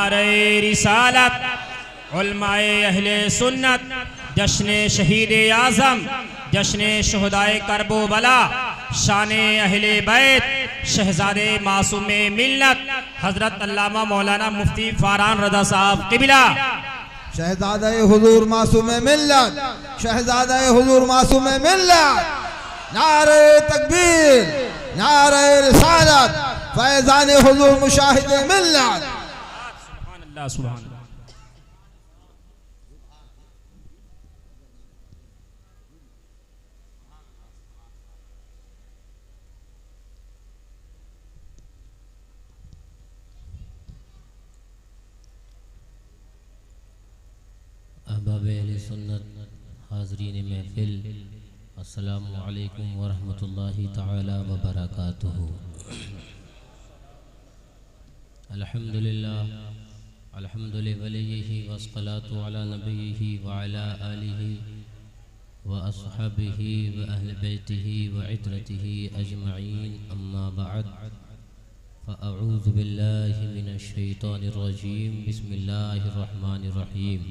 नारे रिसालत, उलमाए अहले सुन्नत, जश्न शहीद आज़म, जश्न शुहदाए करबला, शाने अहले बैत, शहजादे मासूमे मिल्लत हजरत अल्लामा मौलाना मुफ्ती फारान रज़ा साहब क़िबला, शहजादे हुजूर मासूमे मिल्लत, शहजादे हुजूर मासूमे मिल्लत, नारे तकबीर, नारे रिसालत, फैज़ान हुजूर मुशाहिदे मिल्लत। सुभान अल्लाह, सुभान अल्लाह। अहबाब अहले सुन्नत, हाज़रीन महफ़िल, अस्सलामु अलैकुम व रहमतुल्लाहि तआला व बरकातुहू। अल्हम्दुलिल्लाह, अल्हम्दुलिल्लाहि वलिय्यिही वस्सलातु अला नबिय्यिही व अला आलिही व अस्हाबिही व अहले बैतिही व इत्रतिही अजमईन, अम्मा बअद, फ़अऊज़ु बिल्लाहि मिनश शैतानिर रजीम, बिस्मिल्लाहिर रहमानिर रहीम।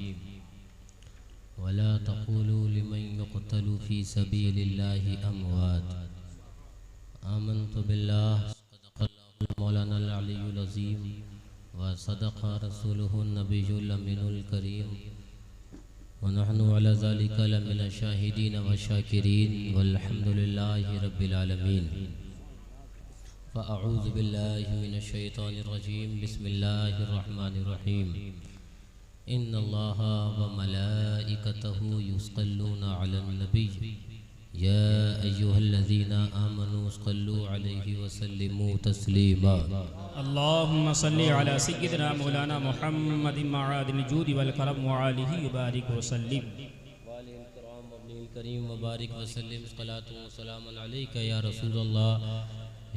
वला तक़ूलू लिमन युक़तलू फ़ी सबीलिल्लाहि अमवात, आमन्तु बिल्लाह, सदक़ल्लाहुल मौलानाल अलियुल अज़ीम व सदक़ रसूलुहुन नबियुल अमीनुल करीम व नहनु अला ज़ालिका लमिनश शाहिदीन व शाकिरीन वल्हम्दुलिल्लाहि रब्बिल आलमीन। फ़अऊज़ु बिल्लाहि मिनश शैतानिर रजीम, बिस्मिल्लाहिर रहमानिर रहीम। इन्नल्लाह व मलाइकतहु युसल्लूना अलन नबी, या अय्युहल्लज़ीना आमनू सल्लू अलैहि व सल्लिमू तस्लीमा। अल्लाहुम्मा सल्लि अला सय्यिदिना मौलाना मुहम्मदिन मआदिल जूदि वल करम व आलिहि व बारिक व सल्लिम। वालिल किराम वब्निल करीम व बारिक व सल्लिम, सलातु व सलामुन अलैका या रसूलल्लाह,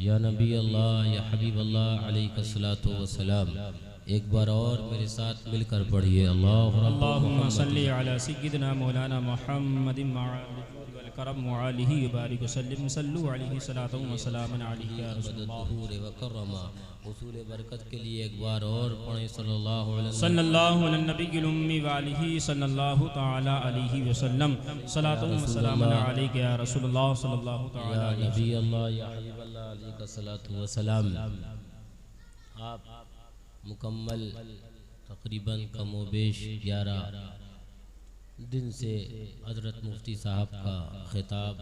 या नबी अल्लाह, या हबीब अल्लाह, अलैका सलातु व सलाम। एक बार और मेरे साथ मिलकर पढ़िए, अल्लाहुम्मा सल्लि अला सय्यिदिना मौलाना मुहम्मदिन मआदिल जूदि वल करम व आलिहि व बारिक व सल्लिम, सल्लु अलैहि सलातु व सलामुन अलैका या रसूलल्लाह। उसूल बरकत के लिए एक बार और पढ़ें, सल्लल्लाहु अलैहि नबील उम्मी व आलिहि सल्लल्लाहु तआला अलैहि वसल्लम, सलातु व सलामुन अलैका या रसूलल्लाह, सल्लल्लाहु तआला अलैहि नबी अल्लाह, या हबीब अल्लाह, अलैका सलातु व सलाम। आप मुकम्मल तकरीबन कमोबेश 11 दिन से हज़रत मुफ्ती साहब का खिताब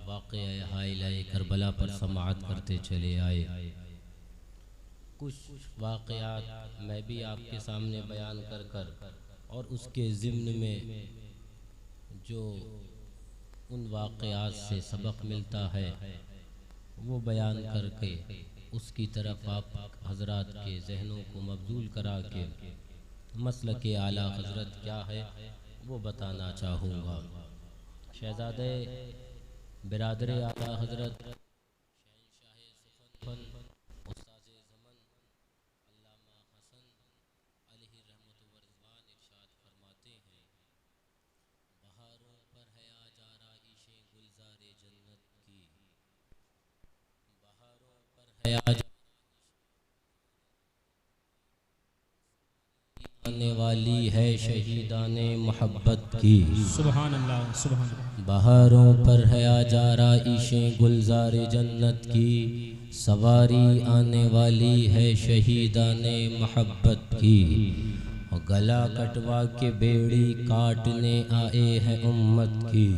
वाक़या हाइलाए करबला पर समाअत करते चले आए। कुछ वाक़यात मैं भी आपके सामने बयान कर और उसके ज़िम्न में जो उन वाक़यात से सबक मिलता है वो बयान करके उसकी तरफ आप हज़रात के जहनों को मबजूल करा के मसलक आला हज़रत क्या है वो बताना चाहूँगा। शहज़ादे बिरादर आला हज़रत शहंशाह सुख़न उस्ताज़े ज़मन अल्लामा हसन अलैहि रहमत व रिज़वान इरशाद फरमाते हैं, बहारों पर है आज आराइशे गुलज़ारे जन्नत की, बहारों पर है आज आने वाली है शहीदाने मोहब्बत की। सुभान अल्लाह, सुभान अल्लाह। बहारों पर है आज आराइशे गुलज़ारे जन्नत की, सवारी आने वाली है शहीदाने मोहब्बत की। और गला कटवा के बेड़ी काटने आए हैं उम्मत की,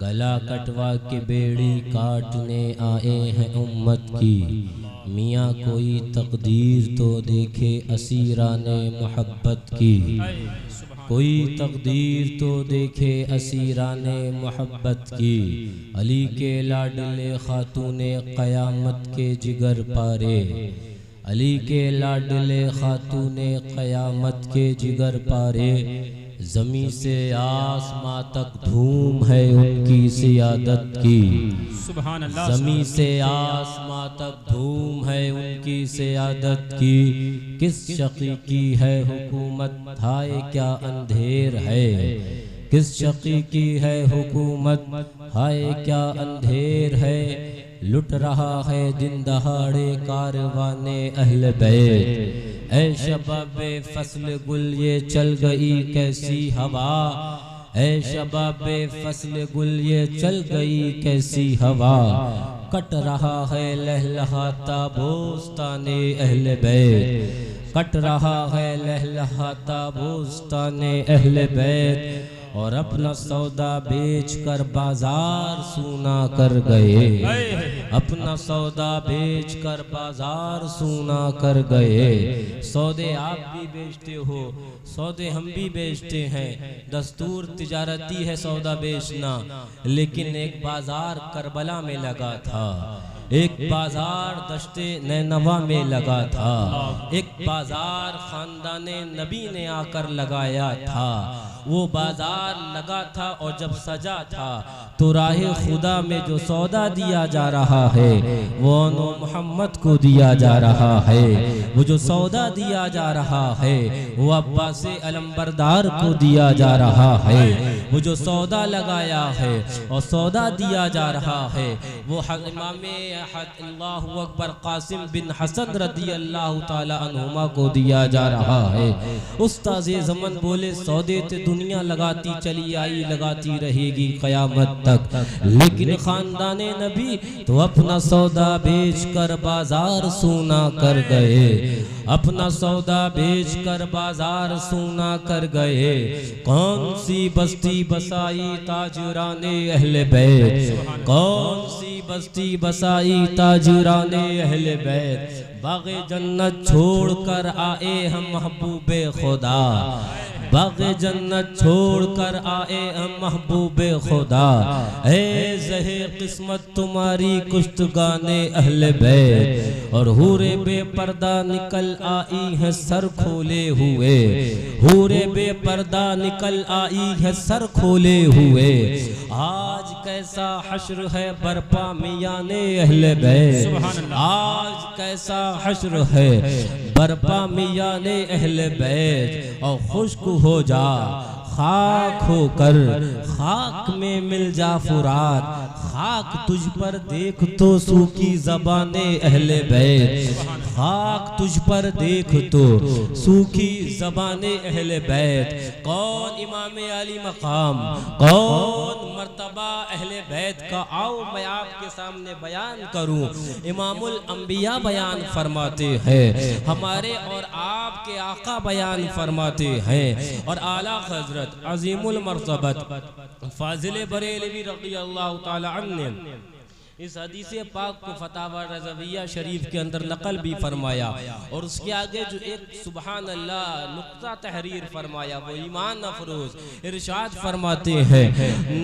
गला कटवा के बेड़ी काटने आए हैं उम्मत की। मियाँ कोई तकदीर तो देखे असीराने मोहब्बत की, कोई तकदीर तो देखे असीराने मोहब्बत की। अली के लाडले खातूने क़यामत के जिगर पारे, अली के लाडले खातूने क़यामत के जिगर पारे। ज़मीं से आसमां तक धूम है उनकी सियादत की, सुभान अल्लाह। ज़मीं से आसमां तक धूम है उनकी सियादत की। किस शक़ी की है हुकूमत, हाय क्या अंधेर है, किस शक़ी की है हुकूमत, हाय क्या अंधेर है। लुट रहा है दिन दहाड़े कारवाने अहले बैत। ऐ शबाबे फसल गुल ये चल गई कैसी हवा, ऐ शबाबे फसल गुल ये चल गई कैसी हवा। कट रहा है लहलहाता बोस्ताने अहले बैत, कट रहा है लहलहाता बोस्ताने अहले बैत। और अपना सौदा बेच कर बाजार सूना कर गए, अपना सौदा बेच कर बाजार सूना कर गए। सौदे आप भी बेचते हो, सौदे हम भी बेचते हैं, दस्तूर तिजारती है सौदा बेचना। लेकिन एक बाजार करबला में लगा था, एक बाजार दश्ते नैनवा में लगा था, एक बाजार खानदाने नबी ने आकर लगाया था। वो बाजार लगा था और जब सजा था तो राहे खुदा में जो सौदा दिया जा रहा है वो नो मोहम्मद को दिया जा रहा है। वो जो सौदा दिया जा रहा है वो अब्बास अलंबरदार को दिया जा रहा है। वो जो सौदा लगाया है और सौदा दिया जा रहा है वो इमाम अल्लाहु अकबर कासिम बिन हसन रदी अल्लाह ताला अन्हुमा को दिया जा रहा है। उस्ताज़े ज़मन बोले सौदे ते दुनिया लगाती चली आई, लगाती रहेगी क़यामत तक, लेकिन खानदाने नबी तो अपना सौदा बेच कर बाजार सूना कर गए, अपना सौदा बेच कर बाजार सूना कर गए। कौन सी बस्ती बसाई ताजराने अहले बैत, कौन सी बस्ती बसाई ताजराने अहले बैत। बाग़े जन्नत छोड़ कर आए हम महबूबे खुदा, बाग़े जन्नत छोड़ कर आए हम महबूबे खुदा। ऐ ज़हे किस्मत तुम्हारी कुश्तगाने अहले बैत। और हूरे बेपर्दा निकल आई है सर खोले हुए, हूरे बेपर्दा निकल आई है सर खोले हुए। आज कैसा हश्र है बरपा मियाने अहले बैत, आज कैसा हश्र है बरपा मियाने अहले बैत। और खुश्क हो जा खाक होकर खाक में मिल जा फुरात, खाक तुझ पर देख तो सूखी ज़बाने अहले बैत, खाक तुझ पर देख तो सूखी ज़बाने अहले बैत। कौन इमाम आली मकाम, कौन मर्तबा अहले बैत का, आओ मैं आपके सामने बयान करूं। इमामुल अंबिया बयान फरमाते हैं, हमारे और आपके आका बयान फरमाते हैं। और आला हज़रत अजीमुल मर्तबत फाजिल बरेलवी रज़ी अल्लाह ताला अन्हु ने इस हदीस पाक को फतावा रज़विया शरीफ के अंदर नकल भी फरमाया। और उसके आगे जो एक सुबहान अल्लाह नुक्ता तहरीर फरमाया वो ईमान अफरोज इरशाद फरमाते हैं,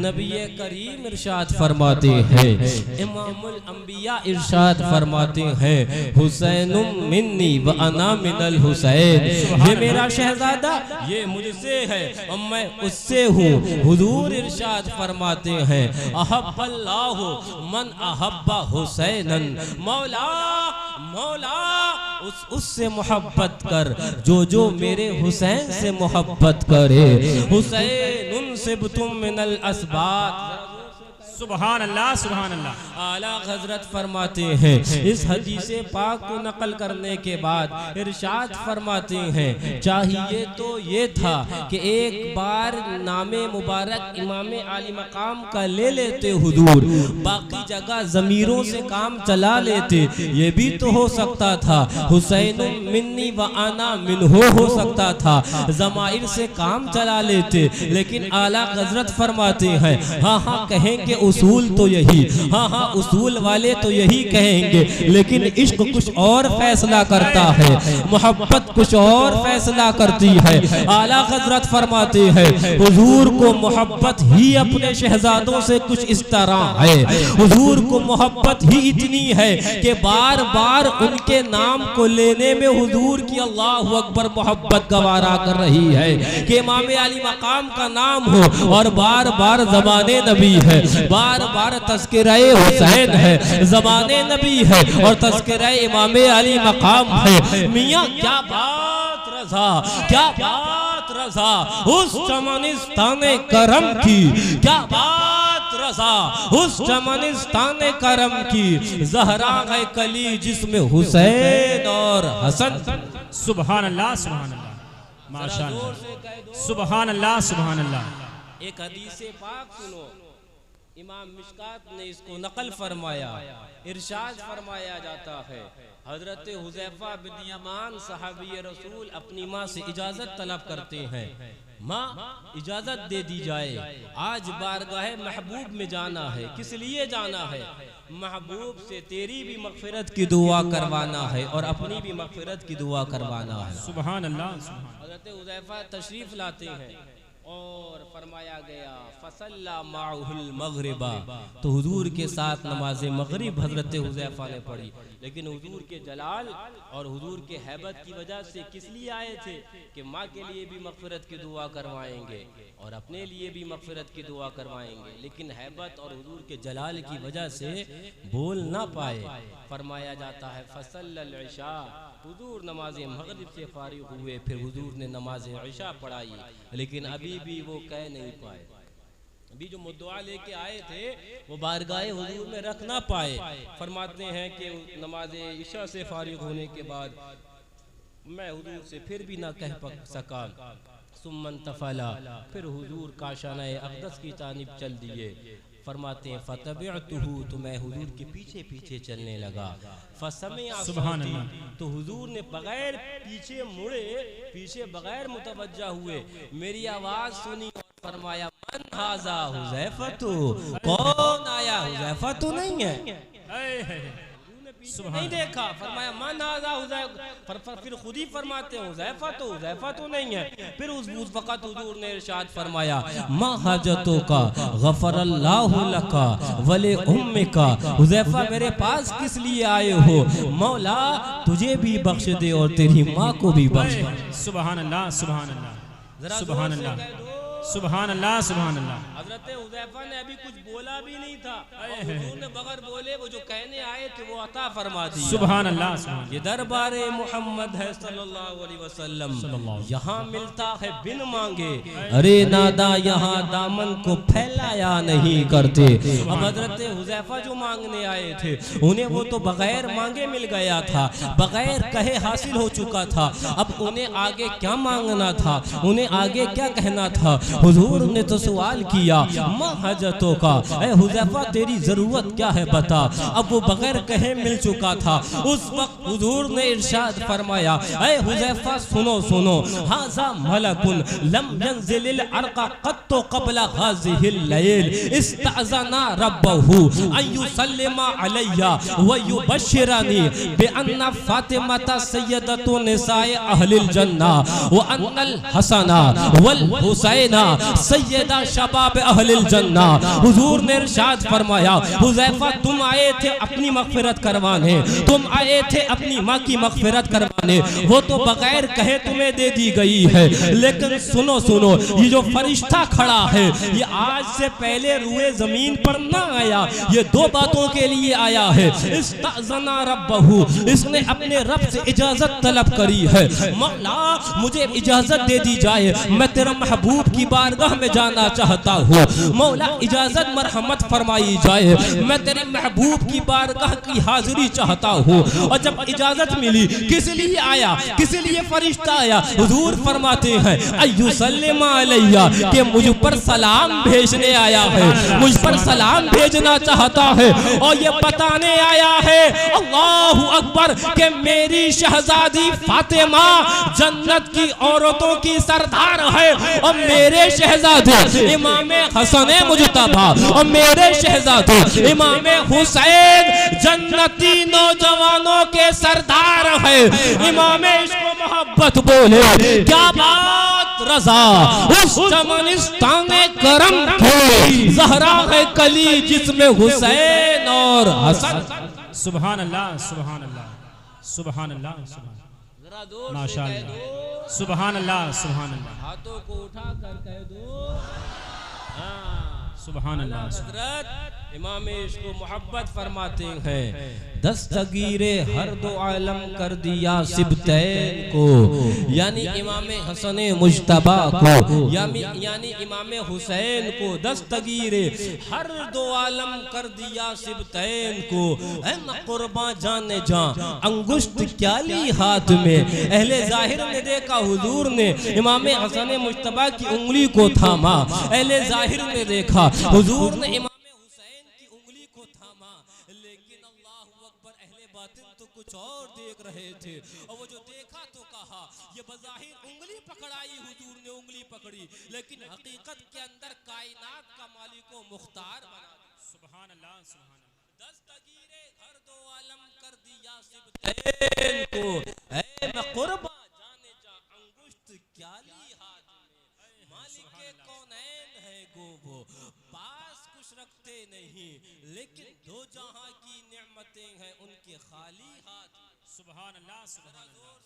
नबी करीम इरशाद फरमाते हैं, इमामुल अंबिया इरशाद फरमाते हैं, हुसैनुम मिन्नी व अना मिनल हुसैन। ये मेरा शहजादा ये मुझसे है और मैं उससे हूँ। हुजूर इरशाद फरमाते हैं, अहब्बल्लाहु मन अहब्बा हुसैनन, मौला मौला उससे मोहब्बत कर जो मेरे हुसैन से मोहब्बत करे। हुसैन उनसे तुम मिनल असबात। सुभान अल्लाह सुभान अल्लाह। आला हजरत फरमाते हैं, इस हदीस पाक को नकल करने के बाद इरशाद फरमाते हैं, चाहिए तो ये था कि एक बार नामे मुबारक इमाम आली मकाम का ले लेते हुजूर, बाकी जगह ज़मीरों से काम चला लेते। ये भी तो हो सकता था हुसैन मिन्नी व आना मिन्हो हो सकता था, ज़माइर से काम चला लेते। लेकिन आला हजरत फरमाते हैं, हाँ हाँ कहेंगे उसूल तो यही, हाँ हाँ उसूल वाले तो यही कहेंगे, लेकिन इश्क कुछ और फैसला करता है, मोहब्बत कुछ और फैसला करती है। आला हजरत फरमाते हैं, हुजूर को मोहब्बत ही अपने शहजादों से कुछ इस तरह है, हुजूर को मोहब्बत ही इतनी है कि बार बार उनके नाम को लेने में हुजूर की अल्लाह अकबर मोहब्बत गवारा कर रही है कि इमाम अली मकाम का नाम हो और बार बार ज़बाने नबी है, बार बार तज़किरे हुसैन है, ज़बाने नबी है और तज़किरे इमाम अली मकाम है। मियाँ क्या बात रज़ा, क्या बात रज़ा उस चमनिस्तान करम की, क्या बात रजा उस चमनिस्तान करम की, ज़हरा है कली जिसमें हुसैन और हसन। सुभान अल्लाह, सुभान अल्लाह, माशाअल्लाह, सुभान अल्लाह, सुभान अल्लाह। एक हदीस पाक सुनो, इमाम मिशकात ने इसको नकल फरमाया, इरशाद फरमाया जाता है, हजरत हुज़ैफा बिन यमान सहाबी रसूल अपनी माँ से इजाजत तलब करते हैं, माँ इजाजत दे दी जाए, आज बारगाहे महबूब में जाना है। किस लिए जाना है? महबूब से तेरी भी मगफिरत की दुआ करवाना है और अपनी भी मगफिरत की दुआ करवाना है। सुभान अल्लाह। हजरत हुज़ैफा तशरीफ लाते हैं और फरमाया गया फसल्ला माउहुल मगरिबा, तो हुजूर के साथ नमाज मगरिब हजरत हुज़ैफा ने पढ़ी। लेकिन हुजूर के जलाल और हुजूर के हैबत की वजह से किस लिए आए थे कि माँ के लिए भी मगफिरत की दुआ करवाएंगे और अपने लिए भी मगफिरत की दुआ करवाएंगे, लेकिन हैबत और हुजूर के जलाल की वजह से बोल ना पाए। फरमाया जाता है फसल्लल इशा, हुजूर नमाज मगरिब से फारिग हुए, फिर हुजूर ने नमाज इशा पढ़ाई, लेकिन अभी भी वो कह नहीं पाए। अभी जो मुद्दुआ लेके आए थे वो बारगाहे हुजूर में रख ना पाए। फरमाते हैं कि नमाज इशा से फारिग होने के बाद मैं हुजूर से फिर भी ना कह सका। सुम्मन तफला, फिर हुजूर काशाना अक़दस की तानिब चल दिए। फरमाते हैं फतबिअतुहु, तो मैं हुजूर के पीछे पीछे चलने लगा। फसमिअ सुभान अल्लाह, तो हुजूर ने बगैर पीछे मुड़े, पीछे बगैर मुतवज्जा हुए मेरी आवाज सुनी और फरमाया मन हाजा हुज़ैफतु, कौन आया? हुज़ैफा तो नहीं है। नहीं देखा, फरमाया मन हाजा हुज़ैफा, फिर खुद ही फरमाते हैं हुज़ैफा तो नहीं है। फिर उस वक्त हुजूर ने इरशाद फरमाया मा हाजतो का गफरल्लाहु लका वले उम्मिका, हुज़ैफा मेरे पास किस लिए आए हो? मौला तुझे भी बख्श दे और तेरी माँ को भी बख्श दे। सुभान अल्लाह, सुभान अल्लाह, सुभान अल्लाह, सुभान अल्लाह, सुभान अल्लाह। हजरत हुज़ैफा ने अभी कुछ बोला भी नहीं था, हुजूर ने बगैर बोले वो जो कहने आए थे वो अता फरमा दी। सुभान अल्लाह। ये दरबारे मोहम्मद है सल्लल्लाहु अलैहि वसल्लम, यहाँ मिलता है बिन मांगे, अरे नादा यहाँ दामन को फैलाया नहीं करते। अब हजरत हुज़ैफा जो मांगने आए थे उन्हें वो तो बगैर मांगे मिल गया था, बगैर कहे हासिल हो चुका था। अब उन्हें आगे क्या मांगना था, उन्हें आगे क्या कहना था? हुजूर ने तो सवाल किया माँ हजतों का, ऐ हुज़ैफा तेरी जरूरत क्या है बता। अब वो बगैर कहे मिल चुका था। उस वक्त हुजूर ने इरशाद फरमाया ऐ हुज़ैफा सुनो सुनो, हाज़ा मलकुन लम यंज़िलिल अर्क़ा क़त्तु क़ब्ला हाज़िहिल लैल, इस्तअज़ना रब्बहु अन युसल्लिमा अलैया व युबश्शिरनी बिअन्ना फ़ातिमता सय्यदतु निसाए अहलिल जन्नह व अन्नल हसना वल हुसैना सैयदा शबाब अहलिल जन्नह। हुजूर ने इरशाद फरमाया हुज़ैफा तुम आए थे अपनी मग़फ़िरत करवाने, तुम आए थे अपनी माँ की मग़फ़िरत करवाने, वो तो बगैर कहे तुम्हें दे दी गई है। लेकिन सुनो सुनो, ये जो फरिश्ता खड़ा है ये आज से पहले रुए जमीन पर ना आया, ये दो बातों के लिए आया है। इस्तअज़ना रब्बहु, इसने अपने रब से इजाजत तलब करी है, मौला मुझे इजाजत दे दी जाए, मैं तेरा महबूब की बारगाह में जाना चाहता हूँ। मौला इजाजत मरहमत फरमाई जाए, मैं तेरे महबूब की बारगाह की हाजिरी चाहता हूँ। और जब इजाजत मिली किस लिए आया, किस लिए फरिश्ता आया? हुजूर फरमाते हैं अय्युसल्लिमा अलैया, कि मुझ पर सलाम भेजने आया है, मुझ पर सलाम भेजना चाहता है और ये बताने आया है अल्लाहु अकबर कि मेरी शहजादी फातिमा जन्नत की औरतों की सरदार है और मेरे शहजादे इमाम हसन मुजतबा और मेरे शहजादे इमाम हुसैन जन्नती नौजवानों के सरदार है। इमाम इसको मोहब्बत बोले क्या बात रजा उस चमनिस्तान करम की, ज़हरा है कली जिसमें हुसैन और हसन। सुभान अल्लाह, सुभान अल्लाह, सुभान अल्लाह, माशाअल्लाह, सुभान अल्लाह, सुभान अल्लाह। हाथों को उठा कर कह दो सुभान अल्लाह। हज़रत इमाम इश्क व मोहब्बत फरमाते हैं, दस्तगीरे हर दो आलम कर दिया सिबतैन को, यानी इमाम हसन मुज्तबा को, यानी इमाम हुसैन को दस्तगीरे हर दो आलम कर दिया सिबतैन को। कुर्बान जाने जा अंगुश्त क्या ली हाथ में, अहले जाहिर ने देखा हुजूर ने इमाम हसन मुज्तबा की उंगली को थामा, अहले जाहिर ने देखा हुजूर ने इमाम हुसैन की उंगली को थामा, लेकिन अल्लाहु अकबर अहले बातिन तो कुछ और देख रहे थे, और वो जो देखा तो कहा ये बज़ाहिर उंगली पकड़ाई, हुजूर ने उंगली पकड़ी, लेकिन हकीकत के अंदर कायनात का मालिक व मुख्तार बना। सुभान अल्लाह, सुभान अल्लाह। दस्तगीरे हर दो आलम कर दिया सिबतैन को, ऐ मैं कुर्बा जाने जा अंगुश्त क्या ली हाथ में, मालिके कौनैन है गो वो, पास कुछ रखते नहीं, लेकिन दो जहां की नेमतें हैं उनके खाली हाथ। सुभान अल्लाह, सुभान अल्लाह,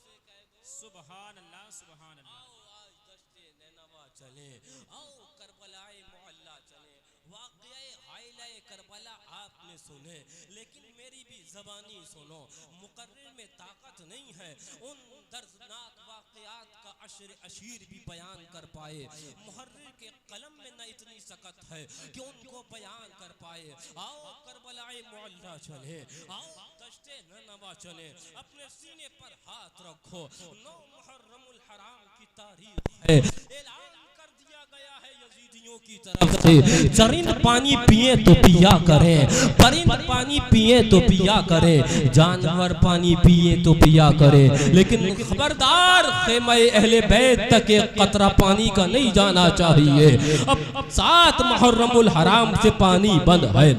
सुभान अल्लाह, सुभान अल्लाह। आओ आज दश्ते नैनवा चले, आओ करबलाए मोहल्ला चले, वाक़िए हाइलाए करबला आपने सुने, लेकिन मेरी भी ज़बानी सुनो, मुकर्रिर में ताकत नहीं है उन दर्दनाक वाक़ियात का अशर अशीर भी बयान कर पाए, मुहर्रिर के कलम में न इतनी सकत है कि उनको बयान कर पाए। आओ करबलाए मोहल्ला चले, आओ दश्ते नैनवा चले, अपने सीने पर हाथ रखो, 9 मुहर्रमुल हराम की तारीख है, ऐलान कर दिया गया है यजीदियों की तरफ से, चरिंद पानी पिए तो पिया करें, परिंद पानी पिए तो पिया करें, जानवर पानी पिए तो पिया करें, लेकिन खबरदार ख़ैमे अहले बैत तक एक कतरा पानी का नहीं जाना चाहिए। अब 7 मुहर्रमुल हराम से पानी बंद है,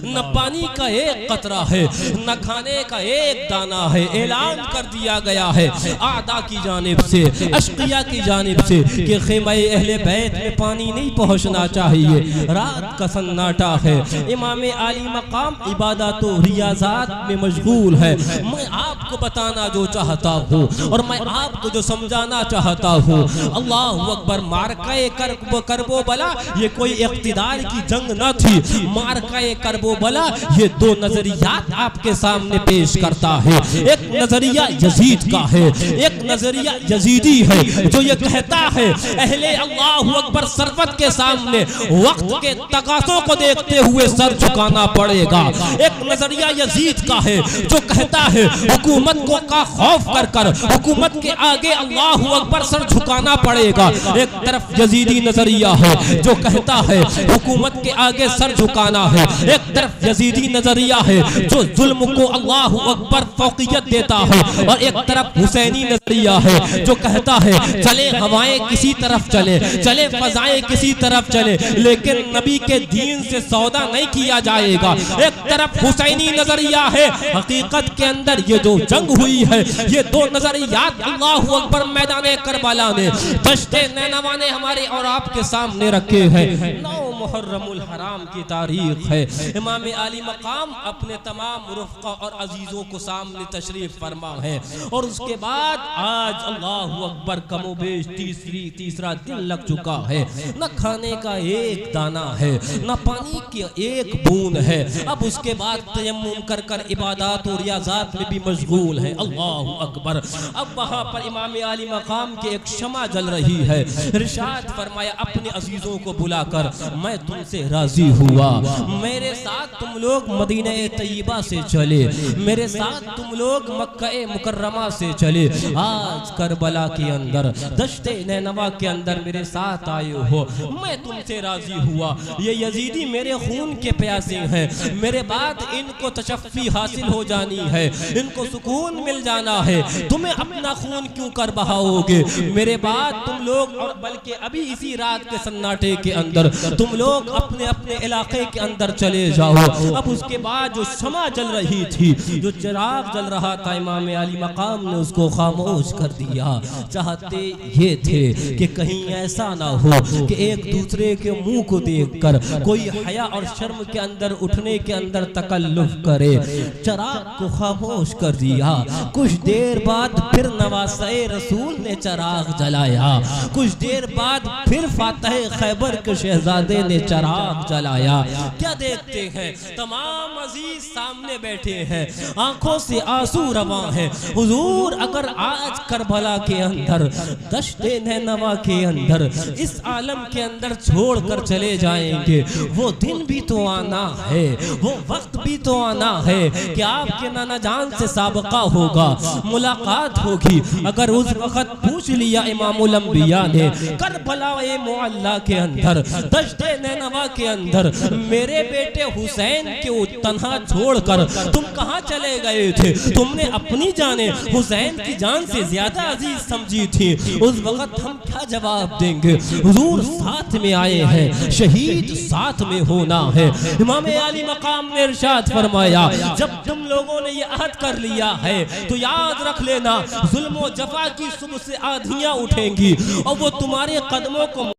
न पानी का एक कतरा है, न खाने का एक दाना है। ऐलान कर दिया गया है आदा की जानिब से, अशकिया की जानिब से कि ख़ैमे अहले बैत में पानी नहीं पहुंचना चाहिए। रात का सन्नाटा है, इमाम आली मकाम इबादत और रियाज़ात में मशगूल है। मैं आपको बताना जो चाहता हूँ और मैं आपको जो समझाना चाहता हूँ, अल्लाहु अकबर, मारकाए करबो बला ये कोई इख्तिदार की जंग न थी, मारकाए करबो बला ये 2 नजरियात आपके सामने पेश करता है। एक नजरिया यजीद का है, एक नजरिया यजीदी है जो ये कहता है अहले अल्लाहु अकबर सरवत के सामने वक्त के तकाज़ों को देखते हुए सर झुकाना पड़ेगा। एक नजरिया यजीद का है जो कहता है हुकूमत को का खौफ कर कर हुकूमत के आगे अल्लाहु अकबर सर झुकाना पड़ेगा। एक तरफ यजीदी नजरिया है जो कहता है हुकूमत के आगे सर झुकाना है, एक तरफ यजीदी नजरिया है जो जुल्म को अल्लाहु अकबर फौकियत देता है, और एक तरफ हुसैनी नजरिया है जो कहता है चले हवाएं किसी तरफ चले, चले फजाएं किसी तरफ चले, लेकिन नबी के दीन से सौदा नहीं किया जाएगा। एक तरफ हुसैनी नजरिया है, हकीकत के अंदर ये जो जंग हुई है ये 2 नजरियात अल्लाहु अकबर मैदान करबला ने, दश्ते नैनवा ने हमारे और आपके सामने रखे हैं। 9 मुहर्रमुल हराम की तारीख है। इमाम आली मकाम अपने तमाम रुफ़क़ा और अजीज़ों को सामने तशरीफ फरमा है, और उसके बाद आज अल्लाहु अकबर कमोबेश तीसरा दिन लग चुका है, न खाने का एक दाना है, न पानी की एक बूंद है। अब उसके बाद तयम्मुम कर कर इबादत और रियाज़ात में भी मशगूल है। अल्लाहु अकबर। अब वहाँ पर इमाम आली मकाम की एक शमा जल रही है। इरशाद फरमाया अपने अजीज़ों को बुलाकर, मैं तुमसे राजी हुआ, मेरे साथ तुम लोग मदीना तैयबा से चले, मेरे साथ तुम लोग मक्का मुकर्रमा से चले, आज करबला के अंदर दश्ते नैनवा के अंदर मेरे साथ आए हो, मैं तुमसे राजी हुआ। ये यजीदी मेरे खून के प्यासे हैं, मेरे बाद इनको तशफ़ी हासिल हो जानी है, इनको सुकून मिल जाना है, तुम्हें अपना खून क्यों कर बहाओगे? मेरे बाद तुम लोग, और बल्कि अभी इसी रात के सन्नाटे के अंदर तुम लोग अपने अपने इलाके के अंदर चले जाओ। अब उसके बाद जो शमा जल रही थी, जो चिराग जल रहा था, इमाम आली मकाम ने उसको खामोश कर दिया। चाहते ये थे कि कहीं ऐसा ना हो कि एक दूसरे के मुंह को देखकर कोई हया और शर्म के अंदर उठने के अंदर तकल्लुफ करे। चिराग को खामोश कर दिया। कुछ देर बाद फिर नवासे रसूल ने चिराग जलाया, कुछ देर बाद फिर फातह खैबर के शहजादे ने चराग जलाया। क्या देखते हैं, तमाम अजीज सामने बैठे हैं, आंखों से आंसू रवां हैं। हुजूर अगर आज करबला के अंदर, दश्ते नैनवा के अंदर, इस आलम के अंदर छोड़ कर चले जाएंगे, वो दिन भी तो आना है, वो वक्त भी तो आना है कि आपके नाना जान से साबका होगा, मुलाकात होगी। अगर उस वक्त पूछ लिया इमामुल अंबिया ने करबला ए मुअल्ला के अंदर, दश्ते नैनवा के अंदर, मेरे बेटे हुसैन के तन्हा छोड़कर तुम कहां चले गए थे, तुमने अपनी जाने हुसैन की जान से ज्यादा अजीज समझी थी, उस वक्त हम क्या जवाब देंगे। हुजूर साथ में आए हैं, शहीद साथ में होना है। इमाम आली मकाम ने इरशाद फरमाया, जब तुम लोगों ने ये अहद कर लिया है तो याद रख लेना, जुल्म और जफा की सुबह से आंधियां उठेंगी और वो तुम्हारे कदमों को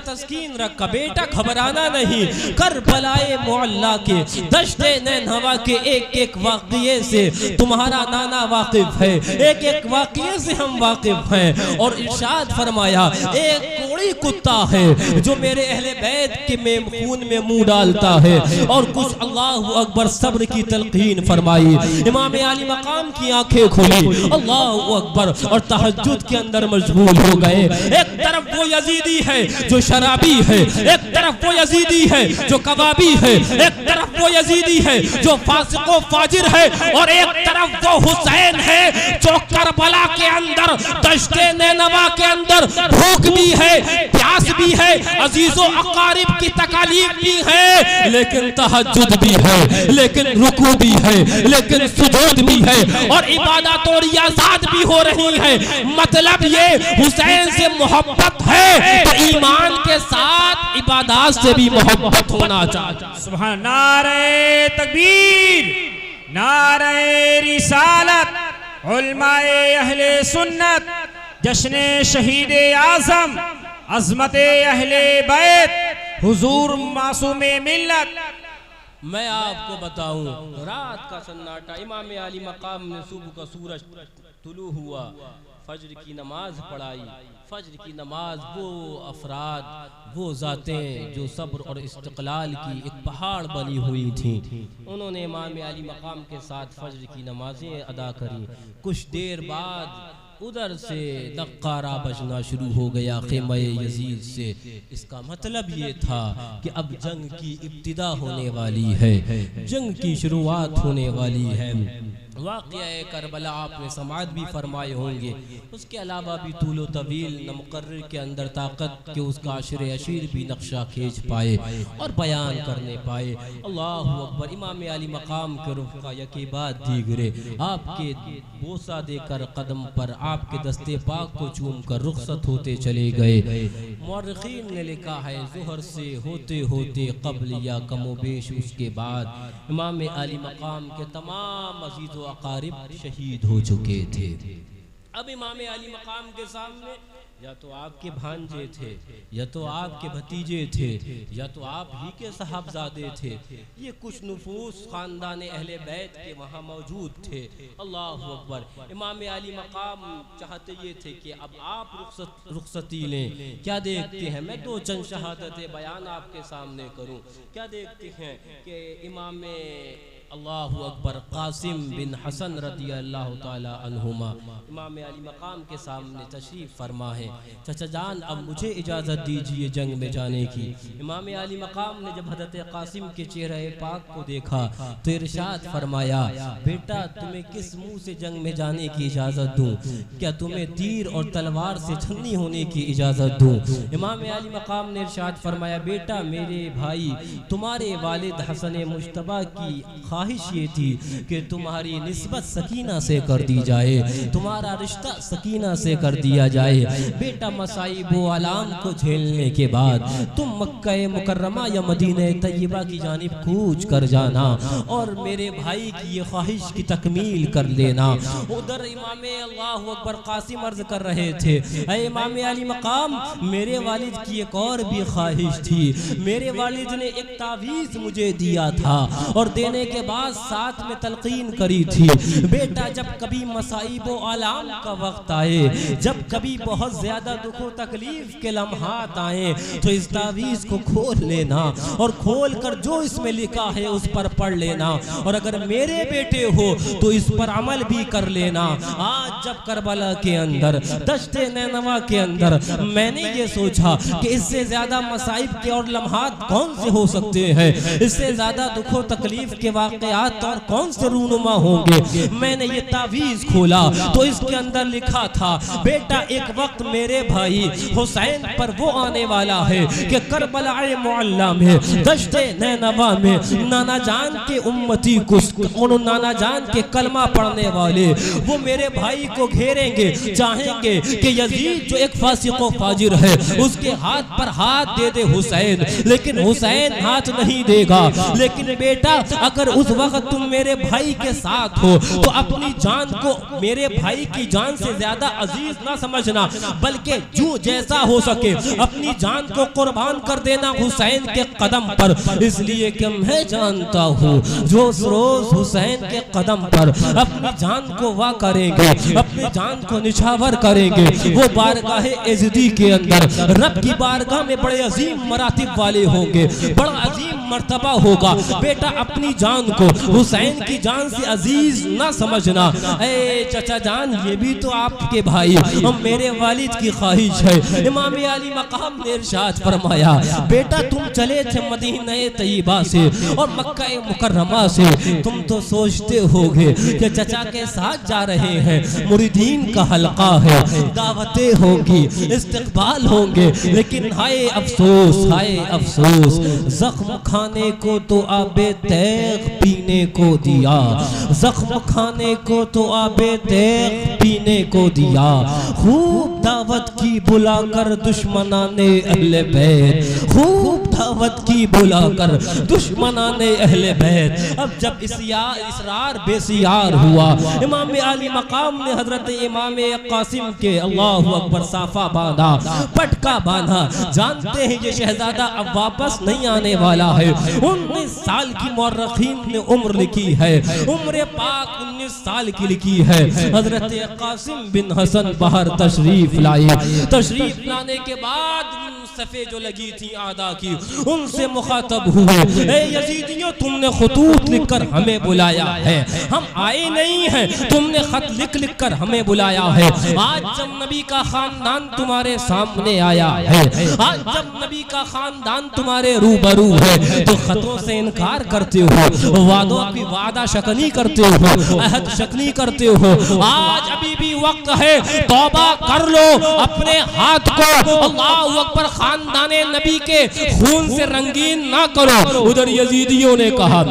तस्कीन रखा। बेटा घबराना नहीं, करबलाए मुअल्ला के दश्ते नैनवा के एक एक वाक़िये से तुम्हारा नाना वाकिफ है, एक एक वाक़िये से हम वाकिफ हैं। और इरशाद फरमाया, एक कोड़ी कुत्ता है जो मेरे अहले बैत के खून में मुंह डालता है। और कुछ अल्लाहु अकबर सब्र की तलकीन फरमाई। इमाम आली मकाम की आंखें खुली, अल्लाहु अकबर, और तहज्जुद के अंदर मशगूल हो गए। एक तरफ वो यजीदी है जो शराबी है, एक तरफ वो यजीदी है जो कबाबी है, एक तरफ वो यजीदी है जो फासिको फाजिर है, और एक तरफ वो हुसैन है जो करबला के अंदर, दश्ते नैनवा के अंदर भूख भी है, प्यास भी है, अजीजों अकारिब की तकालीफ भी है, लेकिन तहज्जुद भी है, लेकिन रुकू भी है, लेकिन सुजूद भी है, और इबादत और रियाज़त भी हो रही है। मतलब ये हुसैन से मोहब्बत है तो ईमान के साथ इबादत से भी मोहब्बत होना चाहिए। सुभान, नारे तकबीर, नारे रिसालत, उलमाए अहले सुन्नत, जश्ने शहीद आज़म, अज़मते अहले बैत, हुजूर मासूमे मिल्लत। मैं आपको बताऊं, रात का सन्नाटा, इमाम आली मकाम ने सुबह का सूरज तुलू हुआ, फज्र की नमाज पढ़ाई। फज्र की नमाज वो अफराद, वो ज़ातें जो सब्र और इस्तिक़लाल की एक पहाड़ बनी हुई थी, उन्होंने इमाम आली मकाम के साथ फज्र की नमाजें अदा करी। कुछ देर बाद उधर से नक्कारा बजना शुरू हो गया ख़ेमा यजीद से। इसका मतलब ये था कि अब जंग की इब्तिदा होने वाली है, जंग की शुरुआत होने वाली है। वाक़या करबला आपने समाअत भी फरमाए होंगे, उसके अलावा भी तूलो तवील न मुकर्रर के अंदर ताकत के उसका अशर अशीर भी नक्शा खींच पाए और बयान करने पाए। अल्लाहु अकबर। इमाम आली मकाम के रुख का यके बाद दीगरे आपके बोसा देकर कदम पर आपके दस्ते पाक को चूम कर रुखसत होते चले गए। मुअर्रिखीन ने लिखा है, ज़ुहर से होते होते क़ब्ल या कमोबेश उसके बाद इमाम आली मकाम के तमाम अजीज़ व अकारिब शहीद हो चुके थे। अब इमाम आली मकाम के सामने या तो आपके भांजे थे, या तो आपके भतीजे थे, या तो आप ही के साहबजादे थे। ये कुछ नफूस खानदान अहले बैत के वहाँ मौजूद थे। अल्लाहु अकबर। इमाम आली मकाम चाहते ये थे कि अब आप रुखसती लें। क्या देखते हैं, मैं दो चंद शहादत बयान आपके सामने करूँ। क्या देखते हैं कि इमाम अल्लाहु अकबर कासिम बिन हसन रदी अल्लाह ताला अन्हुमा इमाम अली मकाम के सामने तशरीफ़ फरमा है। चचा जान, अब मुझे इजाज़त दीजिए जंग में जाने की। इमाम अली मकाम ने जब हज़रत कासिम के चेहरे पाक को देखा तो इरशाद फरमाया, बेटा तुम्हें किस मुँह से जंग में जाने की इजाज़त दूँ? क्या तुम्हें तीर और तलवार से छन्नी होने की इजाज़त दूँ? इमाम अली मकाम ने इरशाद फरमाया, बेटा मेरे भाई, तुम्हारे वालिद हसन मुश्तबा की ख्वाहिश ये थी कि तुम्हारी निस्बत सकीना से कर दी जाए, तुम्हारा रिश्ता सकीना से कर दिया जाए। बेटा मसाइब व आलाम को झेलने के बाद तुम मक्का मुकर्रमा या मदीना तैयबा की जानिब कूच कर जाना और मेरे भाई की ये ख्वाहिश की तकमील कर लेना। उधर इमाम अल्लाहु अकबर कासिम अर्ज कर रहे थे, ऐ इमाम अली मकाम, मेरे वालिद की एक और भी ख्वाहिश थी। मेरे वालिद ने एक तावीज़ मुझे दिया था और देने के बाद साथ में तलकीन करी थी, बेटा जब कभी मसाइब व आलाम का वक्त आए, जब कभी बहुत ज्यादा दुख व तकलीफ के लम्हात आए, तो इस तावीज़ को खोल लेना और खोल कर जो इसमें लिखा है उस पर पढ़ लेना, और अगर मेरे बेटे हो तो इस पर अमल भी कर लेना। आज जब करबला के अंदर, दश्ते नैनवा के अंदर मैंने ये सोचा कि इससे ज्यादा मसाइब के और लम्हात कौन से हो सकते हैं, इससे ज्यादा दुखों तकलीफ के वाक़यात और कौन से रूनुमा होंगे। मैंने ये तावीज़ खोला तो इसके अंदर लिखा था, बेटा एक वक्त मेरे भाई हुसैन पर वो आने वाला है कि करबलाए मुअल्ला में, दश्ते नैनवा में नाना जान के उम्मती को, नाना जान के कलमा पढ़ने वाले वो मेरे भाई को घेरेंगे, चाहेंगे कि यजीद जो एक फासिक व फाजिर है उसके हाथ पर हाथ दे दे हुसैन, लेकिन हुसैन हाथ नहीं देगा। लेकिन बेटा अगर उस वक्त तुम मेरे भाई के साथ हो तो अपनी जान को मेरे भाई की जान से ज्यादा अजीज ना समझना, बल्कि जो जैसा हो सके अपनी जान को कुर्बान कर देना हुसैन के कदम पर, इसलिए कि मैं जानता हूँ जो रोज हुसैन के कदम पर अपनी जान को वा करेंगे, अपनी जान को निछावर करेंगे, वो बारगाह इज़्ज़ती के अंदर रब की बारगाह में बड़े अजीम मरातिब वाले होंगे, बड़ा अजीम मर्तबा होगा। बेटा अपनी जान को हुसैन की जान से अजीज ना समझना। ए चचा जान, ये भी तो आपके भाई और मेरे वालिद की ख्वाहिश है। इमाम अली मकाम ने इरशाद फरमाया, बेटा तुम चले थे मदीना तैयबा से और मक्का मुकर्रमा से, तुम तो सोचते होगे कि चचा के साथ जा रहे हैं, मुरीदीन का हल्का है, दावतें होंगी, इस्तकबाल होंगे, लेकिन हाय अफसोस, हाय अफसोस, जख्म खाने को तो आबे तैग पीने को दिया, जख्म खाने को तो आबे तैग पीने को दिया, खूब दावत की बुलाकर दुश्मनाने अहले बैत, खूब दावत की बुलाकर दुश्मनाने अहले बैत। अब जब इसरार बेसियार हुआ, इमाम अली मकाम ने हजरत इमाम कासिम के अल्लाहु अकबर साफा बांधा, पटका बांधा, जानते हैं ये शहजादा अब वापस नहीं आने वाला है। 19 साल की मौर्रखीन ने उम्र लिखी है, उम्र पाक 19 साल की लिखी है। हजरत कासिम बिन हसन बाहर तशरीफ लाए, तशरीफ लाने के बाद सफ़े जो लगी थी आदा की, उनसे मुखातब हुए, ए यजीदियों तुमने खतूत लिखकर हमें बुलाया है, हम आए नहीं हैं, तुमने खत लिख लिख कर हमें बुलाया है। आज जब नबी का खानदान तुम्हारे सामने आया है, आज जब नबी का खानदान तुम्हारे रूबरू है, तो खतों से इनकार करते हो, वादों की वादा शकनी करते हो, अहद शकनी करते हो। आज अभी भी वक्त है, तौबा कर लो, अपने हाथ को अल्लाहु अकबर खानदाने नबी के खून से रंगीन ना करो। उधर यजीदियों ने कहा,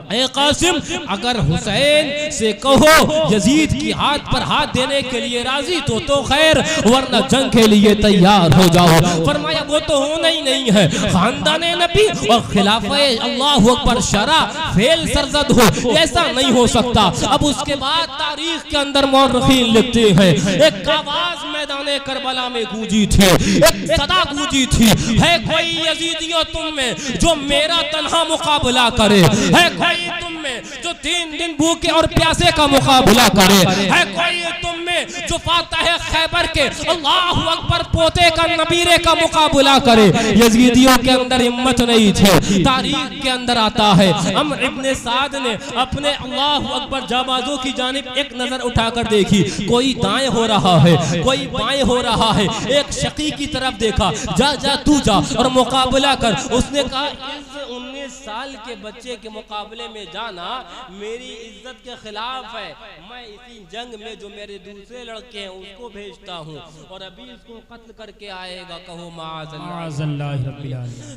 ए कासिम अगर हुसैन से कहो यजीद की हाथ पर हाथ देने के लिए राजी तो खैर, वरना जंग के लिए तैयार हो जाओ। फरमाया वो तो होना ही नहीं है, खानदाने नबी और खिलाफे अल्लाहु अकबर शरा फेल सरजद हो, ऐसा नहीं हो सकता। अब उसके बाद तारीख के अंदर मौर्रखीन लिखते हैं, एक आवाज मैदाने करबला में गूंजी थी, एक सदा गूंजी थी, है कोई यजीदियों तुम में जो मेरा तन्हा मुकाबला करे, है कोई तुम में जो 3 दिन भूखे और प्यासे का मुकाबला करे, है कोई तुम में जो फातह खैबर के अल्लाहु अकबर पोते का नबीरे का मुकाबला करे। यजीदियों के अंदर हिम्मत नहीं थी। तारीख के अंदर आता है, अम्र इब्ने साद ने अपने अल्लाहु अकबर जाबाजों की जानिब एक नजर उठाकर देखी, कोई दाएं हो रहा है, कोई बाएं हो रहा है, एक शकी की तरफ देखा, जा जा तू जा और मुकाबला कर। उसने कहा, इस 19 साल के बच्चे के मुकाबले में जाना मेरी इज्जत के खिलाफ है, मैं इसी जंग में जो मेरे दूसरे लड़के हैं उसको भेजता हूँ और अभी इसको कत्ल करके आएगा, कहो माअज़ल्लाह।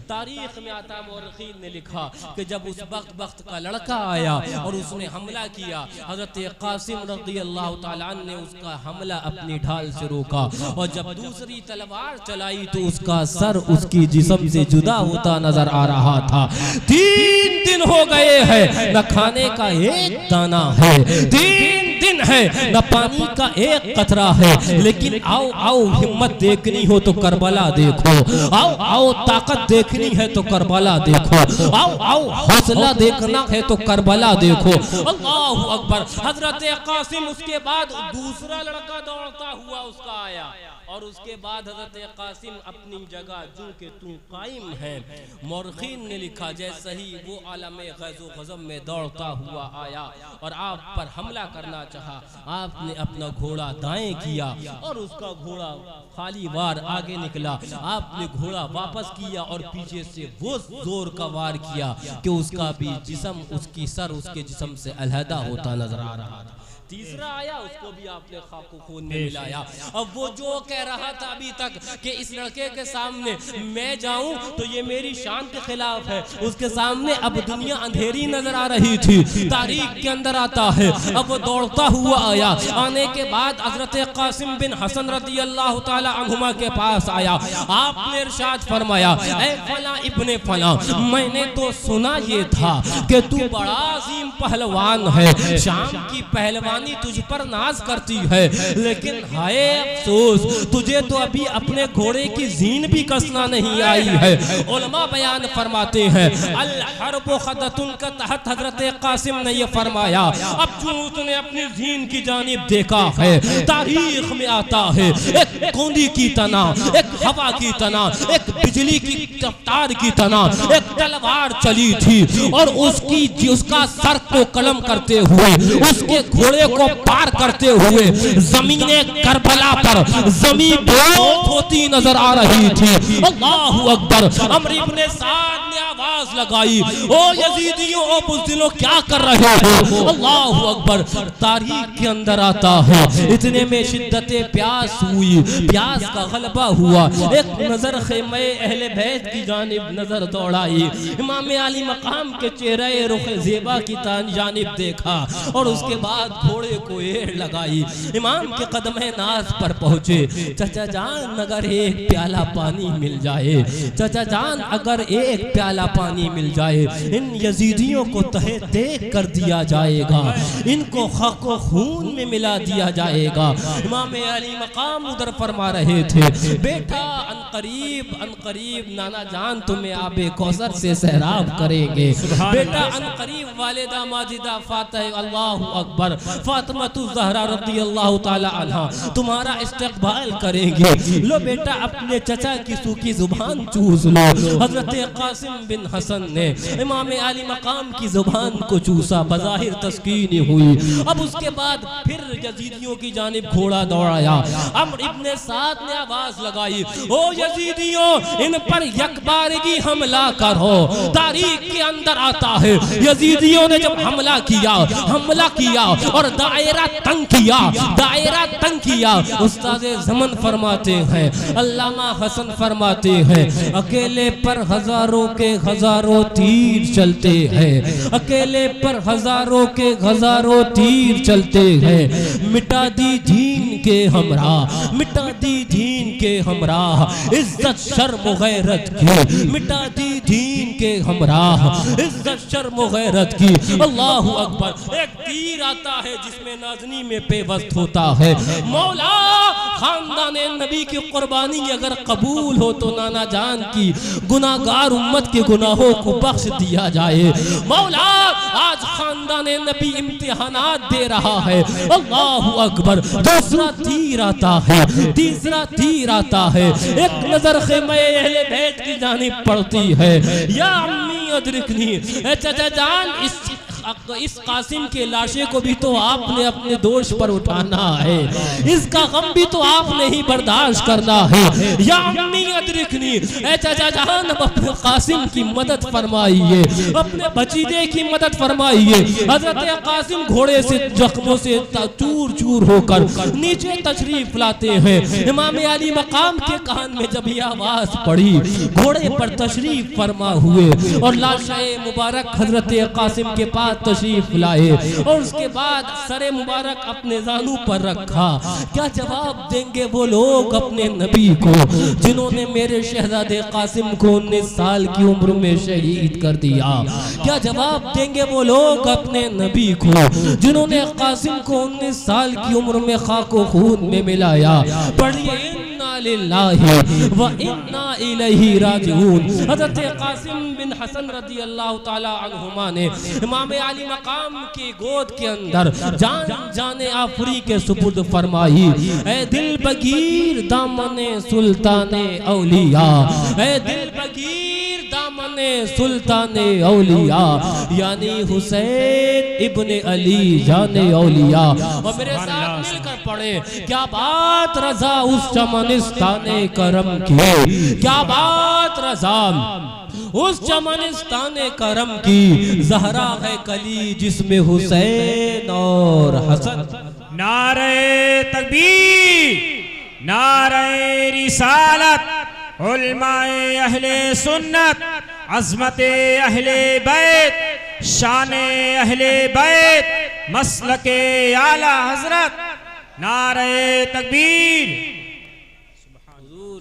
तारीख में आता मौरखीन ने लिखा कि जब उस वक्त का लड़का आया और उसने हमला किया, हजरत कासिम रज़ियल्लाहु ताला अन्हु ने उसका हमला अपनी ढाल से रोका और जब दूसरी तलवार चलाई तो उसका सर उसकी जिस्म से जुदा होता नजर आ रहा था। 3 दिन हो गए हैं, न खाने का एक दाना है, 3 दिन है न पानी का एक कतरा है, लेकिन आओ आओ हिम्मत देखनी हो तो करबला देखो, आओ आओ ताकत देखनी है तो करबला देखो, आओ आओ हौसला देखना है तो करबला देखो। अल्लाहु अकबर। हजरत कासिम उसके बाद दूसरा लड़का दौड़ता हुआ उसका आया और उसके बाद हजरत कासिम अपनी जगह जू के तू कायम है। मौरखीन ने लिखा जैसे ही वो आलमे गज़ो गज़ब में दौड़ता हुआ आया और आप पर हमला करना चाहा, आपने अपना घोड़ा दाएं किया और उसका घोड़ा खाली वार आगे निकला, आपने घोड़ा वापस किया और पीछे से वो जोर का वार किया कि उसका भी जिस्म, उसकी सर उसके जिस्म से अलहदा होता नजर आ रहा था। तीसरा आया, उसको भी आपने खाको खून में मिलाया। अब वो जो कह रहा था अभी तक कि इस लड़के के सामने मैं जाऊं तो ये मेरी शान के खिलाफ है, उसके सामने अब दुनिया अंधेरी नजर आ रही थी, तारीख के अंदर आता है। अब वो दौड़ता हुआ आया, आने के बाद हजरत कासिम बिन हसन रज़ी अल्लाह ताला अन्हुमा के पास आया। आपने इरशाद फरमाया, ऐ फला इब्ने फला, मैंने तो सुना ये था कि तू बड़ा अजीम पहलवान है, शाम की पहलवान तुझ पर नाज करती है, लेकिन हाय अफसोस तुझे तो अभी अपने घोड़े की जीन भी कसना नहीं आई है। उलमा बयान फरमाते हैं अल हर्ब खदतुन का तहत हजरत कासिम ने ये फरमाया, अब जो उसने अपनी जीन की जानिब देखा है, तारीख में आता है एक गोंदी की तना, एक हवा की तना, एक बिजली की रफ्तार की तना, एक तलवार चली थी और उसका सर को कलम करते हुए, उसके घोड़े को पार करते हुए जमीने करबला पर जमीन बहुत होती नजर आ रही थी। अल्लाहु अकबर। अमर इब्ने साद ने आवाज लगाई, ओ यजीदियों, ओ बुज़दिलों, क्या कर रहे हो? अल्लाहु अकबर। तारीख के अंदर आता है, इतने में शिद्दते प्यास हुई, प्यास का गलबा हुआ, एक नजर खेमे अहले बैत की जानिब नजर दौड़ाई, इमाम आली मकाम के चेहरे रुख ज़ेबा की जानिब देखा और उसके बाद घोड़े को एड़ लगाई, इमाम के कदमे नाज पर पहुंचे। चचा जान अगर एक प्याला पानी मिल जाए, चचा जान अगर एक प्याला पानी मिल जाए, इन यजीदियों को तहे देख कर दिया जाएगा, इनको खाको खून में मिला दिया जाएगा। इमाम अली मकाम उधर फरमा रहे थे, बेटा अनकरीब नाना जान तुम्हें आबे कौसर से सहराब करेंगे, बेटा अनकरीब वालिदा माजिदा फातिह अल्लाहु अकबर फातिमातु ज़हरा रज़ी अल्लाह ताला अन्हा तुम्हारा इस्तकबाल करेंगे। लो बेटा अपने चचा की सूखी जुबान चूस लो। हजरत कासिम बिन हसन ने इमाम आली मकाम की जुबान को चूसा, बज़ाहिर तस्कीन हुई। अब उसके बाद फिर यजीदियों की जानिब घोड़ा दौड़ाया। अमर इब्ने साद ने आवाज लगाई, ओ यजीदियों, इन पर यकबारगी हमला करो। तारीख के अंदर आता है यजीदियों ने जब हमला किया और दायरा तंग किया, उस्ताद ज़मन फरमाते हैं, अल्लामा हसन फरमाते हैं, अकेले पर हजारों के हजारों तीर चलते हैं, अकेले पर हजारों के हजारों तीर चलते हैं। मिटा दी दीन के हमराह, मिटा दी दीन के हमराह, इज्जत शर्म गैरत की, मिटा दी दीन के हमराह, इज्जत शर्म गैरत की। अल्लाहु अकबर। एक तीर आता है जिसमें नाज़नी में पेवस्त होता है, मौला खानदाने नबी की कुर्बानी अगर कबूल हो तो नाना जान की गुनाहगार उम्मत के गुनाहों को बख्श दिया जाए। मौला आज खानदाने नबी इम्तिहानात दे रहा है। अल्लाहु अकबर। दूसरा तीर आता है, तीसरा तीर आता है, एक नजर खेमे अहले बैत की जानिब पड़ती है, या अम्मी अदरिकनी, चाचा जान इस कासिम के लाशे को भी तो आपने अपने दोष पर उठाना है, इसका गम भी तो आपने ही बर्दाश्त करना है। या अम्मी अदरिकनी, ऐ चाचा जान अपने कासिम की मदद फरमाइए, अपने भतीजे की मदद फरमाइए। हजरत कासिम घोड़े से जख्मों से चूर चूर होकर नीचे तशरीफ लाते हैं। इमाम अली मकाम के कान में जब ये आवाज पड़ी, घोड़े पर तशरीफ फरमा हुए और लाशे मुबारक हजरत कासिम के पास बाद तशरीफ लाए और उसके बाद सरे मुबारक अपने जानू पर रखा। क्या जवाब देंगे वो लोग अपने नबी को जिन्होंने मेरे शहजादे कासिम को 19 साल की उम्र में शहीद कर दिया? क्या जवाब देंगे वो लोग अपने नबी को जिन्होंने कासिम को 19 साल की उम्र में खाको खून में मिलाया? पढ़िए इन्ना लिल्लाहि व इन्ना इलैहि राजिऊन। हज़रत कासिम बिन हसन रज़ी अल्लाह ताला अन्हुमा ने इमाम आली मकाम की गोद के अंदर जान जाने आफरी के सुपुर्द फरमाई। ऐ दिल बगीर दामने सुल्ताने औलिया, ऐ दिल बगीर दामने सुल्ताने औलिया, यानी हुसैन इब्ने अली जाने औलिया। और मेरे साथ मिलकर पढ़े, क्या बात रजा उस चमनिस्ताने करम की, क्या बात रजा उस चमनिस्ताने करम की, ज़हरा है कली जिसमें हुसैन और हसन। नारे तकबीर, नारे रिसालत, उलमाए अहले सुन्नत, अज़मते अहले बैत, शाने अहले बैत, मसलके आला हजरत। नारे तकबीर।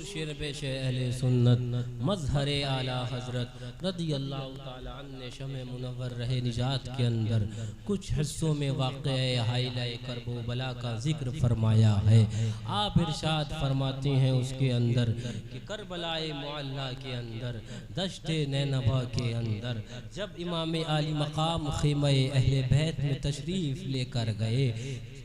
शेर पेश अहले सुन्नत मजहर आला हजरत रज़ी अल्लाह ताला अन्हु शमे मुनव्वर रहे निजात के अंदर कुछ हिस्सों में वाक़या हाइलाए करबला का जिक्र फरमाया है। आप इरशाद फरमाते हैं उसके अंदर कि करबलाए मुअल्ला के अंदर दश्ते नैनवा के अंदर जब इमाम आली मकाम ख़ीमा अहले बैत में तशरीफ़ लेकर गए,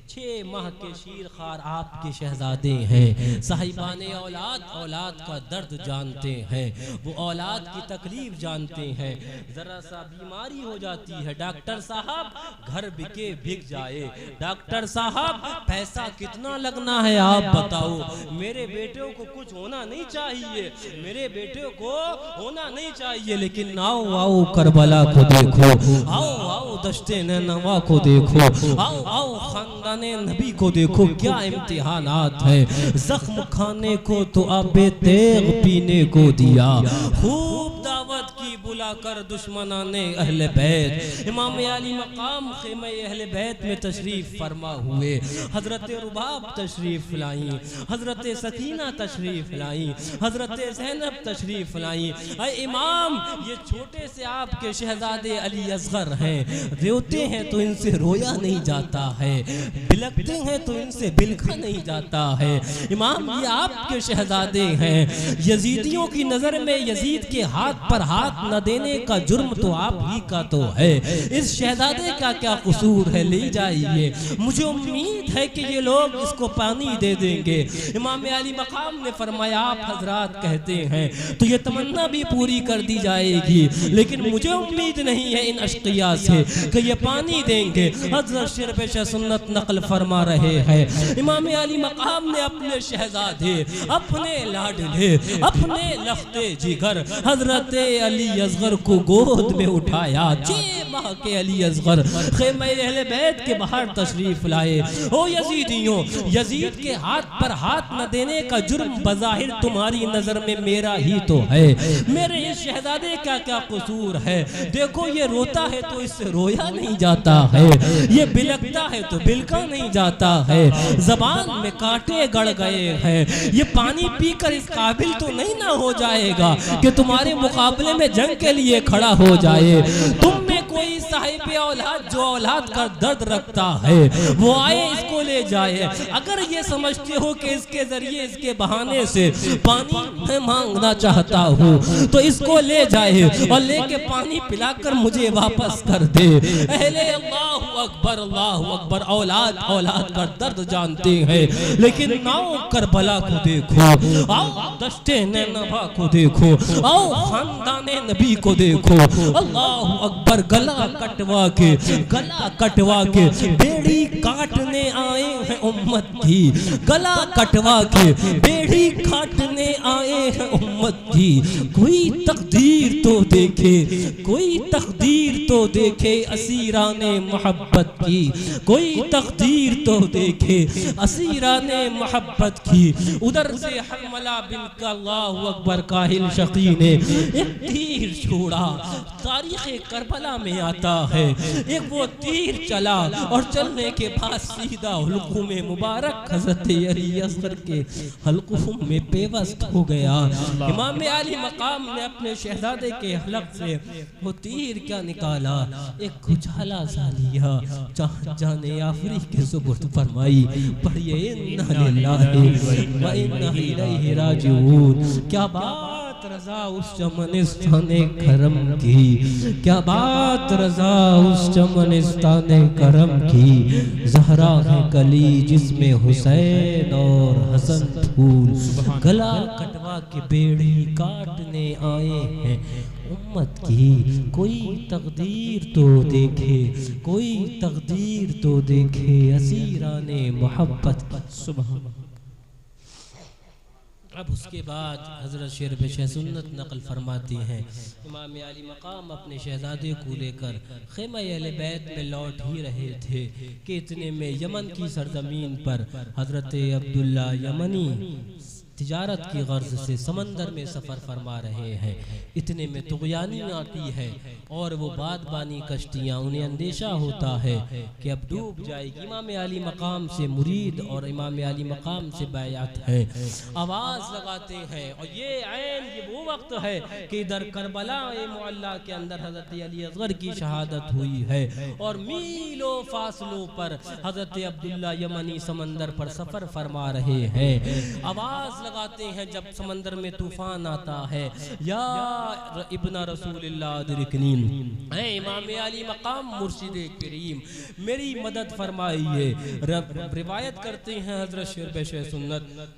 6 माह के शीर खार आपके शहजादे हैं, साहिबाने औलाद औलाद का दर्द जानते हैं, वो औलाद की तकलीफ जानते हैं। जरा सा बीमारी हो जाती है, डॉक्टर साहब घर बिके बिक जाए, डॉक्टर साहब पैसा कितना लगना है आप बताओ, मेरे बेटे को कुछ होना नहीं चाहिए, मेरे बेटे को होना नहीं चाहिए। लेकिन आओ आओ करबला को देखो, आओ आओ दश्ते नैनवा को देखो, आओ आओ खानदान नबी को देखो, क्या इम्तिहानात है। जख्म खाने को तो आबे तेग पीने को दिया, खूब दावत की बुलाकर दुश्मनाने अहले बैत। इमाम आली मकाम ख़ीमा अहले बैत में तशरीफ फरमा हुए, हजरत रुबाब तशरीफ लाई, हजरत सकीना तशरीफ लाई, हजरत ज़ैनब तशरीफ लाई। अरे इमाम, ये छोटे से आपके शहजादे अली असगर हैं, रोते हैं तो इनसे रोया नहीं जाता है, बिलखते हैं तो इनसे बिलखा नहीं जाता है। इमाम, ये आपके शहजादे हैं, यजीदियों की नजर में यजीद के हाथ पर हाथ न देने का जुर्म तो आप ही का तो है, इस शहजादे का क्या कसूर है, ले जाइए, मुझे उम्मीद है कि ये लोग इसको पानी दे देंगे। इमाम आली मकाम ने फरमाया, आप हजरात कहते हैं तो ये तमन्ना भी पूरी कर दी जाएगी, लेकिन मुझे उम्मीद नहीं है इन अशकिया से कि ये पानी देंगे। हजरत शेर पेश सुन्नत नकल फरमा रहे हैं, इमाम आली मकाम ने अपने शहजादे, अपने लाडले, अपने लफ्ते जिगर हजरत अली असगर को गोद में उठाया। 6 माह के अली असगर ख़ीमा अहले बैत के बाहर तशरीफ लाए। ओ यजीदियों, यजीद के हाथ पर हाथ न देने का जुर्म बज़ाहिर तुम्हारी नजर में मेरा ही तो है, मेरे इस शहजादे का क्या कसूर है? देखो, ये रोता है तो इससे रोया नहीं जाता है, ये बिलकता है तो बिलका नहीं जाता है, जबान में कांटे गड़ गए हैं, ये पानी पीकर इस काबिल तो नहीं ना हो जाएगा कि तुम्हारे मुकाबले में जंग के लिए खड़ा हो जाए। तुम में कोई साहिब औलाद जो औलाद का दर्द रखता है वो आए, इसको ले जाए। अगर ये समझते हो कि इसके जरिए, इसके बहाने से पानी मैं मांगना चाहता हूँ तो इसको ले जाए और लेके पानी पिलाकर मुझे वापस कर दे। अहले अल्लाहु अकबर, अल्लाहु अकबर, औलाद औलाद का दर्द जानते हैं, लेकिन आओ करबला को देखो, आओ दश्ते नैनवा को देखो, आओ खानदाने नबी को देखो। अल्लाहु अकबर, गला कटवा के बेड़ी काटने आए हैं उम्मत की, गला कटवा के बेड़ी काटने आए हैं उम्मत की। कोई तकदीर तो देखे, कोई तकदीर तो देखे असीराने मोहब्बत की, कोई तकदीर तो देखे असीराने मोहब्बत की। उधर से हरमला बिन का अल्लाहु अकबर काहिल शकी ने एक तीर छोड़ा, तारीख़ करबला में आता है। एक वो तीर चला और चलने के बाद सीधा हुल्कुम मुबारक हज़रत अली असगर के हल्कुम में पेवस्त हो गया। इमाम अली मकाम ने अपने शहजादे के हलक से वो तीर क्या निकाला, एक उछाला सा लिया, जाने आफरी के सुबुर्द फरमाई। पढ़िए इन्ना लिल्लाहि व इन्ना इलैहि राजिऊन। क्या बात रज़ा उस चमनिस्ताने करम की, क्या बात रज़ा उस चमनिस्ताने करम की। ज़हरा है कली जिसमें हुसैन और हसन फूल, गला कटवा के बेड़ी काटने आए हैं उम्मत की। कोई तकदीर तो देखे, कोई तकदीर तो देखे असीराने मोहब्बत। सुभान। अब उसके बाद हज़रत शेर पेशे सुन्नत नकल फरमाती हैं, इमाम अली मकाम अपने शहजादे को लेकर ख़ैमा अहले बैत में लौट ही रहे थे कि इतने में यमन की सरजमीन पर हज़रत अब्दुल्ला यमनी तिजारत की गर्ज से समंदर में सफ़र फरमा रहे हैं। इतने में तुग़यानी आती है और वो बादबानी कश्तियाँ, उन्हें अंदेशा होता है कि अब डूब जाएगी। इमाम अली मकाम से मुरीद और इमाम अली मकाम से बैयात है, आवाज़ लगाते हैं। और ये वो वक्त है कि इधर करबला मुअल्ला के अंदर हज़रत अली असगर की शहादत हुई है और मीलों फासलों पर हज़रत अब्दुल्ला यमनी समंदर पर सफ़र फरमा रहे हैं। आवाज़ लगाते हैं जब समंदर में तूफान आता है, या इब्ना रसूलिल्लाह अदरिकनी, है इमाम अली मकाम मुर्शिद करीम मेरी मदद फरमाइए। रिवायत करते हैं हज़रत शेर पेशे सुन्नत,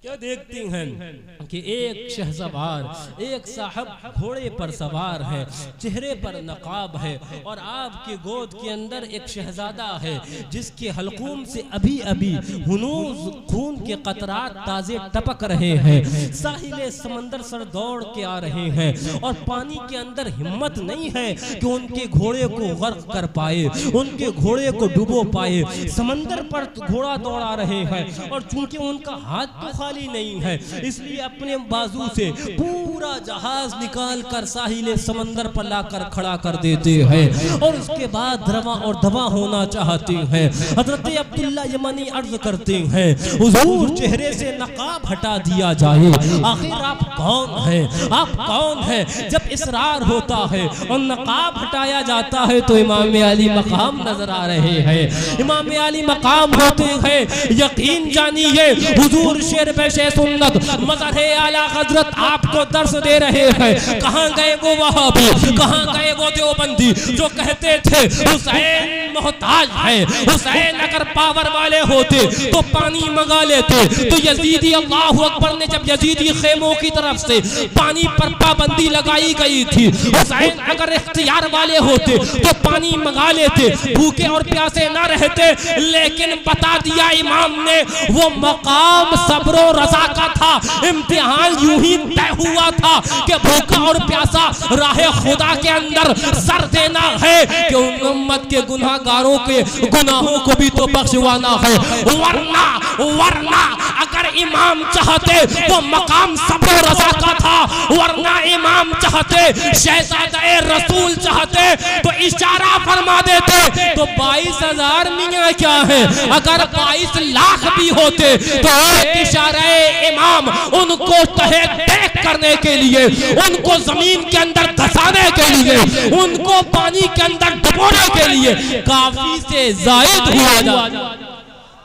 क्या देखती हैं कि एक शहसवार, एक साहब घोड़े पर सवार है, चेहरे पर नकाब है और आपके गोद के अंदर एक शहजादा है जिसके हलकूम से अभी अभी हुनूज खून के कतरात ताजे टपक रहे हैं। साहिले समंदर सर दौड़ के आ रहे हैं और पानी के अंदर हिम्मत नहीं है कि उनके घोड़े को गर्क कर पाए, उनके घोड़े को डुबो पाए। समंदर पर घोड़ा दौड़ा रहे हैं और चूंकि उनका हाथ तो नहीं है, इसलिए अपने बाजू से पूरा जहाज निकाल कर साहिले समंदर पर लाकर खड़ा कर देते हैं और उसके बाद रवा और दवा होना चाहते हैं। हजरत अब्दुल्ला यमनी अर्ज करते हैं, हुजूर चेहरे से नकाब हटा दिया जाए, आखिर आप कौन हैं, आप कौन हैं। जब इसरार होता है और नकाब हटाया जाता है तो इमाम अली मकाम नजर आ रहे हैं। इमाम अली मकाम होते हैं, यकीन जानिए हुजूर शेर पेशे सुन्नत मज़हर आला हज़रत आपको दर्श दे रहे हैं। कहाँ गए वो वहाबी, कहाँ गए वो देवबंदी जो कहते थे हुसैन मोहताज है, हुसैन अगर पावर वाले होते तो पानी मंगा लेते। तो यजीदी, अल्लाहु अकबर ने जब यजीदी खेमों की तरफ से पानी पर पाबंदी लगाई गई थी, हुसैन अगर इख्तियार वाले होते तो पानी मंगा लेते, भूखे और प्यासे ना रहते। लेकिन बता दिया इमाम ने, वो मकाम सब्र और रज़ा का था। इम्तिहान यूं ही तय हुआ था कि भूखा और प्यासा राहे खुदा के अंदर सर देना है कि उन उम्मत के गुनाहगारों के गुनाहों को भी तो बख्शवाना है। वरना अगर इमाम चाहते तो मकाम सब्र और रज़ा का था, वरना इमाम चाहते, शहज़ादे रसूल चाहते तो इशारा फरमा देते। तो 22,000 मियां क्या है, अगर 22 लाख भी होते तो एक इशारा इमाम उनको तहे देख करने के लिए, उनको जमीन के अंदर धंसाने के लिए, उनको पानी के अंदर डुबोने के लिए काफी से जायद हुआ जाता।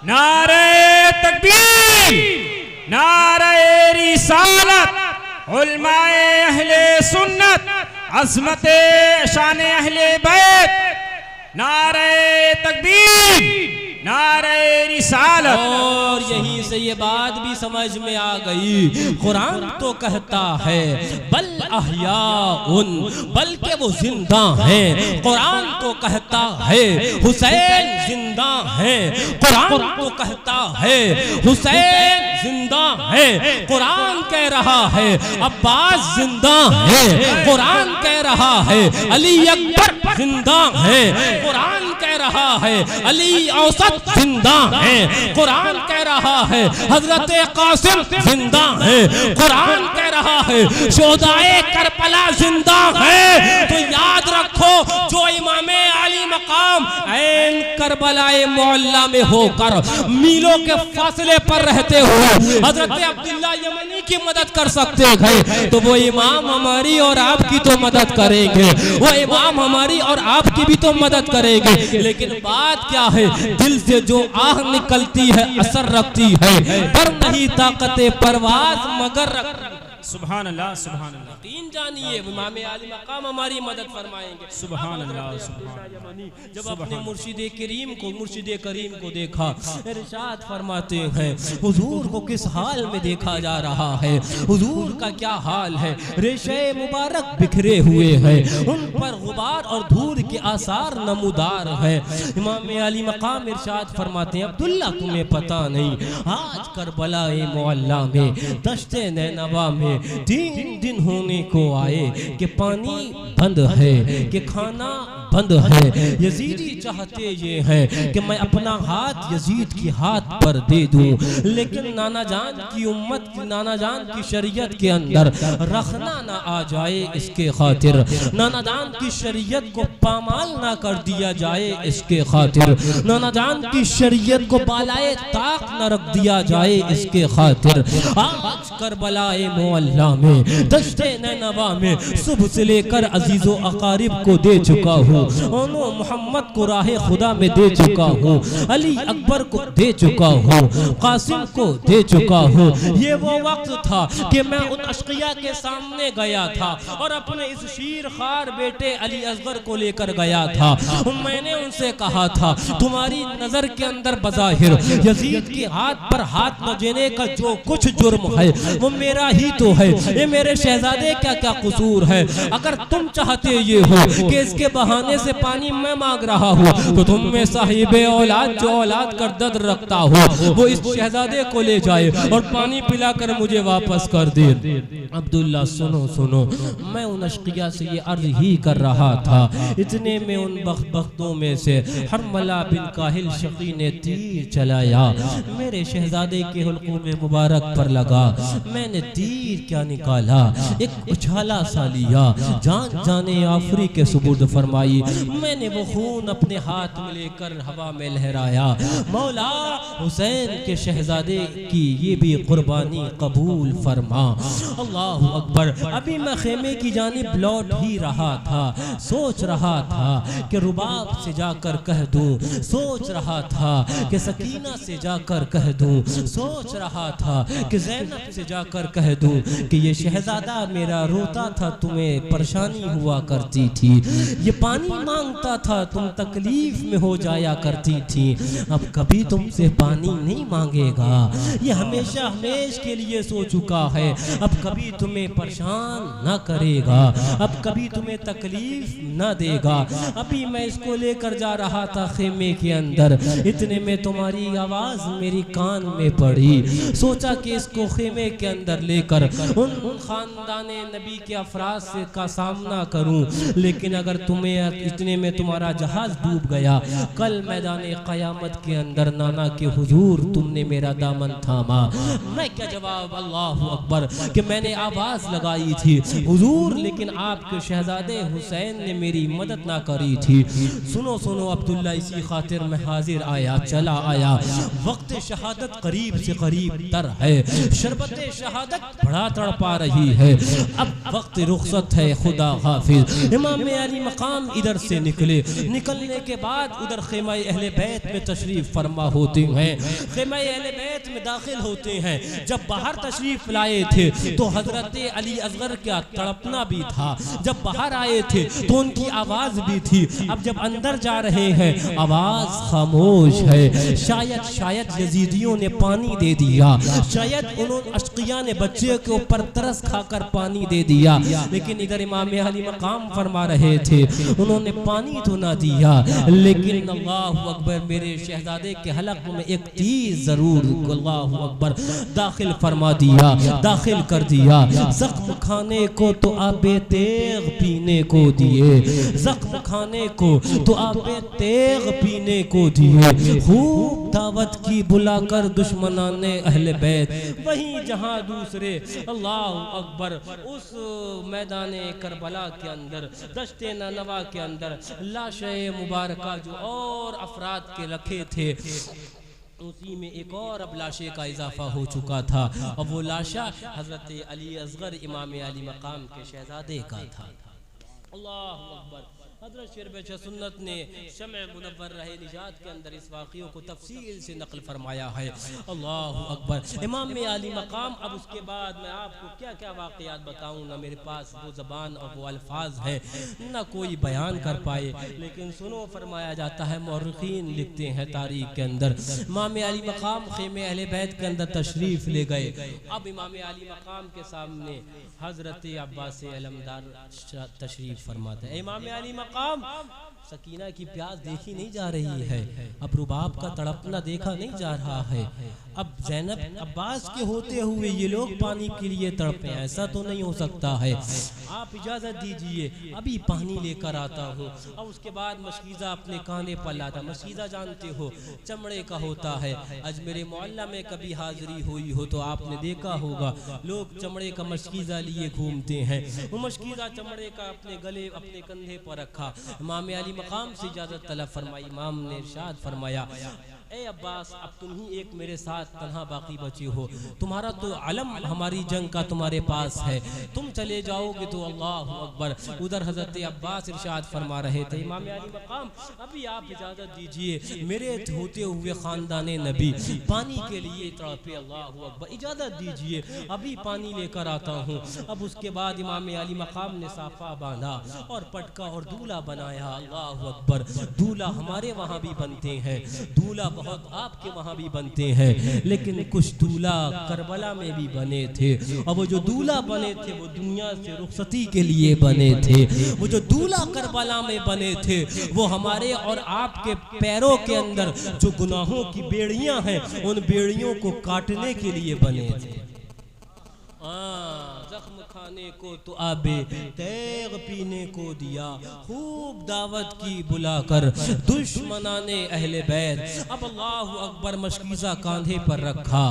नारे तकबीर, नारे रिसालत, उलमाए अहले सुन्नत, अज़मते शान अहले बैत, नारे तकबीर, नारे रिसालत। और यहीं से ये बात भी समझ में आ गई, कुरान तो कहता है बल अहयाउन, बल्कि वो जिंदा हैं। कुरान तो कहता है हुसैन जिंदा हैं। कुरान तो कहता है हुसैन जिंदा है। कुरान कह रहा है अब्बास जिंदा है। कुरान कह रहा है अली अकबर जिंदा है। कुरान कह रहा है अली औसत जिंदा है। कुरान कह रहा है हजरत कासिम जिंदा है। कुरान कह रहा है शोहदाए करबला जिंदा है। तो याद रखो, जो इमामे आली मकाम ऐन करबलाए मोहल्ला में होकर मीलों के फासले पर रहते हुए हजरत अब्दुल्ला यमनी की मदद कर सकते हैं, तो वो इमाम हमारी और आपकी तो मदद करेंगे। वो इमाम हमारी और आपकी भी तो मदद करेंगे। लेकिन बात क्या है, दिल से जो आह निकलती है असर रखती है। पर नहीं ताकते परवाज मगर सुभान अल्लाह, सुभान अल्लाह। यकीन जानिए इमाम आली मकाम हमारी मदद फरमाएंगे। सुभान अल्लाह, सुभान अल्लाह। जब अपने मुर्शिद करीम को देखा, इरशाद फरमाते हैं हुजूर को किस हाल में देखा जा रहा है। हुजूर का क्या हाल है, रेशे मुबारक बिखरे हुए हैं, उन पर गुबार और धूल के आसार नमूदार है। इमाम आली मकाम इरशाद फरमाते हैं अब्दुल्ला तुम्हें पता नहीं, आज करबला मोहल्ला में दश्ते नैनवा में 3 दिन होने को आए कि पानी बंद है, कि खाना बंद है। यजीदी चाहते ये हैं कि मैं अपना हाथ यजीद की हाथ पर दे दूं, लेकिन नाना जान की उम्मत, नाना जान की शरीयत के अंदर रखना ना आ जाए, इसके खातिर नाना जान की शरीयत को पामाल ना कर दिया जाए, इसके खातिर नाना जान की शरीयत को बालाए ताक न रख दिया जाए, इसके खातिर आज करबलाए मोहल्ला में दश्ते नैनवा में सुबह से लेकर अजीजो अकारिब को दे चुका हूँ, मोहम्मद को राहे खुदा में दे चुका हूँ, अली अकबर को दे चुका हूँ, कासिम को दे चुका हूँ। ये वो वक्त था कि मैं उन अशकिया के सामने गया था और अपने इस शीर खार बेटे अली असगर को लेकर गया था। मैंने उनसे कहा था तुम्हारी नजर के अंदर बज़ाहिर यजीद के हाथ पर हाथ न देने का जो कुछ जुर्म है वो मेरा ही तो है, ये मेरे शहजादे क्या क्या कसूर है। अगर तुम चाहते ये हो कि इसके बहाने से पानी मैं मांग रहा हूँ, तो तुम में साहिबे औलाद जो औलाद कर दर्द रखता हो वो इस शहजादे को ले जाए और पानी पिलाकर मुझे वापस कर दे। अब्दुल्ला सुनो सुनो, मैं उन अशकिया से ये अर्ज ही कर रहा था। इतने में उन बख्तों में से हरमला बिन काहिल शकी ने तीर चलाया, मेरे शहजादे के हुल्कों में मुबारक पर लगा। मैंने तीर क्या निकाला, एक उछाला सा लिया, जान जाने आफरी के सुबुर्द फरमाई। मैंने वो खून अपने हाथ में लेकर हवा में लहराया। मौला हुसैन के शहजादे की ये भी कुर्बानी कबूल फरमा। अल्लाह अकबर। अभी मैं खेमे की जानिब लौट ही रहा था, सोच रहा था कि रुबाब से जाकर कह दूं, सोच रहा था कि सकीना से जाकर कह दूं, सोच रहा था कि ज़ैनब से जाकर कह दूं कि ये शहजादा मेरा रोता था, तुम्हें परेशानी हुआ करती थी, ये पानी मांगता था, तुम तकलीफ में हो जाया करती थी, अब कभी तुमसे पानी नहीं मांगेगा, ये हमेशा हमेश के लिए सो चुका है, अब कभी तुम्हें परेशान न करेगा, अब कभी तुम्हें तकलीफ न देगा। अभी मैं इसको लेकर जा रहा था खेमे के अंदर, इतने में तुम्हारी आवाज मेरी कान में पड़ी। सोचा कि इसको खेमे के अंदर लेकर उन खानदाने नबी के अफराद से का सामना करूं, लेकिन अगर तुम्हें इतने में तुम्हारा जहाज डूब गया, कल मैदान क़यामत के अंदर नाना के हुजूर तुमने मेरा दामन थामा, मैं क्या जवाब। अल्लाह अकबर कि मैंने आवाज लगाई थी हुजूर, लेकिन आपके शहजादे हुसैन ने मेरी मदद ना करी थी। सुनो सुनो अब्दुल्ला, इसी खातिर मैं हाजिर आया, चला आया, वक्त शहादत करीब से करीब तर है, शरबत शहादत बड़ा तड़पा रही है। अब वक्त रुखसत है, खुदा हाफिज। इमाम अली मकाम इधर से निकलने के बाद उधर खेमा अहले बैत में तशरीफ फरमा होते हैं। खेमा अहले बैत में दाखिल होते हैं। जब बाहर तशरीफ लाए थे तो हजरत अली असगर का तड़पना भी था। जब बाहर आए थे तो उनकी आवाज भी थी। अब जब अंदर जा रहे हैं आवाज खामोश है। शायद यजीदियों ने पानी दे दिया, शायद उन्होंने अशकिया ने बच्चे के ऊपर तरस खाकर पानी दे दिया। लेकिन इधर इमाम अली मकाम फरमा रहे थे, उन्होंने पानी तो ना दिया, लेकिन अल्लाहु अकबर मेरे शहजादे के हलक में एक तीर जरूर अल्लाहु अकबर दाखिल फरमा दिया, दाखिल कर दिया। जख्म खाने को तो आबे तेग पीने को दिए, जख्म खाने को तो आबे तेग पीने को दिए। खूब दावत की बुलाकर दुश्मनाने अहले बैत, वहीं जहां दूसरे अल्लाहु अकबर उस मैदाने करबला के अंदर, दश्ते ननवा के अंदर लाशे मुबारका जो और अफराद के रखे थे, उसी में एक और अब लाशे का इजाफा हो चुका था। और वो लाशा हजरत अली असगर इमाम अली मकाम के शहजादे का था। अल्लाहु अकबर। हज़रत शेर सुन्नत ने शम्अ मुनव्वर रहे निजात के अंदर इस वाक़ियों को तफसील से नक़ल फरमाया है। अल्लाहु अकबर। इमाम अली मकाम, अब उसके बाद मैं आपको क्या क्या वाक़ियात बताऊँ, ना मेरे पास वो ज़बान और वो अल्फाज है, ना कोई बयान कर पाए। लेकिन सुनो, फरमाया जाता है, मौरख़ीन लिखते हैं तारीख़ के अंदर, इमाम अली मकाम ख़ेमे अहले बैत के अंदर तशरीफ़ ले गए। अब इमाम अली मकाम के सामने हज़रत अब्बास अलमदार तशरीफ़ फरमाते हैं। इमाम अली मकाम, सकीना की प्यास देखी नहीं जा रही है, अब रुबाब का तड़पना देखा नहीं जा रहा है। अब ज़ैनब अब्बास के होते हुए ये लोग पानी के लिए तड़पे, ऐसा तो नहीं हो सकता है। आप इजाज़त दीजिए, अभी पानी लेकर आता हूँ। और उसके बाद मशकीज़ा अपने कांधे पर लाता। मशकीज़ा जानते हो चमड़े का होता है। आज मेरे मोहल्ला में कभी हाजिरी हुई हो तो आपने देखा होगा, लोग चमड़े का मशकीज़ा लिए घूमते हैं। वो मशकीज़ा चमड़े का अपने गले, अपने कंधे पर रखा। इमाम अली मकाम से इजाज़त तलब फरमाई। इमाम ने इरशाद फरमाया, ए अब्बास, अब तुम ही एक मेरे साथ तन्हा बाकी बचे हो, तुम्हारा तो अलम हमारी जंग का तुम्हारे पास है, तुम चले जाओगे तो अल्लाहु अकबर। उधर हजरत अब्बास इरशाद फरमा रहे थे, इमाम अली मकाम, अभी आप इजाज़त दीजिए, मेरे होते हुए ख़ानदान नबी पानी के लिए तड़पे, अल्लाहु अकबर, इजाज़त दीजिए, अभी पानी लेकर आता हूँ। अब उसके बाद इमाम अली मकाम ने साफा बांधा और पटका और दूल्हा बनाया। अल्लाहु अकबर। दूल्हा हमारे वहाँ भी बनते हैं, दूल्हा बहुत आपके वहाँ भी बनते हैं, लेकिन कुछ दूल्हा करबला में भी बने थे। और वो जो दूल्हा बने थे वो दुनिया से रुखसती के लिए बने थे। वो जो दूल्हा करबला में बने थे वो हमारे और आपके पैरों के अंदर जो गुनाहों की बेड़ियां हैं, उन बेड़ियों को काटने के लिए बने थे। जख्म खाने को तो आबे तेग पीने को दिया, खूब दावत की बुलाकर दुश्मनाने अहले बैत। अब अल्लाहु अकबर मशकीज़ा कांधे पर रखा,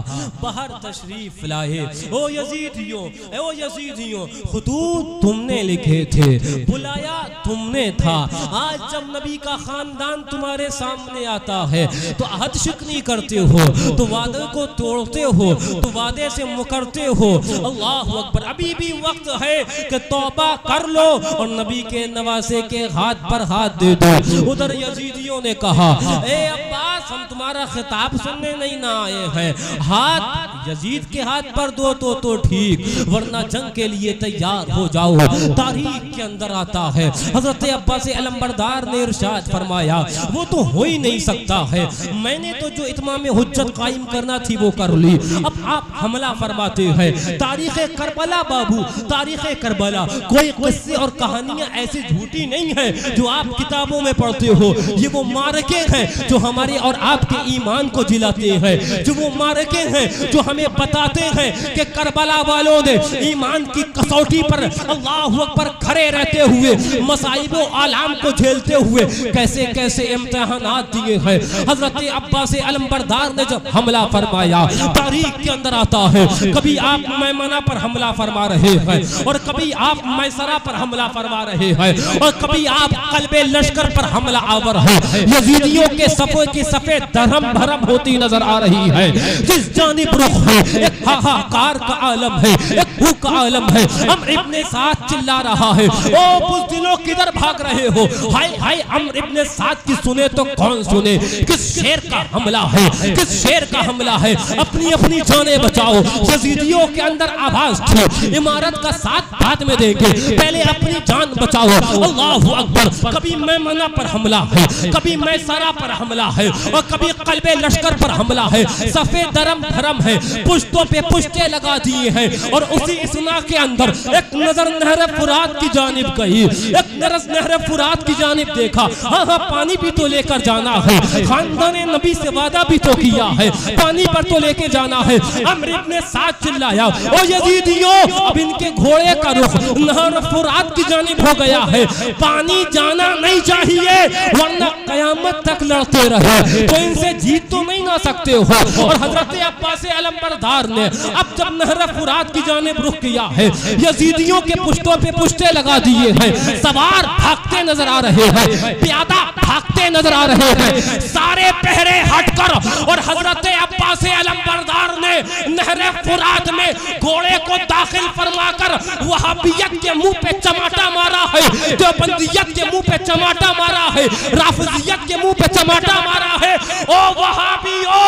बाहर तशरीफ लाए। ओ यजीदियों, ओ यजीदियों, खुतूत तुमने लिखे थे, बुलाया तुमने था। आज जब नबी का खानदान तुम्हारे सामने आता है तो अहद शिकनी करते हो, तो वादे को तोड़ते हो, तो वादे से मुकरते हो। अल्लाहु अकबर। अभी भी वक्त है कि तौबा कर लो और नबी के नवासे के हाथ पर हाथ दे दो। उधर यजीदियों ने कहा, ए अब्बास, हम तुम्हारा खिताब सुनने नहीं ना आए हैं, हाथ यजीद के हाथ पर दो तो ठीक, वरना जंग के लिए तैयार हो जाओ। तारीख के अंदर आता है, हजरत अब्बास अलंबरदार ने इरशाद फरमाया, वो तो हो ही नहीं सकता है, मैंने तो जो इत्माम हुज्जत कायम करना थी वो कर ली। अब आप हमला फरमाते हैं। तारीख करबला बाबू, तारीख करबला कोई किस्से और कहानियां ऐसी झूठी नहीं है जो आप किताबों में पढ़ते हो। ये वो मारके हैं जो हमारे और आपके ईमान को जिलाते हैं, जो वो मारके हैं जो हमें बताते हैं कि करबला वालों ने ईमान की कसौटी पर अल्लाहु अकबर खड़े रहते हुए, मसाइब आलाम को झेलते हुए कैसे कैसे इम्तिहानात दिए हैं। हजरत अब्बास अलंबरदार ने जब हमला फरमाया, तारीख के अंदर आता है, कभी आप मैमना पर हमला फरमा रहे हैं और कभी आप मैसरा पर हमला फरमा रहे हैं और कभी आप कल्बे लश्कर पर हमला आवर है। यजीदियों के सफे की सफेद धर्म भरम होती नजर आ रही है। जिस जानिब रुख है, एक हाहाकार का आलम है, एक भूख का आलम है। अम्र इब्ने साद चिल्ला रहा है, ओ बुज़दिलों किधर भाग रहे हो? हाय हाय, अम्र इब्ने साद की सुने तो कौन सुने। किस शेर का हमला है, किस शेर का हमला है। अपनी अपनी जाने बचाओ। यजीदियों के अंदर आवाज थी, इमारत का साथ बाद में देंगे, पहले अपनी जान बचाओ। अल्लाहु अकबर। कभी मैमना पर हमला है, कभी मैसरा पर हमला है, और कभी कल्बे लश्कर पर हमला है। सफेद दरम धर्म है, पुश्तों पे पुश्ते लगा दिए हैं। और उसी इसना के अंदर एक नजर नहर फुरात की जानिब गई, एक नजर नहर फुरात की जानिब देखा। हाँ हाँ, पानी भी तो लेकर जाना है, खानदाने नबी से वादा भी तो किया है, पानी पर तो लेके जाना है। अम्र इब्ने साद चिल्लाया, ओ यजीदियों, अब इनके घोड़े का रुख नहर फुरात की जानिब हो गया है, पानी जाना नहीं चाहिए, वरना कयामत तक लड़ते रहे तो इनसे जीत तो नहीं ना सकते हो। और हजरत अब्बास अलंबरदार ने अब जब नहर फुरात की जानिब रुख किया है, यजीदियों के पुश्तों पे पुश्ते लगा दिए हैं, सवार भागते नजर आ रहे हैं, प्यादा भागते नजर आ रहे हैं, सारे पहरे हटकर। और हजरत अब्बास अलंबरदार ने नहर फुरात में घोड़े को दाखिल फरमाकर वहाबियत के मुंह पे चमाटा मारा है, देवबंदियत के मुंह पे चमाटा मारा है, राफिजियत के मुंह पे चमाटा मारा है। ओ वहाबियो,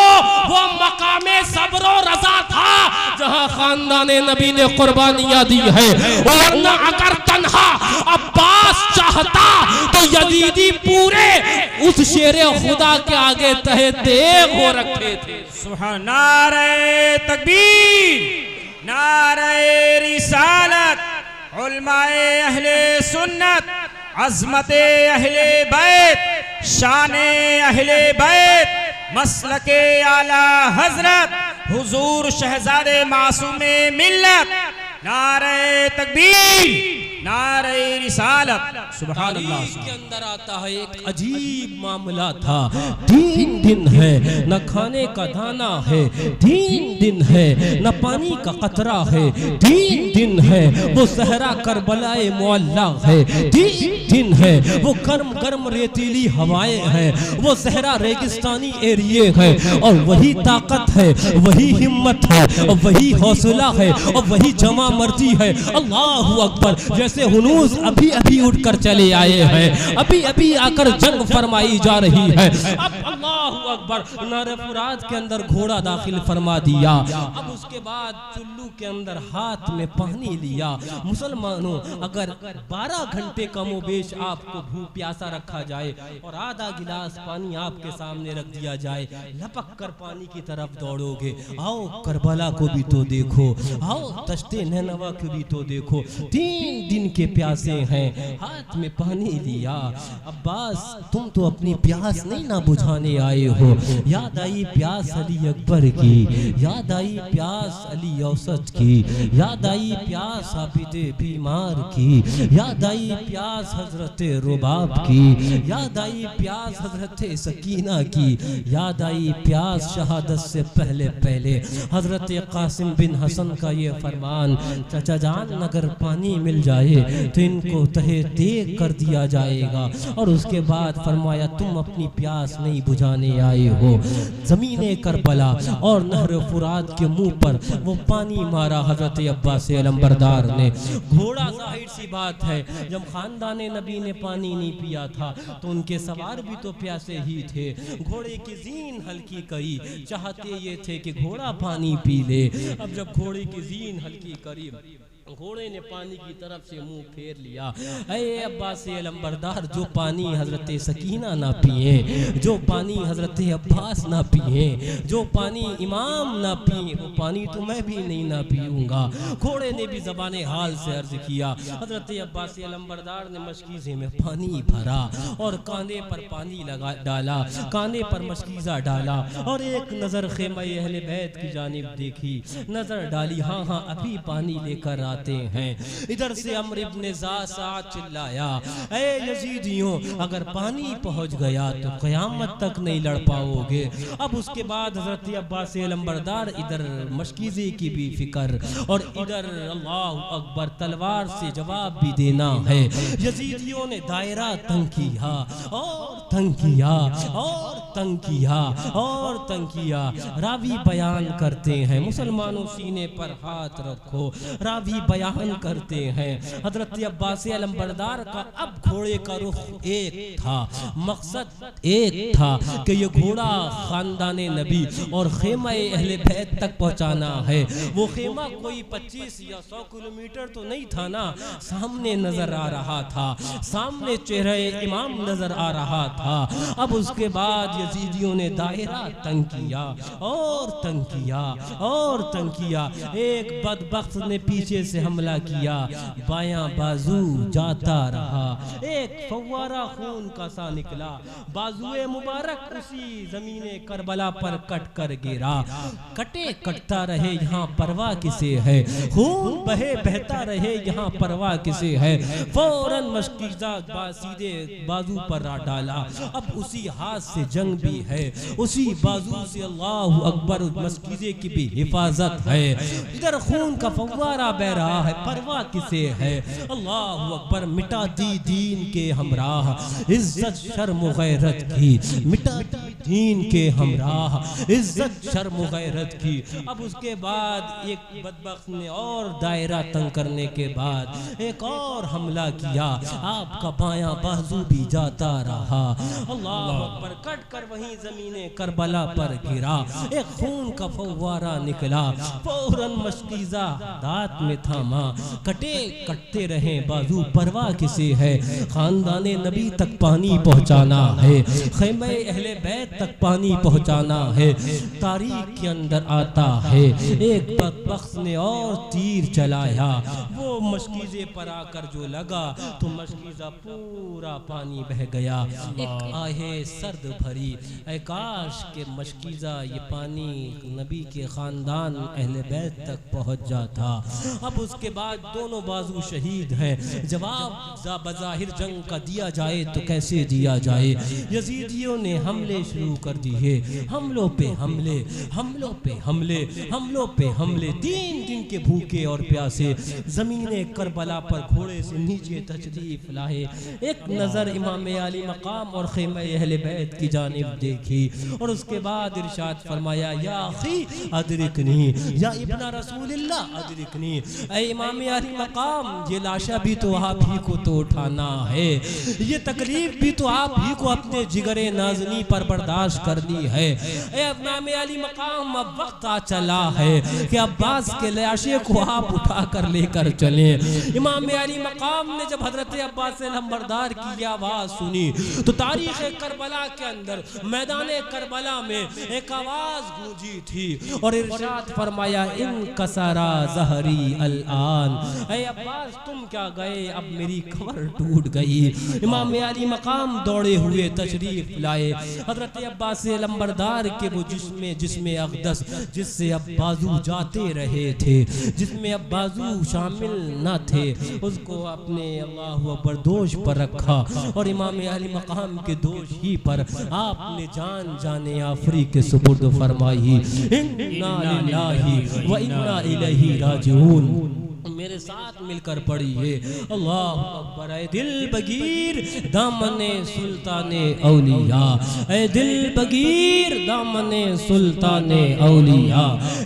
वो मकामे सब्र और रज़ा था जहां खानदाने नबी ने कुर्बानियां दी है। वरना अगर तन्हा अब्बास चाहता तो यजीदी पूरे उस शेरे खुदा के आगे तहे देग हो रखे थे। सुभान। नारे तकबीर, नारे रिसालत, उलमाए अहले सुन्नत, अज़मते अहले बैत, शाने अहले बैत, मसलके आला हजरत हुजूर शहजादे मासूमे मिल्लत। नारे तकबीर, नारे रिसालत। सुभान अल्लाह। के अंदर आता है एक अजीब मामला था। 3 दिन है, न खाने का दाना है, 3 दिन है, न पानी का कतरा है, 3 दिन है, वो सहरा करबलाए मुअल्ला है, 3 दिन है, वो गर्म गर्म रेतीली हवाएं हैं, वो सहरा रेगिस्तानी एरिए है। और वही ताकत है, वही हिम्मत है, और वही हौसला है, और वही जमा मर्जी है। अल्लाहु अकबर। जैसे हुनूस अभी अभी उठकर चले आए हैं, अभी अभी आकर जंग फरमाई जा रही है। अब अल्लाहु अकबर, नहर फुरात के अंदर घोड़ा दाखिल फरमा दिया। अब उसके बाद चुल्लू के अंदर हाथ में पानी लिया। मुसलमानों, अगर 12 घंटे कमोबेश आपको भूख प्यासा रखा जाए और आधा गिलास पानी आपके सामने रख दिया जाए, लपक कर पानी की तरफ दौड़ोगे। आओ करबला को भी तो देखो, आओ तश्ते नैनवा को भी तो देखो, 3 दिन के प्यासे हैं, हाथ में पानी लिया। अब्बास, तुम तो अपनी प्यास नहीं ना बुझाने आए हो। याद आई प्यास अली अकबर की, याद आई प्यास अली औसत की, याद आई प्यास आबिदे बीमार की, याद आई प्यास हजरत रुबाब की, याद आई प्यास हजरत सकीना की, याद आई प्यास शहादत से पहले पहले हजरत कासिम बिन हसन का ये फरमान, चाचा जान अगर पानी मिल जाए तो इनको तहे देग कर दिया जाएगा। और उसके बाद फरमाया, तुम अपनी प्यास नहीं बुझाने आए हो। ज़मीने करबला और नहर फुरात के मुंह पर वो पानी मारा हजरत अब्बास अलंबरदार ने। घोड़ा, जाहिर सी बात है, जब खानदाने नबी ने पानी नहीं पिया था तो उनके सवार भी तो प्यासे ही थे। घोड़े की जीन हल्की करी, चाहते ये थे कि घोड़ा पानी पी ले। अब जब घोड़े की जीन हल्की करी, घोड़े ने पानी की तरफ से मुंह फेर लिया। अरे अब्बास अलंबरदार, जो पानी हजरत सकीना ना पिए, जो पानी हजरत अब्बास ना पिए, जो पानी इमाम ना पिए, वो पानी तो मैं भी नहीं ना पीऊंगा। घोड़े ने भी ज़बाने हाल से अर्ज किया। हजरत अब्बास अलंबरदार ने मशकीज़े में पानी भरा और कांधे पर पानी लगा डाला, कांधे पर मशकीज़ा डाला और एक नज़र खेमा अहले बैत की जानिब देखी, नज़र डाली, हाँ हाँ अभी पानी लेकर आते हैं। इधर से अम्र इब्ने साद चिल्लाया, ऐ यजीदियों, अगर पानी पहुंच गया तो क़यामत तक नहीं लड़ पाओगे। अब उसके बाद हजरत अब्बास अलंबरदार, इधर मशकीज़े की भी फिक्र और इधर अल्लाहु अकबर, तलवार से जवाब भी देना है। यजीदियों ने दायरा तंग किया और तंग किया और तंग किया और तंग किया। रावी बयान करते हैं, मुसलमानों सीने पर हाथ रखो। रावी बयान करते हैं हजरत अब्बास अलंबरदार का अब घोड़े का रुख एक था, मकसद एक था कि ये घोड़ा खानदान नबी और खेमा अहले बैत तक पहुंचाना है। वो खेमा कोई 25 या 100 किलोमीटर तो नहीं था ना, सामने नजर आ रहा था, सामने चेहरे इमाम नजर आ रहा था। अब उसके बाद यजीदियों ने दायरा तंग किया और तंग किया और तंग किया। एक बदबख्त ने पीछे से हमला किया, बायां बाजू जाता रहा, एक फव्वारा खून का सा निकला, बाजुए मुबारक उसी जमीने करबला पर कट कर गिरा। कटे कटता रहे यहाँ परवाह किसे है, खून बहे बहता रहे यहाँ परवाह किसे है। फौरन मशकीजा सीधे बाजू पर डाला। अब उसी हाथ से जंग भी है, उसी बाजू से अल्लाह अकबर मशकीजे की भी हिफाजत है। इधर खून का फव्वारा बह रहा है, परवाह किसे है। अल्लाह अकबर मिटा दी दीन के हमराह, इज्जत शर्म गैरत की मिटा दी दीन के हमराह, इज्जत शर्म गैरत की। अब उसके बाद एक बदबख्त ने और दायरा तंग करने के बाद एक और हमला किया, आपका बायां बाजू भी जाता रहा। अल्लाह अकबर कट कर वहीं जमीने करबला पर गिरा, एक खून का फव्वारा निकला। फौरन मशकीजा दांत में थामा, कटे कटते रहे बाजू, परवाह किसे है। खानदाने नबी तक पानी पहुंचाना है, खैमे अहले बैत तक पानी पहुंचाना है। तारीख के अंदर आता है एक बदबख्त ने और तीर चलाया, वो मशकीजे पर आकर जो लगा तो मशकीजा पूरा पानी बह गया। एक आहे सर्द भरी, ऐ काश के मशकीजा ये पानी नबी के खानदान अहले बैत तक पहुंच जाता। अब उसके बाद दोनों बाजू शहीद हैं। जवाब बज़ाहिर जंग का दिया जाए तो कैसे दिया जाए। यजीदियों ने हमले शुरू कर दिए, हमलों पे हमले, हमलों पे हमले, हमलों पे हमले। 3 दिन के भूखे और प्यासे जमीने करबला पर घोड़े से नीचे तशरीफ लाए। एक नजर इमाम अली मकाम और खेमे अहले बैत की जानिब देखी और उसके बाद इरशाद फरमाया, या अखी अदरिकनी, या इब्न रसूलिल्लाह अदरिकनी। ऐ इमाम अली मकाम, ये लाशा भी तो आप ही को तो उठाना है, ये तकलीफ भी तो आप ही को अपने जिगरे नाज़नी पर बर्दाश्त करनी है। ऐ इमाम अली मकाम, अब वक्त आ चला है कि अब्बास के लाशे को आप उठा कर लेकर चले। इमाम अली मकाम ने जब हजरत अब्बास अलंबरदार की आवाज सुनी तो तारीख करबला के अंदर मैदान करबला में एक आवाज गूंजी थी और इरशाद फरमाया, इन कसरा ज़हरी अल-आन। ऐ अब्बास तुम क्या गए, अब मेरी कमर टूट गई। इमाम अली मकाम दौड़े हुए तशरीफ लाए। हजरत अब्बास अलंबरदार के वो जिसमें अक़दस, जिससे अब बाजू जाते रहे थे, जिसमें अब बाजू शामिल न थे, उसको अपने अल्लाह अकबर दोष पर रखा और इमाम अली मकाम के दोष ही पर आपने जान जाने आफरी के सुपुर्द फरमाई। इन्ना लिल्लाहि व इन्ना इलैहि राजिऊन। मेरे साथ मिलकर पढ़िए, अल्लाह अकबर। ऐ दिल बगीर दामने सुल्ताने औलिया, ऐ दिल बगीर दामने सुल्ताने औलिया,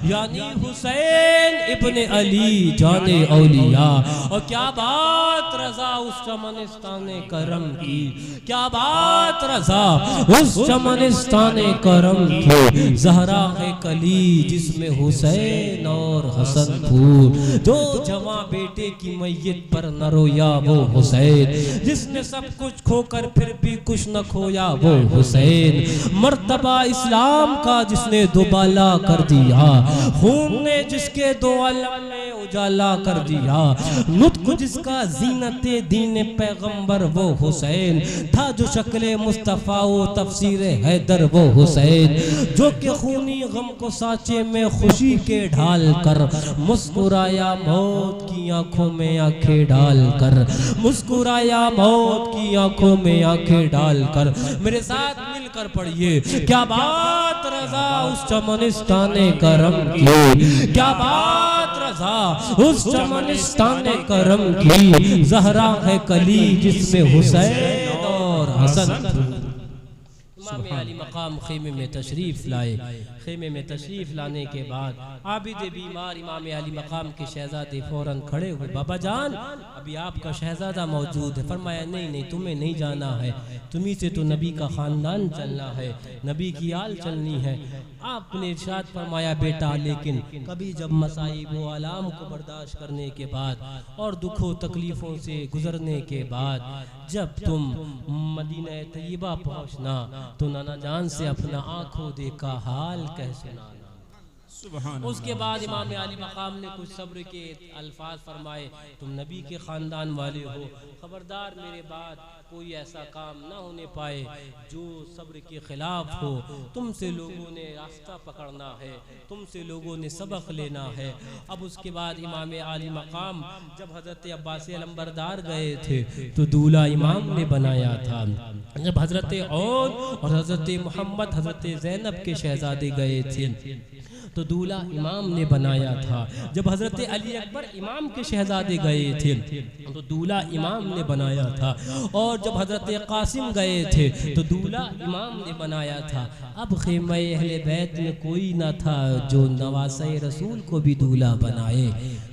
यानी हुसैन इब्ने अली जाने औलिया। और क्या बात रजा उस चमनिस्ताने करम की, क्या बात रजा उस चमनिस्ताने करम की। ज़हरा है कली जिसमें हुसैन और हसन फूल, जो जवां बेटे की मैयत पर न रोया वो हुसैन, जिसने सब कुछ खोकर फिर भी कुछ न खोया वो हुसैन। मर्तबा इस्लाम का जिसने दुबाला कर दिया, खून ने जिसके दो आलम में उजाला कर दिया, नुत्क जिसका जीनते दीन पैगंबर वो हुसैन था, जो शक्ल मुस्तफ़ा वो तफसीर हैदर वो हुसैन, जो कि खूनी गम को साचे में खुशी के ढाल कर मुस्कुराया मौत की आंखों में आंखें डालकर, मुस्कुराया मौत की आंखों में आंखें डालकर। मेरे साथ मिलकर पढ़िए, क्या बात रजा उस चमनिस्ताने करम की, क्या बात रजा उस चमनिस्ताने करम की। ज़हरा है कली जिसमें हुसैन और हसन। इमाम अली मकाम खेमे में तशरीफ़ लाए। खेमे में तशरीफ़ लाने के बाद आबिद बीमार इमाम अली मकाम के शहजादे फ़ौरन खड़े हुए, बाबा जान अभी आपका शहजादा मौजूद है। फरमाया नहीं नहीं, तुम्हें नहीं जाना है, तुम्ही से तो नबी का ख़ानदान चलना है, नबी की आल चलनी है। आपने इरशाद फरमाया बेटा, लेकिन कभी जब मसाइब व आलाम को बर्दाश्त करने के बाद और दुखों तकलीफ़ों से गुजरने के बाद जब तुम मदीना तैयबा पहुँचना तो नाना जान से अपना आंखों देखा हाल कह सुनाना। उसके बाद इमाम अली मकाम ने कुछ सब्र के अल्फाज फरमाए, तुम नबी के ख़ानदान वाले हो, खबरदार मेरे बाद कोई ऐसा काम ना होने पाए जो सब्र के ख़िलाफ़ हो। तुमसे लोगों ने रास्ता पकड़ना है, तुमसे लोगों ने सबक लेना है। अब उसके बाद इमाम अली मकाम जब हज़रत अब्बास अलंबरदार गए थे तो दूल्हा इमाम ने बनाया था। जब हज़रत और हज़रत मोहम्मद हज़रत ज़ैनब के शहज़ादे गए थे तो दूल्हा इमाम ने बनाया था। जब हज़रत अली अकबर इमाम के शहज़ादे गए थे तो दूल्हा इमाम ने बनाया था। और जब हज़रत कासिम गए थे तो दूल्हा इमाम ने बनाया था। अब ख़ैमे अहले बैत में कोई ना था जो नवासे रसूल को भी दूल्हा बनाए।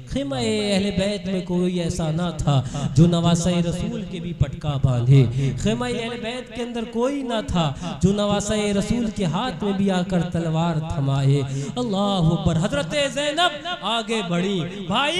ख़ैमे अहले बैत में कोई ऐसा ना था जो नवासे रसूल के भी पटका बांधे। ख़ैमे अहले बैत के अंदर कोई ना था जो नवासे रसूल के हाथ में भी आकर तलवार थमाए। अल्लाह अकबर। हज़रत ज़ैनब आगे बढ़ी, भाई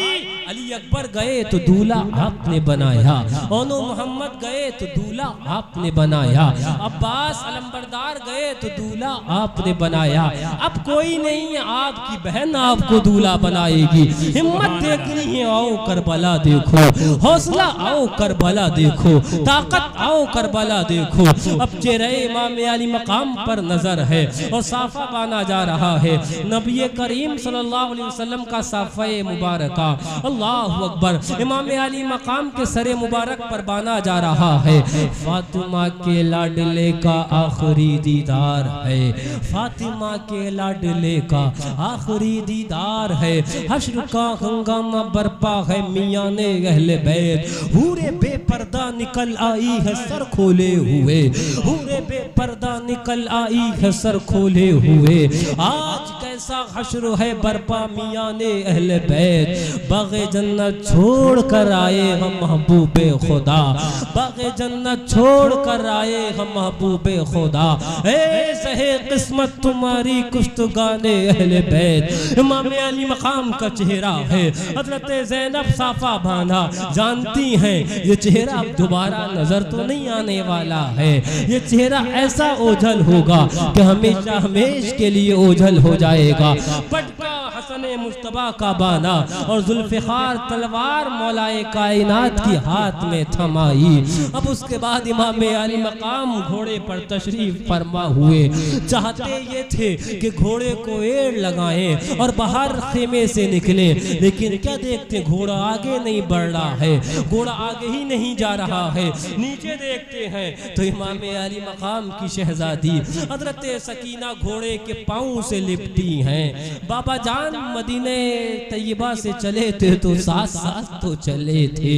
अली अकबर गए तो दूल्हा आपने बनाया, ओनो मोहम्मद गए तो दूल्हा आपने बनाया, अब्बास अलंबरदार गए तो दूल्हा आपने बनाया। अब कोई नहीं है, आपकी बहन आपको दूल्हा बनाएगी। हिम्मत देखनी है, आओ करबला देखो, हौसला आओ करबला देखो, ताकत आओ करबला देखो। अब चेहरे इमाम अली मकाम पर नजर है और साफा बाना जा रहा है, नबी करीम सल्लल्लाहु अलैहि वसल्लम का साफा मुबारका। अल्लाह अकबर। इमाम अली मकाम के सरे मुबारक पर बाना जा रहा है। फातिमा के लाडले का आखिरी दीदार है, फातिमा के लाडले का आखिरी दीदार है। हश्र का हंगामा बरपा है, मियां ने अहले बैत हूरे बेपर्दा निकल आई है सर खोले हुए, हूरे बेपर्दा निकल आई है सर खोले हुए। आज कैसा हश्र है बरपा, मियां ने अहले बैत बाग़े जन्नत छोड़ कर आए हम महबूबे खुदा, बाग़े जन्नत छोड़ कर आए हम महबूबे खुदा। ए सहे किस्मत तुम्हारी कुश्त गाने अहले बैत। इमाम अली मकाम का चेहरा है, हज़रत ज़ैनब साफा बांधा, जानती हैं ये चेहरा अब दोबारा नजर तो नहीं आने वाला है। ये चेहरा ऐसा ओझल होगा कि हमेशा हमेश के लिए ओझल हो जाएगा। पटका हसन मुस्तफा का बाना और जुल्फ़िकार तलवार मौलाए कायनात की हाथ में थमाई। अब उसके बाद इमाम अली मकाम घोड़े पर तशरीफ फरमा हुए। चाहते ये थे कि घोड़े को एड़ लगाएं और बाहर खेमे से निकले, लेकिन क्या देखते घोड़ा आगे नहीं बढ़ रहा है, घोड़ा आगे ही नहीं जा रहा है। नीचे देखते हैं तो इमाम अली मकाम की शहजादी हज़रत सकीना घोड़े के पाँव से लिपटी हैं। बाबा जान मदीने तैयबा से चले थे तो साथ साथ तो चले थे,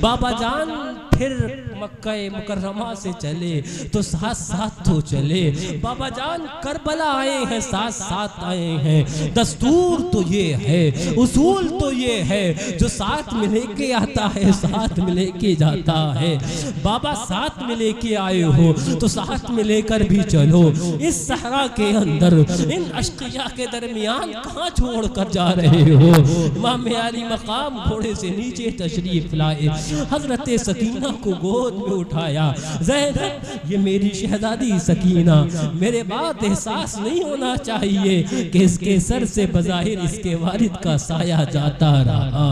बाबा जान फिर मक्का मुकर्रमा से चले तो साथ साथ तो चले, बाबा जान करबला आए हैं साथ साथ आए हैं। दस्तूर तो ये है, उसूल तो ये है, जो साथ में लेके आता है साथ में लेके जाता है। बाबा साथ में लेके आए हो तो साथ में लेकर भी चलो। इस सहरा के अंदर इन अश्किया के दरमियान कहाँ छोड़ कर जा रहे हो। इमाम अली मकाम घोड़े से नीचे तशरीफ लाए, हजरत सकीना को गोद में उठाया। ज़ैनब ये मेरी शहजादी सकीना, मेरे बाद एहसास नहीं होना चाहिए कि इसके सर से बज़ाहिर इसके वालिद का साया जाता रहा,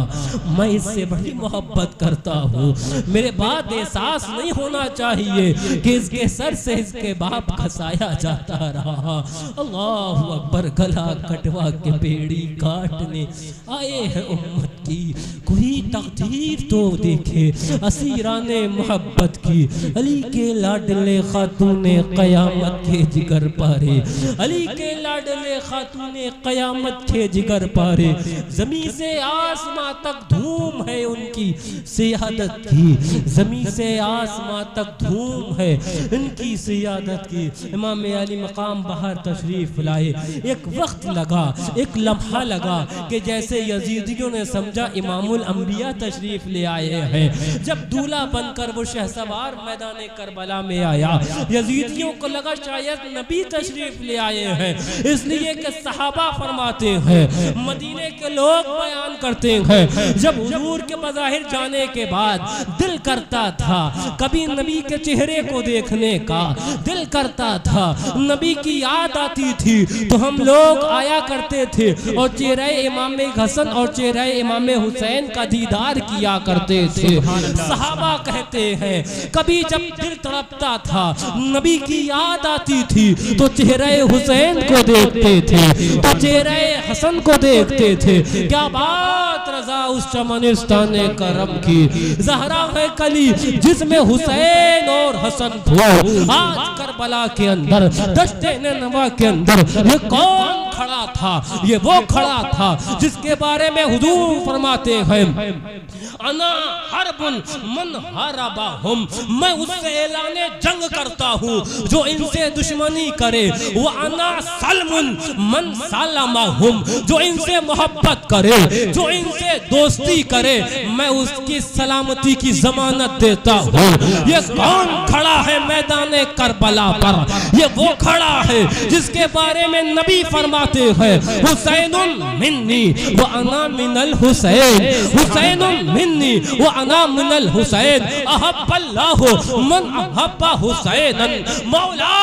मैं इससे बड़ी मोहब्बत करता हूँ। मेरे बाद एहसास नहीं होना चाहिए कि इसके सर से इसके बाप का साया जाता रहा। अल्लाह अकबर। गला कटवा के बेड़ी काटने आए हैं उम्मत की, कोई तकदीर तो देखे असीराने मोहब्बत की। अली के लाडले खातूने क़यामत के जिगर पारे, अली के लाडले खातूने क़यामत के जिगर पारे। ज़मीन से आसमां तक धूम है उनकी सियादत की, ज़मीन से आसमां तक धूम है इनकी सियादत की। इमाम अली मकाम बाहर तशरीफ लाए। एक वक्त लगा, एक लम्हा लगा कि जैसे यजीदियों ने समझा इमामुल अंबिया तशरीफ ले आए हैं। जब दूल्हा बनकर वो शहसवार मैदान करबला में आया, यजीदियों को लगा शायद नबी तशरीफ ले आए हैं, इसलिए कि सहाबा फरमाते हैं, मदीने के लोग बयान करते हैं, जब हुजूर के बज़ाहिर जाने के बाद दिल करता था कभी नबी के चेहरे को देखने का, दिल करता था, नबी की याद आती थी तो हम लोग आया करते थे और चेहरे इमाम हसन और चेहरे इमाम हुसैन का दीदार किया करते थे। सहाबा कहते हैं कभी जब दिल तड़पता था, नबी की याद आती थी तो चेहरे हुसैन को देखते थे, तो चेहरे हसन को देखते थे। क्या बात रजा उस चमनिस्तान करम की, ज़हरा है कली जिसमें हुसैन और हसन थे। आज करबला के अंदर, दश्ते नवा के अंदर ये कौन खड़ा था? ये वो खड़ा था जिसके बारे में हुजूर फरमाते हैं, अना हरबुन मन हरबहुम, मैं उससे ऐलाने जंग करता हूँ जो इनसे दुश्मनी करे। वो अना सलमुन मन सलमहुम, जो इनसे मोहब्बत करे, जो इनसे दोस्ती करे, मैं उसकी सलामती की जमानत देता हूँ। ये कौन खड़ा है मैदान करबला पर? ये वो खड़ा है जिसके बारे में नबी फरमाते हैं, हुसैनुन मिन्नी व अना मिनल हुसैन, हुसैनुन मिन्नी व अना मिनल हुसैन, अहब्बल्लाहु मन अहब्बा हुसैनन। मौला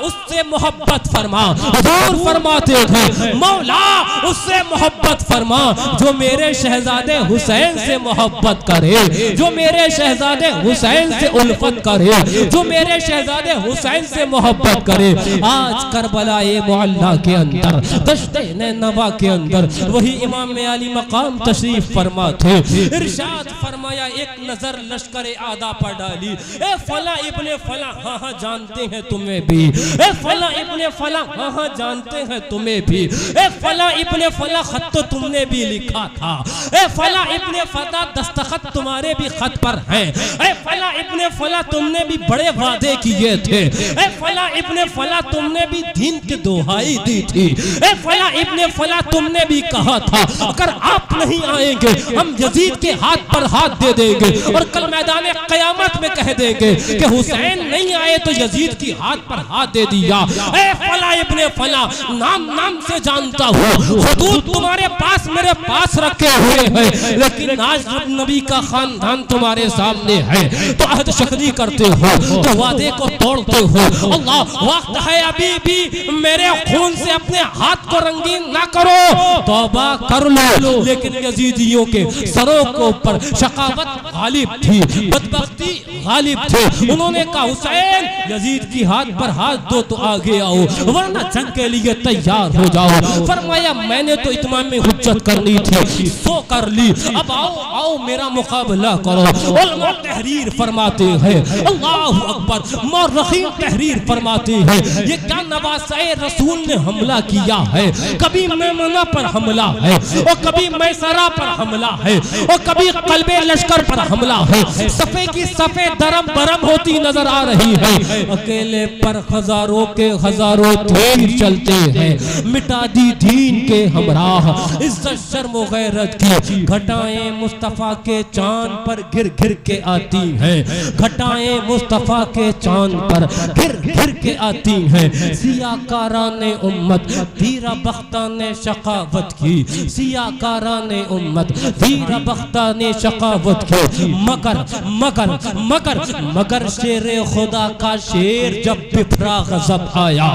उससे मोहब्बत फरमा, हुजूर फरमाते हैं, मौला उससे मोहब्बत फरमा जो मेरे शहजादे हुसैन से मोहब्बत करे, जो मेरे शहजादे हुसैन से उल्फत करे, जो मेरे शहजादे हुसैन से मोहब्बत करे। आज करबलाए मोहल्ला के अंदर, दश्ते नवा के अंदर वही इमाम अली मकाम तशरीफ फरमा थे। इरशाद फरमाया, एक नजर लश्कर आदा पर डाली, ए फला इब्ने फला, हाँ हाँ जानते हैं तुम्हें भी, ए फला इब्ने फला, हाँ हाँ जानते हैं तुम्हें भी, ए फला इब्ने फला खत तो तुमने भी लिखा था, ए फला इब्ने फला दस्तखत तुम्हारे भी खत पर हैं, ए फला इब्ने फला तुमने भी बड़े वादे किए थे, ए फला इब्ने फला तुमने भी दीन की दुहाई दी थी, ए फला इब्ने फला तुमने भी कहा था अगर आप नहीं आएंगे हम यजीद के हाथ पर हाथ दे देंगे और कल मैदान क़यामत में कह देंगे कि हुसैन नहीं आए तो यजीद की हाथ पर हाथ दे दिया। ए फला इब्ने फला, नाम नाम से जानता हूँ, हुदूद तुम्हारे पास मेरे पास रखे हुए हैं, लेकिन आज नबी का खानदान तुम्हारे सामने है तो अहद शक्री करते हो, तो वादे को तोड़ते हो। अल्लाह, वक्त है अभी भी मेरे खून से अपने हाथ को रंगीन ना करो, तौबा कर लो। लेकिन यजीदियों के सरों के ऊपर शकावत गालिब थी, बदबख्ती गालिब थी। उन्होंने कहा हुसैन यजीद की हाथ पर हाथ दो तो आगे आओ, वरना जंग के लिए तैयार हो जाओ। फरमाया मैंने तो इत्माम में हुज्जत करनी थी, सो कर ली, अब आओ आओ मेरा मुकाबला करो। उलमा तहरीर फरमाते हैं, अल्लाहु अकबर, मौरखीन तहरीर फरमाते हैं, ये क्या नवासाए रसूल ने हमला किया है? कभी मैमना पर हमला है और कभी मैसरा पर हमला है और कभी कल्बे लश्कर पर हमला है। सफे की सफे दरम बरम होती नजर आ रही है, अकेले पर हजारों के हजारों तीर चलते हैं, मिटा दी दीन के हमराह। इज्जत शर्म व गैरत की घटाएं मुस्तफा के चांद पर गिर गिर के आती हैं, घटाएं मुस्तफा के चांद पर गिर गिर के आती हैं। सियाकाराने उम्मत धीरा बख्ताने शकावत की, सियाकाराने उम्मत धीरा बख्ताने शकावत की। मगर मगर मगर मगर शेरे खुदा का शेर जब बिफरा गजब आया,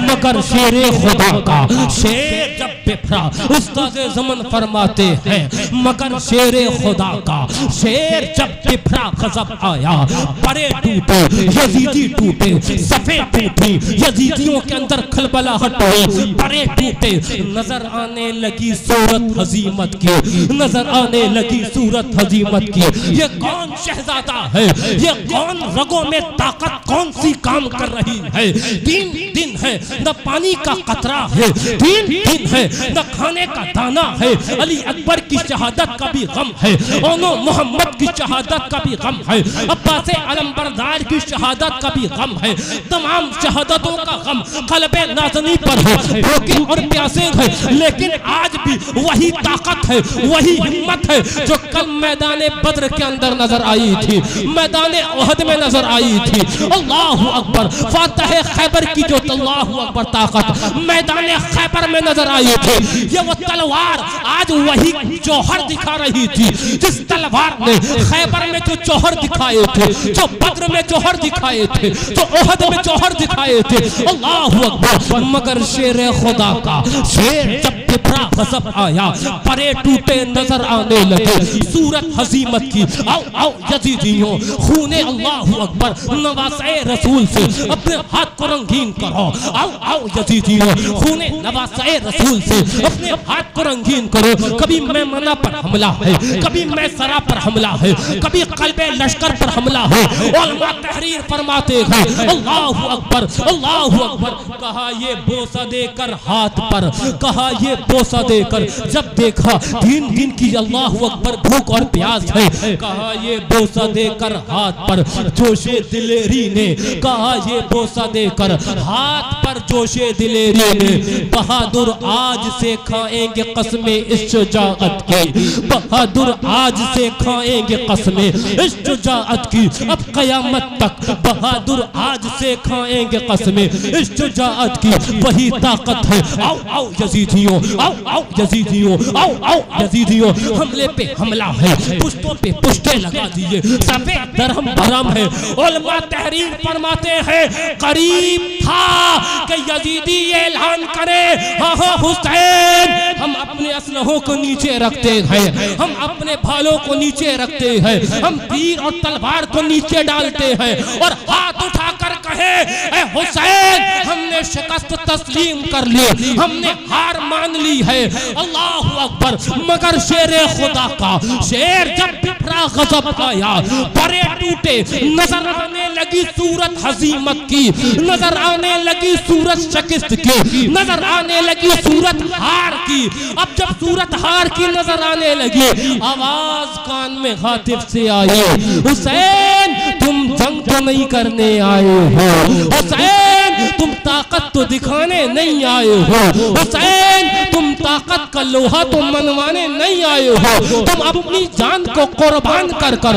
मगर शेरे खुदा का शेर जब बिफरा, उस्ताद ज़मन फरमाते हैं, मगर शेरे खुदा का शेर जब बिफरा गजब आया, बड़े टूटे यजीदी टूटे, सफे टूटी, यजीदियों के अंदर खलबलाहट हुई, परे टूटे, नजर आने लगी सूरत हजीमत की, नजर आने लगी सूरत हजीमत की। ये कौन शहजादा है, ये कौन रगों में ताकत कौन सी काम कर रही है। 3 दिन है न पानी का कतरा है, 3 दिन है न खाने का दाना है। अली अकबर की शहादत का भी गम है, ओनो मोहम्मद की शहादत का भी गम है, अब्बास अलमबरदार की शहादत का भी गम है। तमाम शहादतों का गम क़ल्बे नाज़नी पर है, भूखे और प्यासे हैं, लेकिन आज भी वही ताकत है, वही हिम्मत है जो कल मैदान बद्र के अंदर नजर आई थी, मैदान उहद में नजर आई थी। अल्लाहु अकबर, फातह खैबर की जो अल्लाहु अकबर ताकत मैदान खैबर में नजर आई थी, ये वो तलवार आज वही जौहर दिखा रही थी जिस तलवार ने खैबर में जो जौहर दिखाए थे, जो बद्र में जौहर दिखाए थे, जो उहद में जौहर दिखाए थे। अल्लाहु अकबर, मगर शेर खुदा का शेर जब बिफरा गजब आया, परे टूटे नजर आने लगे सूरत हजीमत की। आओ आओ यजीदियों, खूने अल्लाहु अकबर नवासे रसूल से अपने हाथ को रंगीन करो। आओ आओ यजीदियों, खूने नवासे रसूल से अपने हाथ को रंगीन करो। कभी मैमना पर हमला है, कभी मैसरा पर हमला है, कभी कल्बे लश्कर पर हमला है। उलमा तहरीर फरमाते हैं अल्लाहु अकबर, अल्लाहु अकबर। कहा ये बोसा देकर हाथ पर, कहा ये बोसा देकर, जब देखा 3 दिन की अल्लाहु अकबर भूख और प्यास है, कहा ये बोसा देकर हाथ पर। जोशे दिलेरी ने कहा ये बोसा देकर हाथ पर, जोशे दिलेरी ने। बहादुर आज से खाएंगे कसमें इस शुजाअत की, बहादुर आज से खाएंगे कसमें इस शुजाअत की। अब कयामत तक बहादुर आज से खाएंगे कसमें इस शुजाअत की, वही ताकत है। आओ आओ यजीदियों, आओ आओ यजीदियों, आओ आओ यजीदियों। हमले पे हमला है, पुश्तों पे पुश्ते लगा दिए, सफेद दरहम भरम है। उलमा तहरीर फरमाते हैं करीब था कि यजीदी ये ऐलान करे, हाँ हाँ हुसैन, हम अपने असलहों को नीचे रखते हैं, हम अपने भालों को नीचे रखते हैं, हम तीर और तलवार को नीचे डालते हैं और हाथ उठाकर कहे ए हुसैन, हमने शिकस्त तस्लीम कर ली, हमने हार मान ली है। अल्लाहु अकबर, मगर शेर खुदा का शेर जब बिफरा गजब आया, परे टूटे, नजर आने लगी सूरत हजीमत की, नजर आने लगी सूरत शिकस्त की, नजर आने लगी सूरत हार की। अब जब सूरत हार की नजर आने लगी, आवाज कान में हातिफ से आई, हुसैन तुम जंग तो नहीं करने आए हो, हुसैन तुम ताकत तो दिखाने नहीं आए हो, हुसैन तुम ताकत का लोहा तो मनवाने नहीं आए हो, तुम अपनी जान को कुर्बान कर कर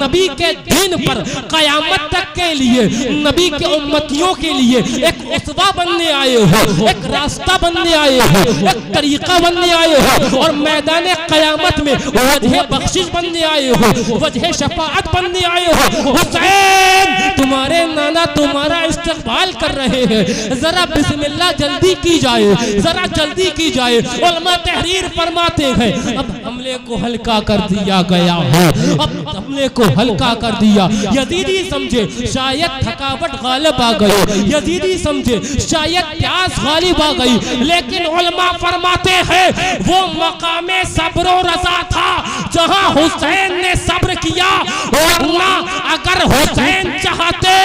नबी के दीन पर कयामत तक के लिए, नबी के उम्मतियों के लिए एक उसवा बनने आए हो, एक रास्ता बनने आए हो, एक तरीका बनने आए हो, और मैदान कयामत में वजह बख्शिश बनने आए हो, वजह शफाअत बनने आए हो। हुसैन तुम्हारे नाना तुम्हारा इस्तकबाल कर रहे हैं, जरा बिस्मिल्लाह जल्दी की जाए, जरा जल्दी की जाए। उलमा तहरीर फरमाते हैं अब हमले को हल्का कर दिया गया है, अब हमले को हल्का कर दिया। यजीदी समझे शायद थकावट गालिब आ गई, यजीदी समझे शायद प्यास गालिब आ गई, लेकिन उलमा फरमाते हैं वो मकामे सब्र रज़ा था जहां हुसैन ने सब्र किया, वरना अगर हुसैन चाहते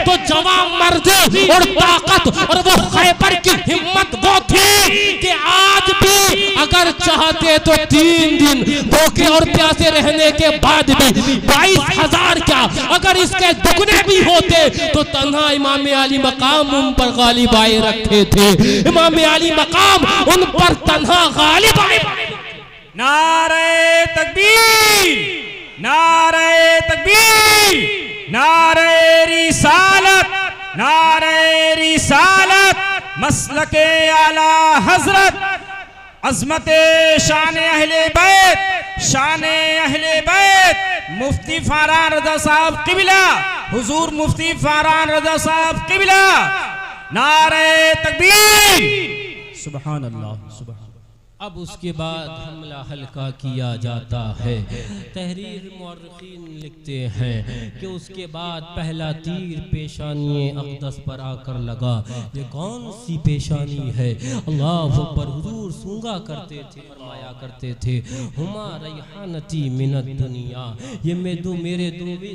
तो जवान मर्दी और ताकत और वो खैबर की हिम्मत वो थी कि आज भी अगर चाहते तो 3 दिन भूखे और प्यासे रहने के बाद भी 22,000 क्या अगर इसके दुगने भी होते तो तन्हा इमाम अली मकाम उन पर गालिब आए रखे थे, इमाम अली मकाम उन पर तन्हा गालिब आए। नारे तकबीर, नारे तकबीर, नारे रिसालत, नारे रिसालत, मसलके आला हजरत, अज़मते शान अहले बैत, शान अहले बैत, मुफ्ती फारान रज़ा साहब क़िबला, हुजूर मुफ्ती फारान रज़ा साहब क़िबला। नारे तकबीर, सुभान अल्लाह, सुभान। अब उसके बाद हमला हल्का किया जाता है। तहरीर मुअर्रिखीन लिखते हैं कि उसके बाद पहला तीर पेशानी अक़दस पर आकर लगा। ये कौन सी पेशानी है? अल्लाह पर हुजूर सूंघा करते थे, फरमाया करते थे हुमा रैहानती मिनत दुनिया, ये मेरे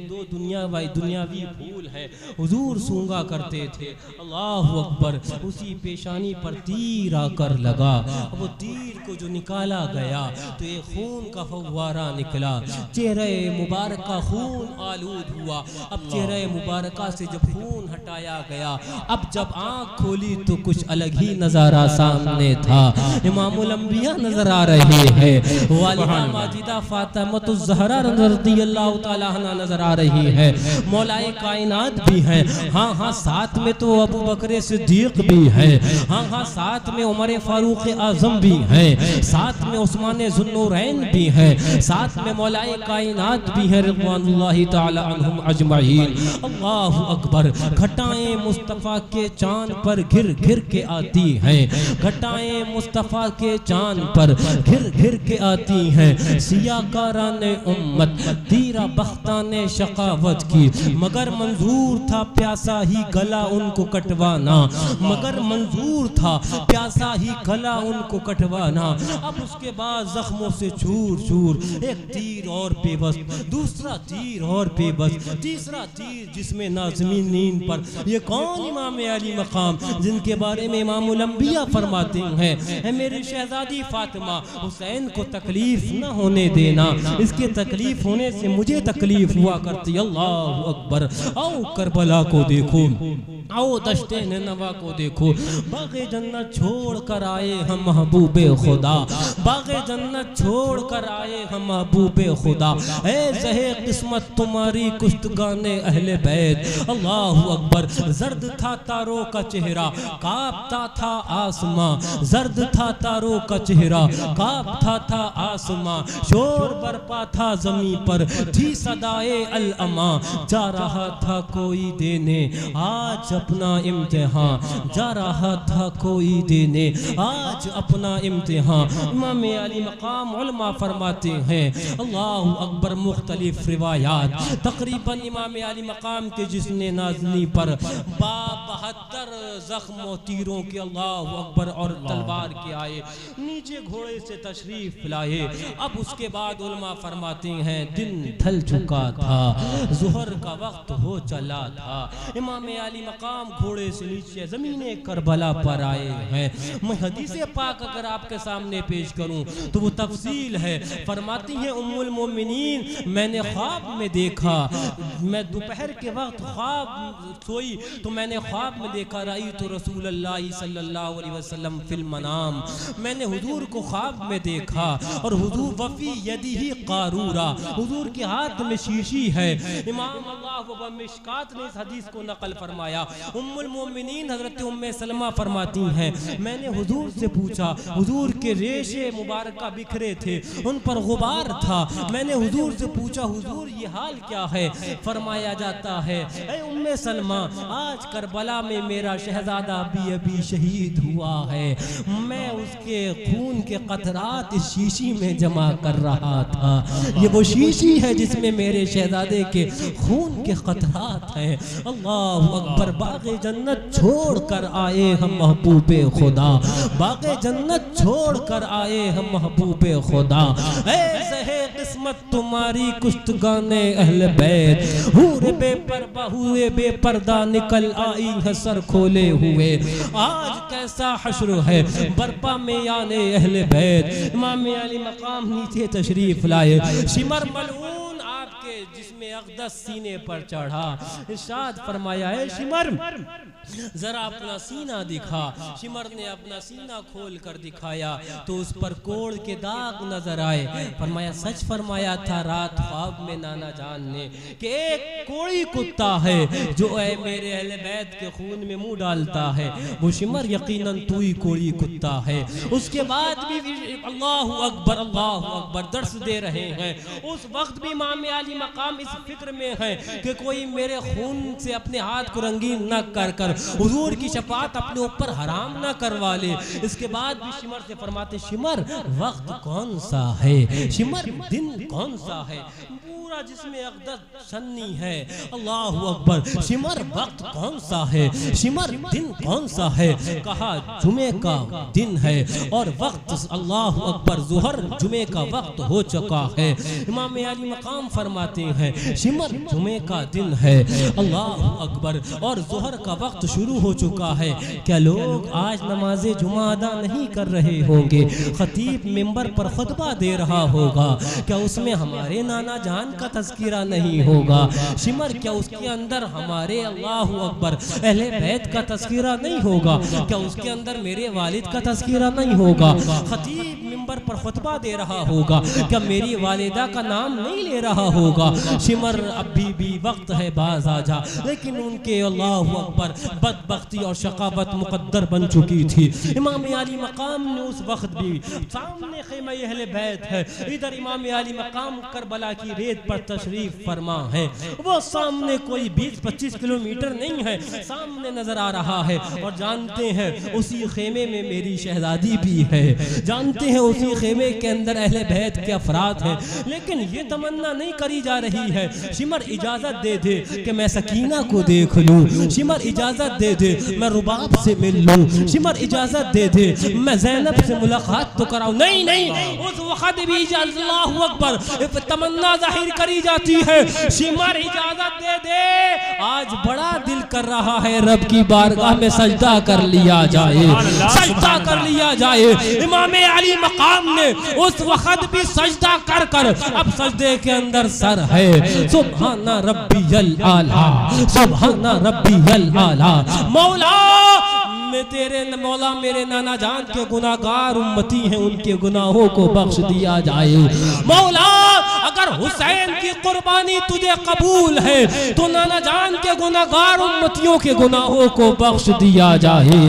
दो दुनियावी फूल हैं। हुजूर सूंघा करते थे। अल्लाह अकबर। उसी पेशानी पर तीर आकर लगा। अब वो तीर को जो निकाला गया तो एक खून का फव्वारा निकला, चेहरे मुबारक का खून आलूद हुआ। अब चेहरे मुबारक से जब खून हटाया गया, अब जब आंख खोली तो कुछ अलग ही नजारा सामने था। इमामुल अंबिया नजर आ रहे हैं, वालिदा माजिदा फातिमातुज़ ज़हरा रज़ियल्लाहु ताला अन्हा नजर आ रही है, मौलाए कायनात भी हैं। हाँ हाँ, साथ में तो अबू बकर सिद्दीक भी है। हाँ हाँ, साथ में उमर फारूक आजम भी है, साथ में उस्मान ज़ुन्नूरैन भी है, साथ में मौलाए कायनात भी है रिज़वानुल्लाहि ताला अन्हुम अजमईन। अल्लाहु अकबर। घटाएं मुस्तफ़ा के चांद पर घिर घिर के आती हैं, घटाएं मुस्तफ़ा के चांद पर घिर घिर के आती हैं। सियाकाराने उम्मत तीरा बख्ताने शकावत की, मगर मंजूर था प्यासा ही गला उनको कटवाना, मगर मंजूर था प्यासा ही गला उनको कटवाना। अब उसके बाद जख्मों से चूर चूर, एक तीर और बेबस, दूसरा तीर और बेबस, तीसरा तीर जिसमें नाज़मीन नींद पर। ये कौन इमाम अली मकाम जिनके बारे में इमामुल अंबिया फरमाते हैं, मेरी शहजादी फातिमा हुसैन को तकलीफ न होने देना, इसके तकलीफ होने से मुझे तकलीफ हुआ करती। अल्लाह अकबर। आओ करबला को देखो, आओ दश्ते नवा को देखो, बाग़े जन्नत छोड़ कर आए हम महबूबे खुदा, बाग़े जन्नत छोड़ कर आए हम महबूबे खुदा। ऐ ज़हे किस्मत तुम्हारी कुश्तगाने अहले बैत। अल्लाह अकबर। जर्द था तारों का चेहरा, कांपता था आसमां, जर्द था तारों का चेहरा, कांपता था आसमां। शोर बरपा था ज़मीं पर, थी सदाए अल अमा, जा रहा था कोई देने आज अपना इम्तिहान, जा रहा था कोई देने आज अपना इम्तिहान। इमाम अली मकाम उलमा फरमाते हैं, अल्लाह अकबर, मुख्तलिफ रिवायात तकरीबन इमाम अली मकाम के जिसने नाज़नी पर 72 ज़ख्म तीरों के अल्लाह अकबर और तलवार के आए, नीचे घोड़े से तशरीफ लाए। अब उसके बाद उलमा फरमाते हैं दिन ढल चुका था, ज़ुहर का वक्त हो चला था। इमाम अली मकाम घोड़े से नीचे ज़मीने करबला पर आए हैं। मैं हदीसे पाक अगर आपके सामने पेश करूं तो वो तफसील है। फरमाती हैं उम्मुल मोमिनीन, मैंने ख्वाब में देखा, मैं दोपहर के वक्त ख्वाब सोई तो मैंने ख्वाब में देखा, रई तो रसूलुल्लाह सल्लल्लाहु अलैहि वसल्लम फिल मनाम, मैंने हुजूर को ख्वाब में देखा और हुजूर वफी यदिही कारूरा, हुजूर के हाथ में शीशी है। इमाम अल्लाह व मिशकात ने इस हदीस को नकल फरमाया। उम्मुल मोमिनीन हजरत उम्मे सलमा फरमाती हैं, मैंने हुजूर से पूछा, हुजूर के रेशे मुबारक बिखरे थे, उन पर गुबार था। मैंने हुजूर से पूछा, हुजूर ये हाल क्या है? फरमाया जाता है, ऐ उम्मे सलमा, आज करबला में मेरा शहजादा अभी शहीद हुआ है, मैं उसके खून के कतरात इस शीशी में जमा कर रहा था। ये वो शीशी है जिसमें मेरे शहजादे के खून के कतरात हैं। अल्लाह अकबर। बाग़े जन्नत छोड़ कर आए हम महबूबे खुदा, बाग़े जन्नत छोड़ कर आए हम महबूबे खुदा। ऐसे किस्मत तुम्हारी कुश्तगाने अहले बैत, हूरे बेपरवा हुए बेपर्दा निकल आई है सर खोले हुए। आज कैसा हश्र है बरपा में याने अहले बैत। इमाम अली मकाम नीचे तशरीफ लाए, शिमर मलऊन आपके जिसमें अक़दस सीने पर चढ़ा। इरशाद फरमाया है, शिमर जरा अपना सीना दिखा। शिमर ने अपना सीना खोल कर दिखाया तो उस पर कोड़ के दाग नजर आए। फरमाया, सच फरमाया था रात ख्वाब में नाना जान ने कि एक कोड़ी कुत्ता है जो ऐ मेरे अहले बैत के खून में मुंह डालता है। वो शिमर यकीनन तू ही कोड़ी कुत्ता है। उसके बाद भी अल्लाह अकबर दर्श दे रहे हैं। उस वक्त भी इमाम अली मकाम इस फिक्र में है कि कोई मेरे खून से अपने हाथ को रंगीन न कर कर हुजूर की शफाअत अपने ऊपर हराम न करवा ले। इसके बाद भी शिमर से फरमाते, शिमर वक्त कौन सा है, शिमर दिन कौन सा है, पूरा जिसमें अक़दस सन्नी है। अल्लाहु अकबर, शिमर वक्त कौन सा है, शिमर दिन कौन सा है। कहा जुमे का दिन है और वक्त अल्लाहु अकबर ज़ुहर जुमे का वक्त हो चुका है। इमाम अली मकाम फरमाते हैं शिमर जुमे का दिन है, अल्लाहु अकबर, और ज़ुहर का वक्त शुरू हो चुका है। क्या लोग आज नमाज जुमा अदा नहीं कर रहे होंगे? खतीब मिंबर पर खुतबा दे रहा होगा, क्या उसमें हमारे नाना जान का तज़किरा नहीं होगा? शिमर क्या उसके अंदर हमारे अल्लाहु अकबर अहले बैत का तज़किरा नहीं होगा? क्या उसके अंदर मेरे वालिद का तज़किरा नहीं होगा? खतीब मिंबर पर खुतबा दे रहा होगा, क्या मेरी वालिदा का नाम नहीं ले रहा होगा? शिमर अभी भी वक्त है बाज आ जा, लेकिन उनके अल्लाहु अकबर बदबख्ती और शकावत मुकद्दर बन चुकी थी। इमाम अली मकाम ने उस वक्त भी, सामने ख़ैमा अहले बैत है, इधर इमाम अली मकाम करबला की रेत पर तशरीफ फरमा है। वो सामने कोई 20-25 किलोमीटर नहीं है, सामने नजर आ रहा है। और जानते हैं उसी खेमे में मेरी शहजादी भी है, जानते हैं उसी खेमे के अंदर अहले बैत के अफराद हैं, लेकिन ये तमन्ना नहीं करी जा रही है शिमर इजाजत दे दे कि मैं सकीना को देख लूं, शिमर इजाजत दे दे मैं रुबाब से मिल लूं, शिमर इजाजत दे दे मैं ज़ैनब से मुलाकात तो कराऊं। नहीं नहीं, उस वक्त भी अल्लाहु अकबर तमन्ना जाहिर करी जाती है, शिमर इजाजत दे दे, आज बड़ा दिल कर रहा है रब की बारगाह में सजदा कर लिया जाए, सजदा कर लिया जाए। इमाम अली मकाम ने उस वक्त भी सजदा कर कर, अब सजदे के अंदर सर है, सुभाना रब्बियल आला, सुभाना रब्बियल आला। मौला मैं तेरे मौला मेरे नाना जान के गुनाहगार उम्मती हैं, उनके गुनाहों को बख्श दिया जाए। मौला अगर हुसैन की कुर्बानी तुझे कबूल है तो नाना जान के गुनाहगार उम्मतियों के गुनाहों को बख्श दिया जाए,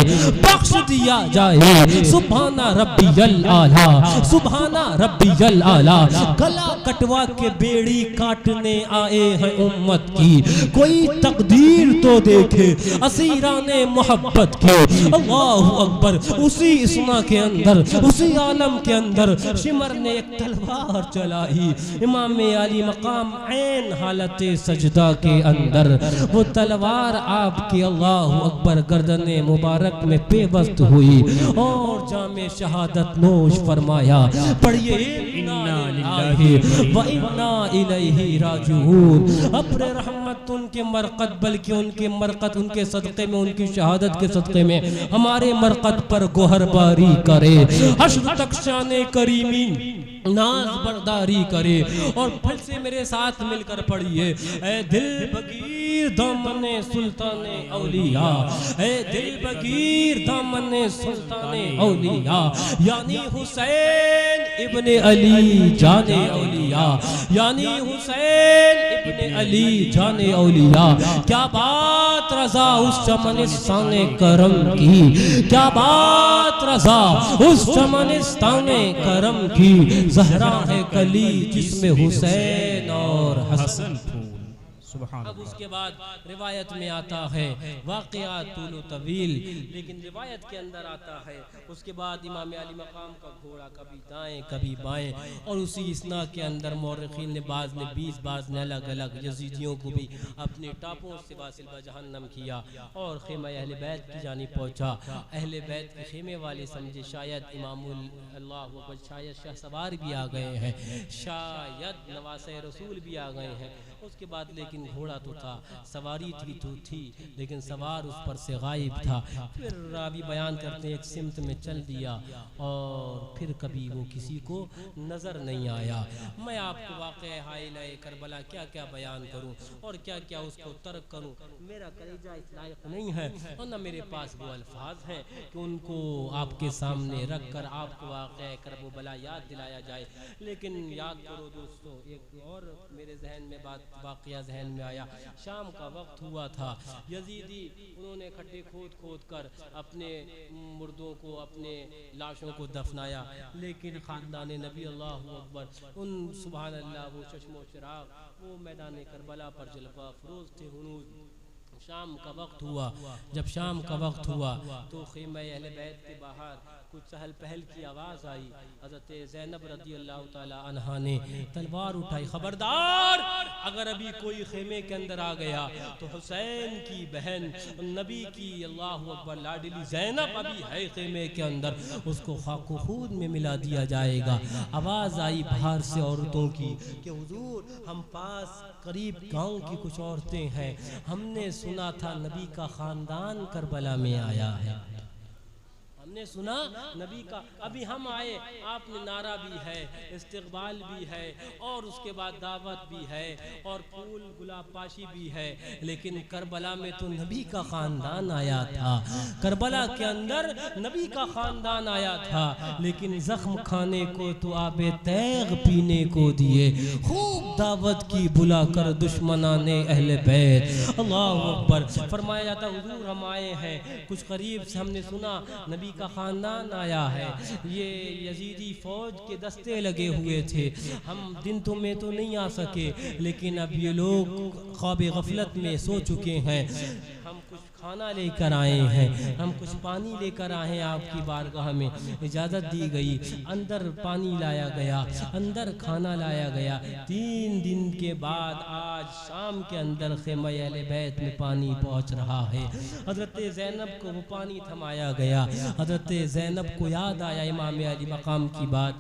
बख्श दिया जाए। सुभाना रब्बियल आला, सुभाना रब्बियल आला। गला कटवा के बेड़ी काटने आए हैं उम्मत की, कोई तकदीर तो देखे असीराने मोहब्बत की। अल्लाहु अकबर, उसी इस्मा के अंदर, उसी आलम के अंदर शिमर ने एक तलवार चलाई। इमाम अली मकाम ऐन हालत सजदा के अंदर, वो तलवार आपके अल्लाहु अकबर गर्दने मुबारक में पेवस्त हुई और जामे शहादत नोश फरमाया। पढ़िए इन्ना लिल्लाहि व इन्ना इलैहि राजिऊन। अब्र रहमत उनके मरकत, बल्कि उनके मरकत, उनके सदक़े में, उनकी शहादत के सदक़े में हमारे मरकत पर गोहरबारी करे, हश्र तक शाने करीमी नाज बरदारी करे। और फिर से मेरे साथ मिलकर पढ़िए, ए दिल बगीर दामने सुल्ताने औलिया, ए दिल बगीर दामने सुल्ताने औलिया, यानी हुसैन इब्ने अली जाने औलिया, यानी हुसैन इब्ने अली जाने औलिया। क्या बात रजा उस चमनिस्ताने करम की, क्या बात रजा उस चमनिस्ताने करम की। ज़हरा है कली जिसमें हुसैन और हसन फूल। अब उसके बाद रिवायत में आता है वाक़िया तुलो तवील, लेकिन रिवायत के अंदर आता है उसके बाद इमाम अली मकाम का घोड़ा कभी दाएं कभी बाएं, और उसी इसना के अंदर मौरखीन ने बाज़ ने 20 बाज़ ने अलग अलग यजीदियों को भी अपने टापों से वासिल जहन्नम किया और खेमा अहले बैत की जानिब पहुँचा। अहले बैत के खेमे वाले समझे शायद इमामुल अल्लाह व शायद शहसवार भी आ गए हैं, शायद नवासे रसूल भी आ गए हैं। उसके बाद लेकिन घोड़ा तो था, सवारी थी, लेकिन सवार उस पर से गायब था। फिर रावी बयान करते एक सिमत में चल दिया और फिर कभी वो किसी को नज़र नहीं आया। मैं आपको वाक़या हाइलाए करबला क्या क्या बयान करूं और क्या क्या उसको तर्क करूं, मेरा कलेजा इस लायक नहीं है और न मेरे पास वो अल्फाज हैं कि उनको आपके सामने रख कर आपको वाक़या करबला याद दिलाया जाए। लेकिन याद करो दोस्तों, एक और मेरे जहन में बात वाक़या जहन जहन में आया। शाम का वक्त हुआ था, यजीदी उन्होंने खड्डे खोद खोद कर अपने मुर्दों को, अपने लाशों को दफनाया, लेकिन ख़ानदान नबी अल्लाहु अकबर उन सुभान अल्लाह वो चश्मो चिराग वो मैदान करबला पर जलवा फरोज थे हुनूज। शाम का वक्त हुआ, जब शाम का वक्त हुआ तो ख़ीमा अहले बैत के बाहर कुछ चहल पहल की आवाज़ आई। हज़रत ज़ैनब रज़ी अल्लाह ताला अन्हा ने तलवार उठाई, खबरदार अगर अभी कोई खेमे के अंदर आ गया तो हुसैन की बहन नबी की अल्लाह अकबर लाडली ज़ैनब अभी है खेमे के अंदर, उसको खाको खून में मिला दिया जाएगा। आवाज़ आई बाहर से औरतों की कि हुजूर हम पास करीब गांव की कुछ औरतें हैं, हमने सुना था नबी का ख़ानदान करबला में आया है, हमने सुना नबी का, अभी हम आए आपने नारा भी है, इस्तकबाल भी है और उसके बाद दावत भी है और फूल गुलाब पाशी भी है, लेकिन करबला में तो नबी का ख़ानदान आया था, करबला के अंदर नबी का ख़ानदान आया था, लेकिन ज़ख्म खाने को तो आबे तैग पीने को दिए, खूब दावत की बुलाकर दुश्मनाने अहले बैत। अल्लाह अकबर। फरमाया जाता हुजूर हम आए हैं कुछ करीब से, हमने सुना नबी का ख़ानदान आया है, ये यजीदी फ़ौज के दस्ते लगे हुए थे, हम दिन तो में तो नहीं आ सके, लेकिन अब ये लोग ख्वाब गफलत में सो चुके हैं, हम कुछ खाना लेकर आए हैं, हम कुछ पानी लेकर आए हैं आपकी बारगाह में। इजाज़त दी गई, अंदर पानी लाया गया, अंदर खाना लाया गया। 3 दिन के बाद आज शाम के अंदर ख़ैमा अहले बैत में पानी पहुँच रहा है। हज़रत ज़ैनब को वो पानी थमाया गया। हज़रत ज़ैनब को याद आया इमाम अली मकाम की बात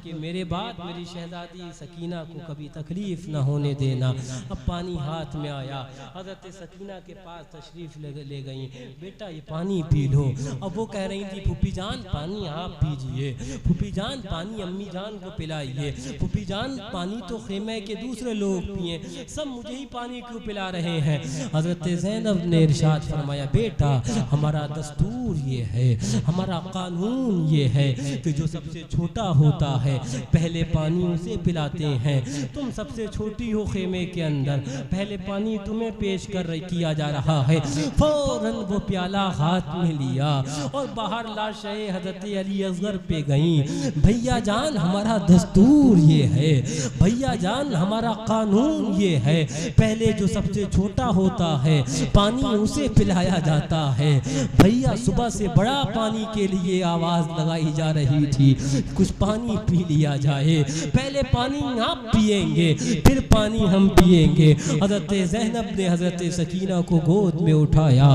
कि मेरे बाद मेरी शहज़ादी सकीना को कभी तकलीफ़ न होने देना। अब पानी हाथ में आया, हज़रत सकीना के पास तशरीफ़ ले गई, बेटा ये पानी पी लो। अब वो कह रही थी फूफी जान पानी आप पीजिए, फूफी जान पानी अम्मी जान को पिलाइए, फूफी जान पानी तो खेमे के दूसरे लोग पिए, सब मुझे ही पानी क्यों पिला रहे हैं। हज़रत ज़ैनब ने इरशाद फरमाया बेटा हमारा दस्तूर ये है, हमारा कानून ये है कि जो सबसे छोटा होता है पहले पानी उसे पिलाते हैं, तुम सबसे छोटी हो खेमे के अंदर, पहले पानी तुम्हें पेश किया जा रहा है। फौरन वो प्याला हाथ में लिया और बाहर लाशे हज़रत अली असगर पे गई। भैया जान हमारा दस्तूर ये है, भैया जान हमारा कानून ये है, पहले जो सबसे छोटा होता है पानी उसे पिलाया जाता है। भैया सुबह से बड़ा पानी के लिए आवाज़ लगाई जा रही थी, कुछ पानी पी लिया जाए, पहले पानी आप पिएंगे फिर पानी हम पिएंगे। हज़रत ज़ैनब ने हज़रत सकीना को गोद में उठाया,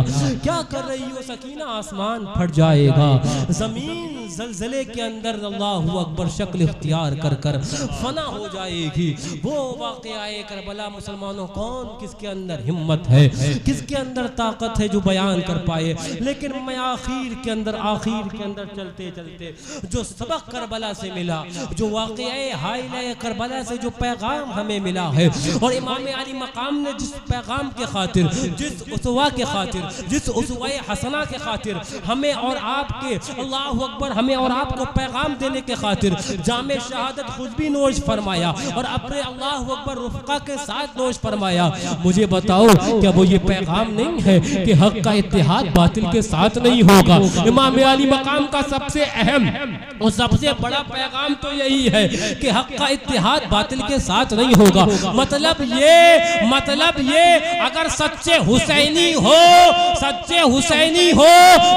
क्या कर रही हो सकीना, आसमान फट जाएगा, जमीन ज़लज़ले के अंदर अल्लाहु अकबर शक्ल इख्तियार कर कर फना हो जाएगी। वो वाक़या करबला मुसलमानों कौन किसके अंदर हिम्मत है, किसके अंदर ताकत है जो बयान कर पाए। लेकिन मैं आखिर के अंदर चलते चलते जो सबक करबला से मिला, जो वाक़या हाइला करबला से जो पैगाम हमें मिला है, और इमाम अली मकाम ने जिस पैगाम के खातिर, जिस उसवा के खातिर, जिस उसवा हसना के खातिर हमें और आपके अल्लाहु अकबर हमें और आपको पैगाम देने के खातिर जामे शहादत खुद भी नोश फरमाया और अपने अल्लाहु अकबर रुफ़क़ा के साथ नोश फरमाया। मुझे बताओ क्या वो ये पैगाम नहीं है कि हक का इत्तेहाद बातिल के साथ नहीं होगा। इमाम अली मकाम का सबसे अहम और सबसे बड़ा पैगाम तो यही है कि हक का इत्तेहाद बातिल के साथ नहीं होगा। मतलब ये अगर सच्चे हुसैनी हो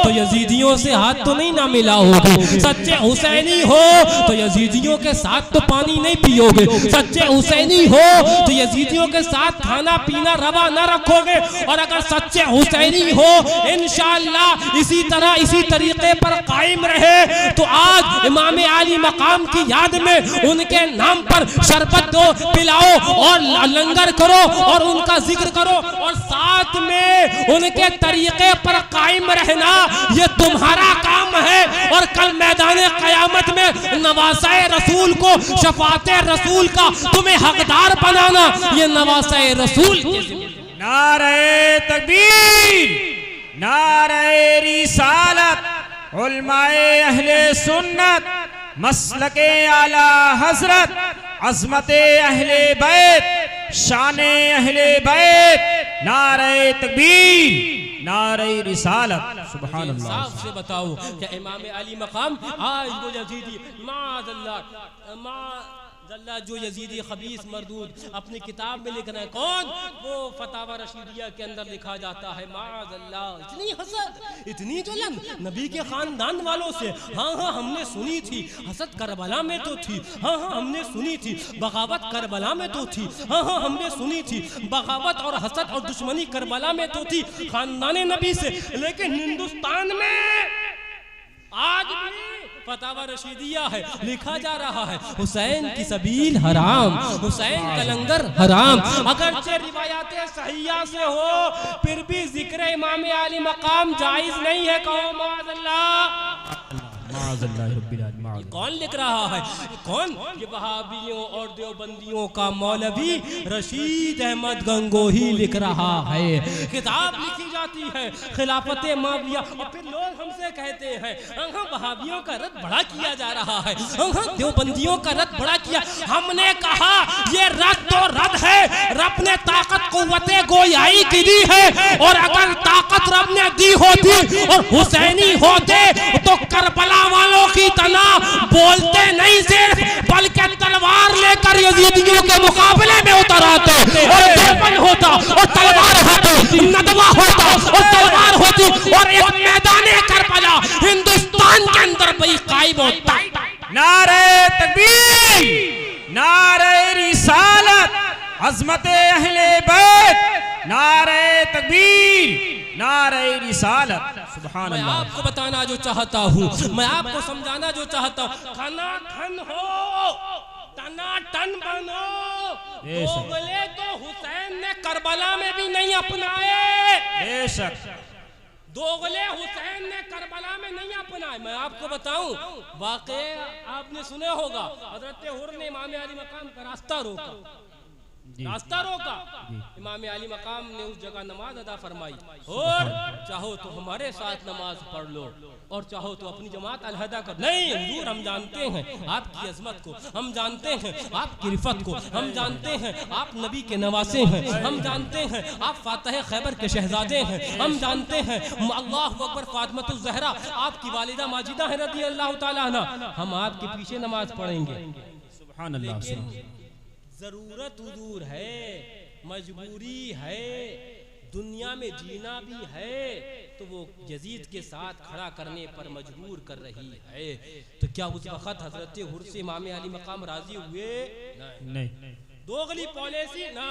तो यजीदियों से हाथ तो नहीं ना मिलाओगे, सच्चे हुसैनी हो तो यजीदियों के साथ तो पानी नहीं पियोगे, सच्चे हुसैनी हो तो यजीदियों के साथ खाना पीना रवा ना रखोगे। और अगर सच्चे हुसैनी हो इंशाअल्लाह इसी तरह इसी तरीके पर कायम रहे तो आज इमाम अली मकाम की याद में उनके नाम पर शरबत दो, पिलाओ और लंगर करो और उनका जिक्र करो और साथ में उनके तरीके पर कायम रहना, ये तुम्हारा काम है। और कल मैदान क़यामत में नवासाए रसूल को, शफाते रसूल का तुम्हें हकदार बनाना, ये नवासाए रसूल। नारे तकबीर, नारे रिसालत, उलमाए अहले सुन्नत, मसलके आला हजरत, अज़मते अहले बैत, शाने अहले बैत, नारे तकबीर, नारे रिसालत। सुभान अल्लाह। साफ से बताओ क्या इमाम अली मकाम आज वो यजीदी माज़ल्लाह जो यजीदी खबीस मरदूद अपनी किताब में लिख रहे हैं, कौन? वो फतावा रशीदिया के अंदर लिखा जाता है माज़ल्लाह, इतनी हसद, इतनी जलन नबी के खानदान वालों से। हाँ हाँ हमने सुनी थी, हसद करबला में तो थी। हाँ हाँ हमने सुनी थी, बगावत करबला में तो थी। हाँ हाँ हमने सुनी थी, बगावत और हसद और दुश्मनी करबला में तो थी खानदान नबी से। लेकिन हिंदुस्तान में आज भी फतावा रशीदिया है, लिखा जा रहा है हुसैन की सबील हराम, हुसैन का लंगर हराम। अगरचे रिवायातें सहिया से हो फिर भी जिक्र इमाम अली मकाम जायज नहीं है। कहो माज़ल्लाह। कौन लिख रहा है? कौन? ये वहाबियों और देवबंदियों का मौलवी रशीद अहमद गंगोही लिख रहा है। किताब लिखी जाती है खिलाफत माविया और फिर लोग हमसे कहते हैं वहाबियों का रद्द बड़ा किया जा रहा है, देवबंदियों का रद्द बड़ा किया। हमने कहा ये रद्द तो रद्द है, रब ने ताकत कुव्वते गोयाई की दी है, और अगर ताकत रब ने दी होती और हुसैनी होते तो करबला वालों की तरह बोलते नहीं सिर्फ बल्कि तलवार लेकर यजीदियों के मुकाबले में उतर आते, और दुश्मन होता और तलवार होती, नदवा होता और तलवार होती, और एक मैदान करबला हिंदुस्तान के अंदर भी कायम होता। नारे तकबीर, नारे रिसालत, अज़मत अहले बैत, नारे तकबीर, नारे रिसालत। सुभान मैं अल्लाह। आपको बताना जो चाहता हूँ, मैं आपको समझाना जो चाहता हूँ, खनाखन हो, टनाटन बनो। दोगले तो हुसैन ने करबला में भी नहीं अपनाए, बेशक दोगले हुसैन ने करबला में नहीं अपनाए। मैं आपको बताऊं, वाक़े आपने सुने होगा हज़रत हुर ने इमाम अली मकाम का रास्ता रोका, रास्ता रोका। इमाम अली मकाम ने उस जगह नमाज अदा फरमाई, और चाहो तो हमारे साथ नमाज पढ़ लो और चाहो तो अपनी जमात अलहदा कर। नहीं हुजूर, हम जानते हैं आपकी अजमत को, हम जानते हैं आपकी रिफत को, हम जानते हैं आप नबी के नवासे हैं, हम जानते हैं आप फातह खैबर के शहजादे हैं, हम जानते हैं अल्लाहु अकबर फातिमतुज़ ज़हरा आपकी वालिदा माजिदा है रज़ी अल्लाह तआला अन्हा। हम आपके पीछे नमाज पढ़ेंगे। सुभान अल्लाह। जरूरत हुजूर है, मजबूरी है, दुनिया में जीना भी है, तो वो यजीद के साथ खड़ा करने पर मजबूर कर रही है। तो क्या उस वक्त हजरत हुर से इमाम अली मकाम राजी हुए? नहीं। दोगली पॉलिसी ना,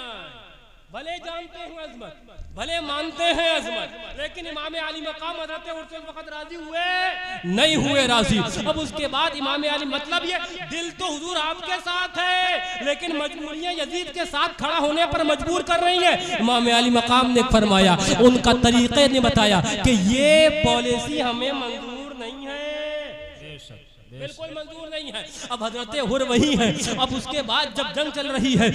भले जानते हैं अजमत, भले मानते हैं अजमत, लेकिन इमाम अली मकाम हजरत हुर से उस वक्त राजी हुए नहीं हुए राजी। अब उसके बाद इमाम अली, मतलब ये दिल तो हुजूर आपके साथ है, लेकिन मजबूरियां यजीद के साथ खड़ा होने पर मजबूर कर रही हैं। इमाम अली मकाम ने फरमाया, उनका तरीके ने बताया कि ये पॉलिसी हमें मंजूर नहीं है, बिल्कुल मंजूर नहीं है। अब हजरत हुर वही है। अब उसके बाद जब जंग चल रही है,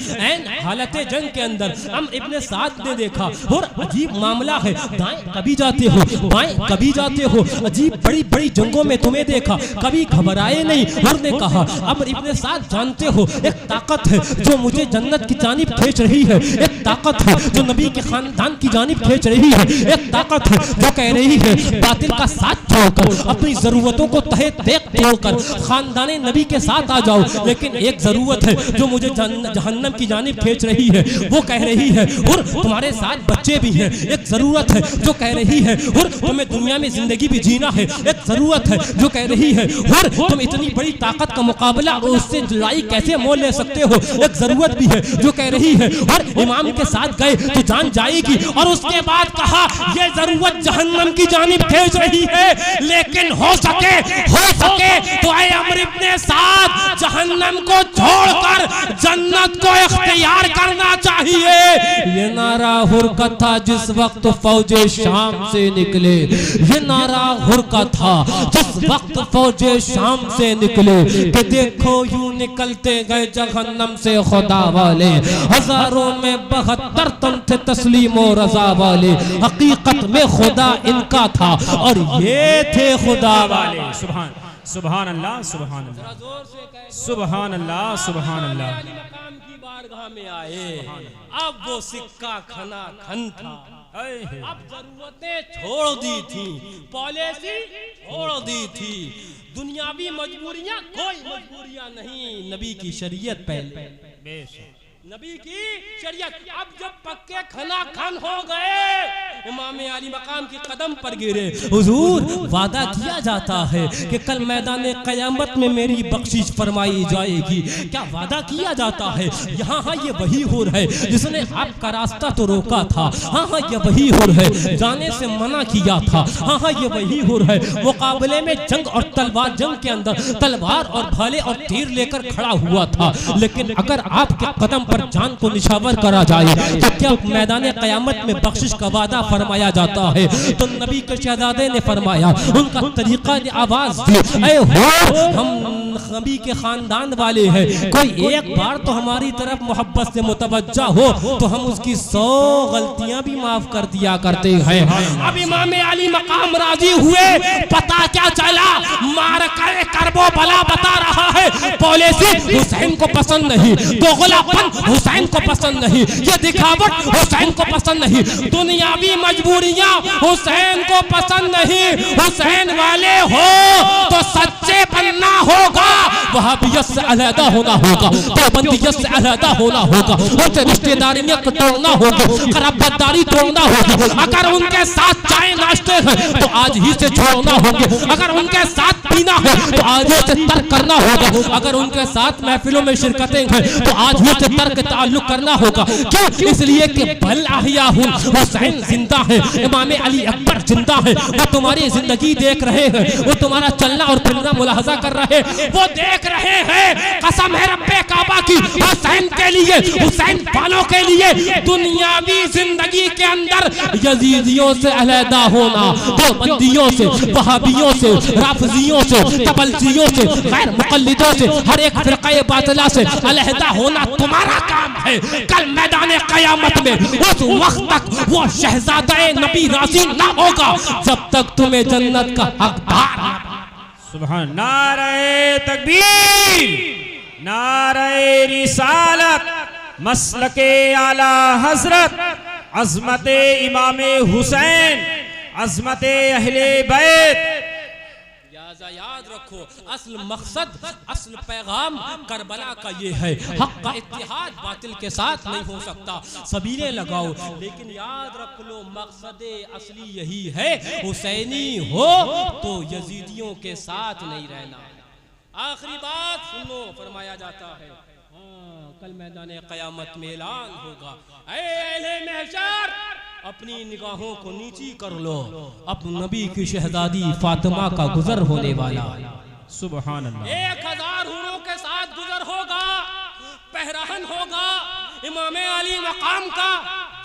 हालत जंग के अंदर अम्र इब्ने साद ने देखा, हुर अजीब मामला है, दाएं कभी जाते हो, बाएं कभी जाते हो, अजीब बड़ी बड़ी जंगों में तुम्हें देखा, कभी घबराए नहीं। हुर ने कहा, अम्र इब्ने साद जानते हो एक ताकत है जो मुझे जन्नत की जानिब खींच रही है, एक ताकत है जो नबी के खानदान की जानिब खींच रही है, एक ताकत है जो कह रही है बातिल का साथ छोड़कर अपनी जरूरतों को तहे देख तोड़कर खानदाने नबी के साथ आ जाओ। लेकिन एक जरूरत है जो मुझे जहन्नम की जानिब खींच रही है, वो कह रही है हुर तुम्हारे साथ बच्चे भी हैं। एक जरूरत है जो कह रही है हुर तुम्हें दुनिया में जिंदगी भी जीना है। एक जरूरत है जो कह रही है हुर तुम इतनी बड़ी ताकत का मुकाबला और उससे लड़ाई कैसे मोल ले सकते हो। एक जरूरत भी है जो कह रही है और इमाम के साथ गए तो जान जाएगी। और उसके बाद कहा यह जरूरत जहन्नम की जानिब खींच रही है, लेकिन हो सके तो आए अम्र इब्ने साद जहन्नम को छोड़कर जन्नत को इख्तियार करना चाहिए। ये नारा हुर का था जिस वक्त फौजे शाम से निकले, ये नारा हुर का था जिस वक्त फौजे शाम से निकले कि देखो यूं निकलते गए जहन्नम से खुदा वाले, हजारों में 72 तन थे तस्लीम और रजा वाले। हकीकत में खुदा इनका था और ये थे खुदा वाले। सुभान सुभान अल्लाह, सुभान अल्लाह, सुभान अल्लाह, सुभान अल्लाह। बारगाह में आए, अब वो सिक्का खना खन था। अब जरूरतें छोड़ दी थी, पॉलिसी छोड़ दी थी, दुनियावी मजबूरियां कोई मजबूरियां नहीं, नबी की शरीयत पहले, नबी की शरीयत। अब जब पक्के खना खन हो गए, इमाम अली मकाम के कदम पर गिरे। हुजूर, वादा किया जाता है कि कल मैदान क़यामत में मेरी बख्शिश फरमाई जाएगी, क्या वादा किया जाता है? यहाँ हाँ ये वही हुर है जिसने आपका रास्ता तो रोका था, हाँ हाँ ये वही हुर है जाने से मना किया था, हाँ हाँ ये वही हुर है मुकाबले में जंग और तलवार, जंग के अंदर तलवार और भाले और तीर लेकर खड़ा हुआ था। लेकिन अगर आपके कदम पर जान को निछावर करा जाए तो क्या मैदान क़यामत में बख्शिश का वादा फरमाया जाता है? तो नबी के शहजादे ने फरमाया, उनका तरीका ने आवाज दी, ऐ हो, हम नबी के खानदान वाले हैं, कोई एक बार तो हमारी तरफ मोहब्बत से मुतवज्जा हो तो हम उसकी 100 गलतियां भी माफ कर दिया करते हैं। अब इमाम अली मकाम राजी हुए, पता क्या चला, मार कर करबो भला बता रहा है, पॉलिसी हुसैन को पसंद नहीं, दोगलापन हुसैन को पसंद नहीं, ये दिखावट हुसैन को पसंद नहीं, दुनियावी मजबूरियां हुसैन को पसंद नहीं। हुसैन वाले हो तो सच्चे बनना होगा, वहाबियत से अलहदा होना होगा, देवबंदियत से अलहदा होना होगा, उनसे रिश्तेदारियां तोड़ना होगी, खराबदारी तोड़ना होगी। अगर उनके साथ चाय नाश्ते हैं तो आज ही से छोड़ना होंगे, अगर उनके साथ पीना है तो आज ही से तर्क करना होगा, अगर उनके साथ महफिलों में शिरकतें हैं तो आज ही से तर्क ताल्लुक करना होगा। क्यों? इसलिए कि बल आहिया हूं, हुसैन जिंदा है, इमाम अली अकबर जिंदा है, वो तुम्हारी जिंदगी देख रहे हैं, वो तुम्हारा चलना और फिरना मुलाहजा कर रहे हैं, वो देख रहे हैं। कसम है रब्बे काबा की, हुसैन के लिए, हुसैन वालों के लिए दुनियावी जिंदगी के अंदर यजीदियों से अलहदा होना, देवबंदियों से, वहाबियों से, राफिजियों से, तबलजियों से, गैर मुक़ल्लिदों से, हर एक फ़िरक़े बातिला से अलहदा होना तुम्हारा काम है। कल मैदान क़यामत में उस वक्त तक वो शहजादा नबी राज़ी ना होगा जब तक तुम्हें जन्नत का हकदार। सुभान, नारे तकबीर, नारे रिसालत, मसलके आला हजरत, अज़मते इमामे हुसैन, अज़मते अहले बैत। याद रखो, असल मकसद, असल पैगाम करबला का ये है, हक का इत्तिहाद बातिल के साथ नहीं हो सकता, सबीरे लगाओ, लेकिन याद रख लो मकसद असली यही है, हुसैनी हो तो यजीदियों के साथ नहीं रहना। आखिरी बात सुनो, फरमाया जाता है, कल मैदान क़यामत में ऐलान होगा, ऐ अहले महशर, अपनी निगाहों को नीची कर लो, अब नबी की शहजादी फातिमा का गुजर होने वाला। सुभान अल्लाह। 1000 हूरों के साथ गुजर होगा, पहराहन होगा इमाम अली मकाम का,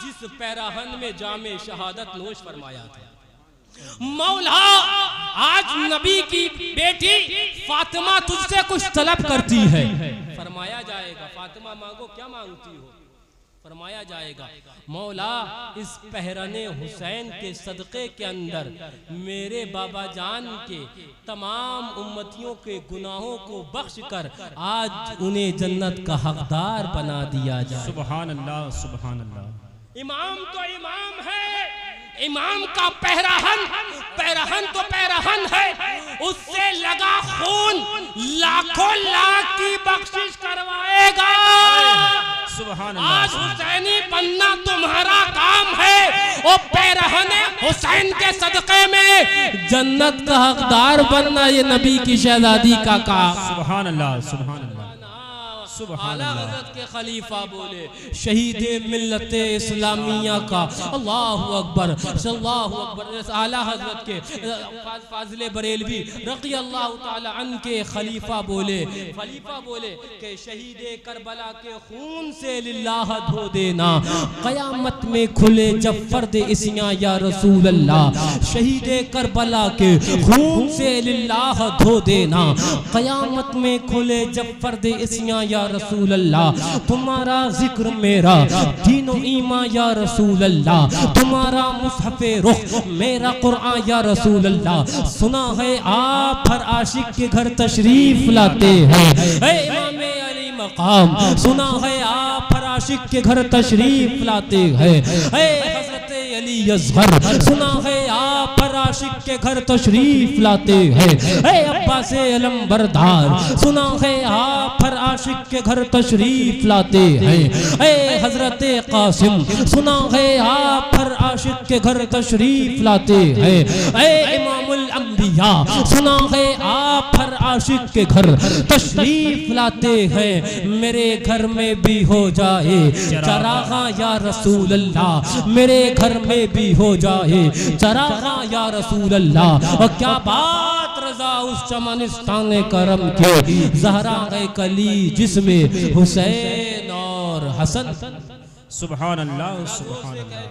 जिस पहराहन में जामे शहादत नोश फरमाया था। मौला, आज नबी की बेटी फातिमा तुझसे कुछ तलब करती है, फरमाया जाएगा, फातिमा मांगो, क्या मांगती हो? फरमाया जाएगा, मौला इस पहरने हुसैन के सदक़े के अंदर मेरे बाबा जान के तमाम उम्मतियों के गुनाहों को बख्श कर आज उन्हें जन्नत का हकदार बना दिया जाए। सुभान अल्लाह, सुभान अल्लाह। इमाम तो इमाम है, इमाम का पहराहन, पहराहन तो पहराहन है, उससे लगा खून लाखों लाख की बख्शिश करवाएगा। सुभान अल्लाह। आज हुसैनी बनना तुम्हारा काम है, और पहराहने हुसैन के सदक़े में जन्नत का हकदार बनना ये नबी की शहजादी का काम। सुभान अल्लाह, सुभान अल्लाह। आला हज़रत के खलीफा बोले, शहीद मिल्लत इस्लामिया का, अल्लाहु अकबर, अल्लाहु अकबर। आला हज़रत के फाज़िले बरेलवी रज़ी अल्लाह ताला अन्हु के खलीफा बोले कि शहीद करबला के खून से लिल्लाह धो देना, क़यामत में खुले जब फर्द इसियां या रसूल अल्लाह, शहीद करबला के खून से लिल्लाह धो देना, क़यामत में खुले जब फर्द इसियां या रसूल अल्लाह, तुम्हारा जिक्र मेरा दीनो ईमा या रसूल अल्लाह, तुम्हारा मुसहफ़े रुख मेरा कुरान या रसूल अल्लाह। सुना है आप हर आशिक के घर तशरीफ लाते हैं, इमाम अली मकाम, सुना है आप हर आशिक के घर तशरीफ लाते हैं। हजरत अली असगर, सुना है आप हर आशिक के घर तशरीफ लाते हैं। अब्बास अलम बरदार, सुना है आप हर आशिक के घर तशरीफ लाते हैं। हजरत कासिम, सुना है आप हर आशिक के घर तशरीफ लाते हैं। इमामुल अंबिया, सुना है आप हर आशिक के घर तशरीफ लाते हैं। मेरे घर में भी हो जाए चरागा या रसूल अल्लाह, मेरे घर में भी हो जाए चरागा या रसूल अल्लाह। और क्या बात रजा उस चमनिस्तान करम की, ज़हरा है कली जिसमें हुसैन और हसन। सुभान अल्लाह, सुभान अल्लाह,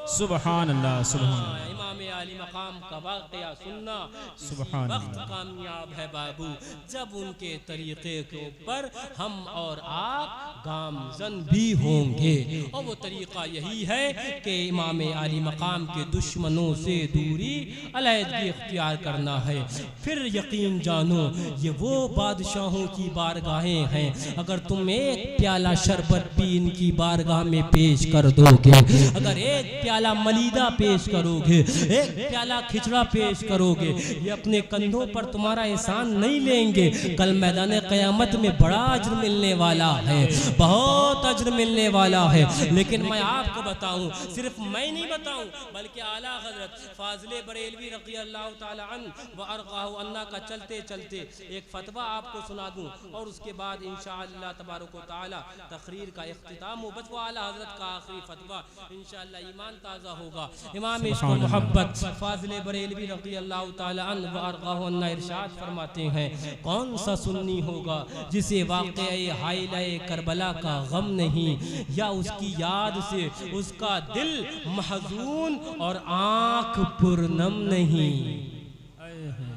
सुभान अल्लाह, सुभान अल्लाह। आली मकाम का वाक़या सुनना सुभान वक्त कामयाब है बाबू, जब उनके तरीक़े के ऊपर हम और आप गामज़न भी होंगे। और वो तरीक़ा यही है कि इमाम आली मकाम के दुश्मनों से दूरी, अलहदगी इख्तियार करना है। फिर यकीन जानो ये वो बादशाहों की बारगाहें हैं, अगर तुम एक प्याला शरबत भी इनकी बारगाह में पेश कर दोगे, अगर एक प्याला मलीदा पेश करोगे, एक प्याला खिचड़ा पेश करोगे, ये अपने कंधों पर तुम्हारा एहसान नहीं लेंगे। कल मैदान क़यामत में बड़ा अज्र मिलने वाला है, बहुत अज्र मिलने वाला है। लेकिन मैं आपको बताऊं, सिर्फ मैं नहीं बताऊं बल्कि आला हजरत फाज़िले बरेलवी रज़ी अल्लाह ताला अन्हु व अरज़ाहु अन्ना का चलते चलते एक फतवा आपको सुना दूं और उसके बाद इंशाअल्लाह तबारक व तआला तकरीर का इख्तिताम हो। बस वो आला हजरत का आखिरी फतवा, इंशाअल्लाह ईमान ताज़ा होगा। इमाम इश्क़ व मोहब्बत फाज़िले बरेलवी रज़ी अल्लाह ताला अन्हु व अरज़ाहु अन्ना इरशाद फरमाते हैं, कौन सा सुन्नी होगा जिसे वाक़या हाइलाए करबला का गम नहीं, या उसकी याद से उसका दिल महज़ून और आँख पुरनम नहीं।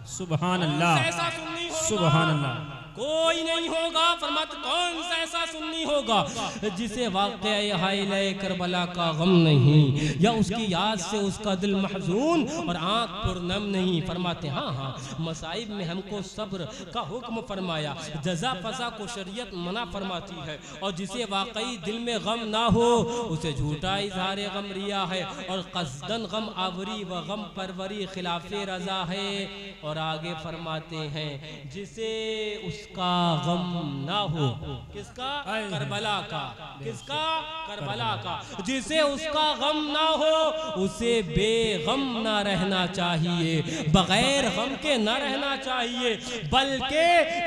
सुभान अल्लाह, सुभान अल्लाह। कोई नहीं होगा, फरमाते कौन सा ऐसा सुन्नी होगा जिसे वाक़या हाइलाए करबला का गम नहीं, या उसकी याद से उसका दिल महज़ून और आँख पुरनम नहीं। फरमाते हाँ हाँ, मसाइब में हमको सब्र का हुक्म फरमाया, जज़ा फ़ज़ा को शरीयत मना फरमाती है। और जिसे वाकई दिल में गम ना हो उसे झूठा इज़हार गम रिया है, और क़स्दन गम आवरी व गम परवरी खिलाफ़े रज़ा है। और आगे फरमाते हैं जिसे उसका गम ना हो, किसका? करबला का। किसका? करबला का। जिसे उसका गम ना हो उसे बेगम ना रहना चाहिए, बगैर गम के ना रहना चाहिए, बल्कि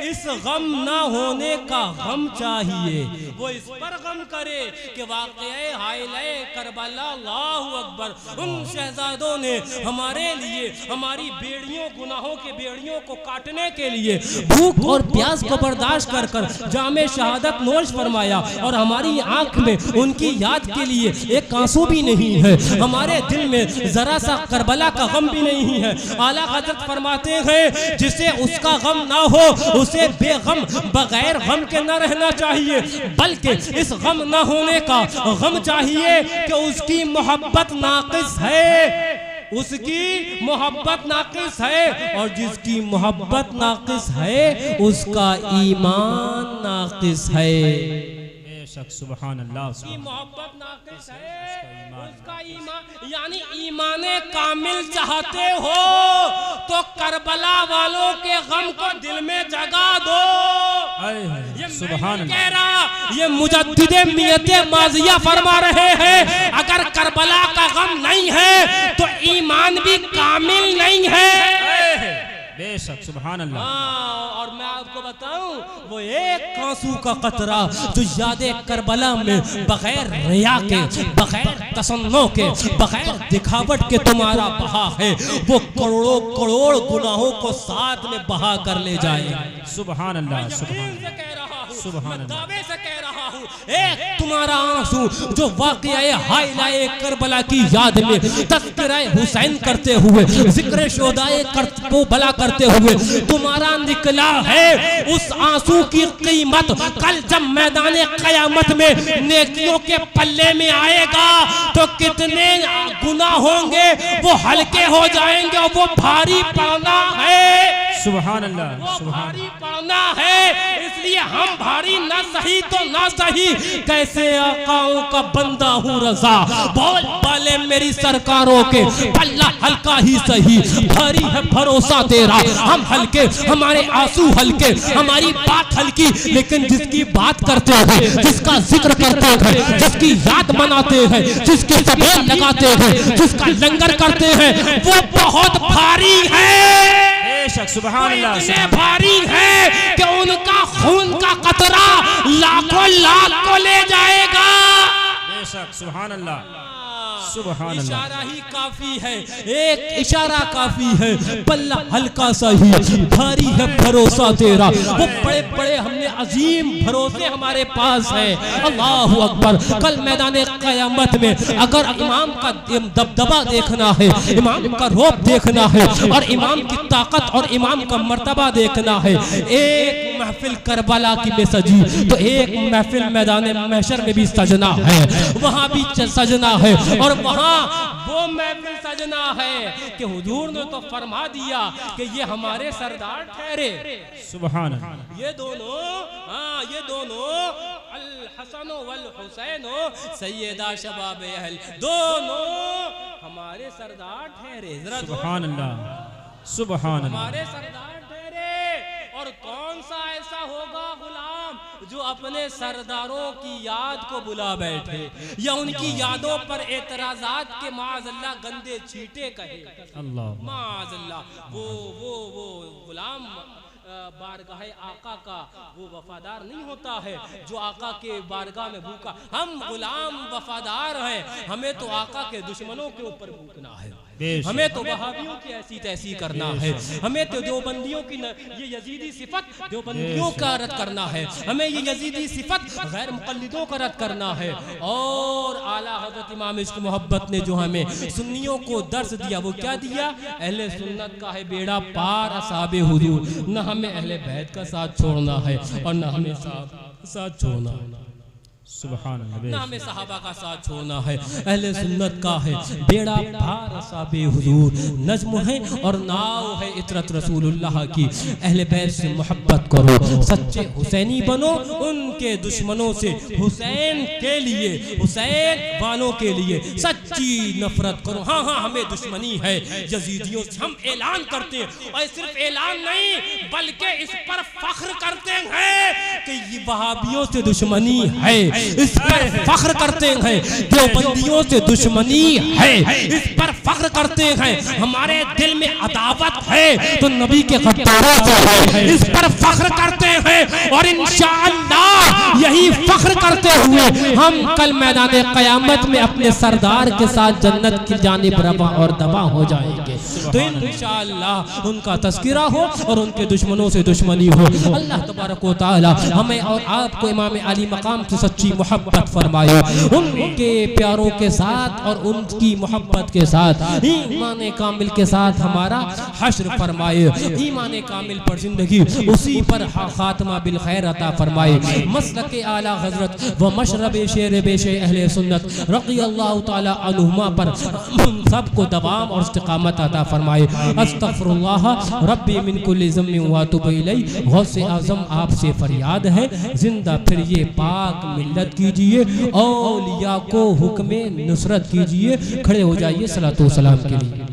इस गम ना होने का गम चाहिए। वो इस पर गम करे कि वाक़या हाइलाए करबला, अल्लाहु अकबर, उन शहजादों ने हमारे लिए हमारी बेड़ियों, गुनाहों के बेड़ियों को काटने के लिए भूख और प्यास को बर्दाश्त कर कर जामे शहादत नोश फरमाया, और हमारी आंख में उनकी याद के लिए एक आंसू भी नहीं है, हमारे दिल में जरा सा करबला का गम भी नहीं है। आला हज़रत फरमाते हैं जिसे उसका गम ना हो उसे बेगम, बगैर गम के न रहना चाहिए, बल्कि इस गम न होने का गम चाहिए कि उसकी मोहब्बत नाक़िस है, उसकी मोहब्बत नाक़िस है, और जिसकी मोहब्बत नाक़िस है उसका ईमान नाक़िस है। बेशक, सुभान अल्लाह। उसकी मोहब्बत नाक़िस है, उसका ईमान, यानी ईमाने कामिल चाहते हो तो करबला वालों के गम को दिल में जगा दो। ये सुभान अल्लाह कह रहा, ये मुजद्दिदे मियते माज़िया फरमा रहे हैं, अगर करबला का गम नहीं है तो ईमान भी कामिल नहीं है। बेशक, सुभान अल्लाह। और मैं आपको बताऊं, वो एक आंसू का कतरा जो यादे करबला में बगैर रिया के, बगैर तसन्नो के, बगैर दिखावट के तुम्हारा बहा है, वो करोड़ों करोड़ गुनाहों को साथ में बहा कर ले जाए। सुभान अल्लाह, सुभान मैं दावे से कह रहा हूँ, एक तुम्हारा आंसू जो वाक़या हाइलाए करबला की याद में तज़किरा हुसैन करते हुए, ज़िक्र शोदाए करबला करते हुए तुम्हारा निकला है, उस आंसू की कीमत कल जब मैदान क़यामत में नेकियों के पल्ले में आएगा तो कितने गुनाह होंगे वो हल्के हो जाएंगे, और वो भारी पड़ना है। सुभान अल्लाह, वो भारी पड़ना है। इसलिए इसलिए हम भारी ना सही तो ना सही, कैसे आकाओं का बंदा हूँ रजा। बोल बाले मेरी सरकारों के, पल्ला हल्का ही सही, भारी है भरोसा तेरा, हम हल्के, हमारे आंसू हल्के, हमारी बात हल्की, लेकिन जिसकी बात करते हैं, जिसका जिक्र करते हैं, जिसकी याद मनाते हैं, जिसके सबेल लगाते हैं, जिसका लंगर करते हैं, वो बहुत भारी है। बेशक सुभान अल्लाह, इतने भारी है कि उनका खून का कतरा लाखों लाख को ले जाएगा। बेशक सुभान अल्लाह, सुभान अल्लाह। इशारा ही काफी है, एक इशारा काफी है, पल्ला हल्का सा ही, भारी है भरोसा तेरा। वो बड़े बड़े हमने अजीम भरोसे हमारे पास है। अल्लाह अकबर। कल मैदान क़यामत में अगर इमाम का दबदबा देखना है, इमाम का रौब देखना है, और इमाम की ताकत और इमाम का मर्तबा देखना है, एक महफिल करबला की में सजी तो एक महफिल मैदान महशर में भी सजना है, वहां भी सजना है, और वहां वो महफिल सजना है कि हुजूर ने तो फरमा दिया कि ये हमारे सरदार ठहरे। सुभान अल्लाह। ये दोनों, हाँ ये दोनों, अल हसन वल हुसैन सैयदा शबाब अहल, दोनों हमारे सरदार ठहरे। जरा सुभान अल्लाह, सुभान अल्लाह। हमारे सरदार ठहरे। और कौन सा ऐसा होगा गुलाम जो अपने सरदारों की याद को बुला बैठे, या उनकी यादों पर एतराजात के माज़अल्लाह गंदे छींटे कहे। अल्लाह माज़अल्लाह। वो गुलाम बारगाह आका का वो वफादार नहीं होता है जो आका के बारगाह में भूखा। हम गुलाम वफादार हैं, हमें तो आका के दुश्मनों के ऊपर भूखना है, हमें तो वहाबियों की ऐसी तैसी करना है, हमें तो देवबंदियों की ये यजीदी सिफत देवबंदियों का रद्द करना है, हमें ये यजीदी सिफत गैर मुक़ल्लिदों का रद्द करना है। और आला हज़रत इमाम इश्क़ मोहब्बत ने जो हमें सुन्नियों को दर्स दिया, वो क्या दिया? अहले सुन्नत का है बेड़ा पार, असहाबे हुजूर। न हमें अहले बैत का साथ छोड़ना है और न हमें साथ छोड़ना है, सुभान अल्लाह। ना हमें सहाबा का साथ छोड़ना है। अहले सुन्नत का है बेड़ा पार, असहाबे हुजूर नज्म है और नाव है इतरत रसूलुल्लाह की। अहले बैत से मोहब्बत करो, सच्चे हुसैनी बनो, उनके दुश्मनों से हुसैन के लिए, हुसैन वालों के लिए सच्ची नफरत करो। हाँ हाँ हमें दुश्मनी है यजीदियों से, हम ऐलान करते हैं, और सिर्फ ऐलान नहीं बल्कि इस पर फख्र करते हैं कि ये वहाबियों से दुश्मनी है, इस पर फख्र करते हैं। देवबंदियों से दुश्मनी है, इस पर फख्र करते हैं। हमारे दिल में अदावत है तो नबी के गद्दारों से है, इस पर फख्र करते हैं। और इंशाअल्लाह यही फख्र करते हुए हम कल मैदान क़यामत में अपने सरदार के साथ जन्नत की जानिब रवा और दवा हो जाएंगे। तो इंशाअल्लाह उनका तज़किरा हो और उनके दुश्मनों से दुश्मनी हो। अल्लाह तबारक व तआला हमें और आपको इमाम अली मकाम से सच्ची मोहब्बत फरमाए, उनके प्यारों के साथ और उनकी मोहब्बत के साथ ईमान कामिल के साथ हमारा हश्र फरमाए। ईमान कामिल पर जिंदगी, उसी पर खात्मा बिल खैर अता फरमाए। मसलक आला हजरत व मशरब शेर बेशे अहले सुन्नत रज़ी अल्लाह ताला अन्हुमा पर सबको दवाम और इस्तिकामत अता फरमाए। अस्तगफिरुल्लाह रब्बी मिन कुल्लि ज़म्बिन व अतूबु इलैहि। गौसे आज़म आपसे फरियाद है, जिंदा फिर ये पाक मिल्लत कीजिए, औलिया को हुक्म नुसरत कीजिए। खड़े हो जाइए सलातो सलाम के लिए।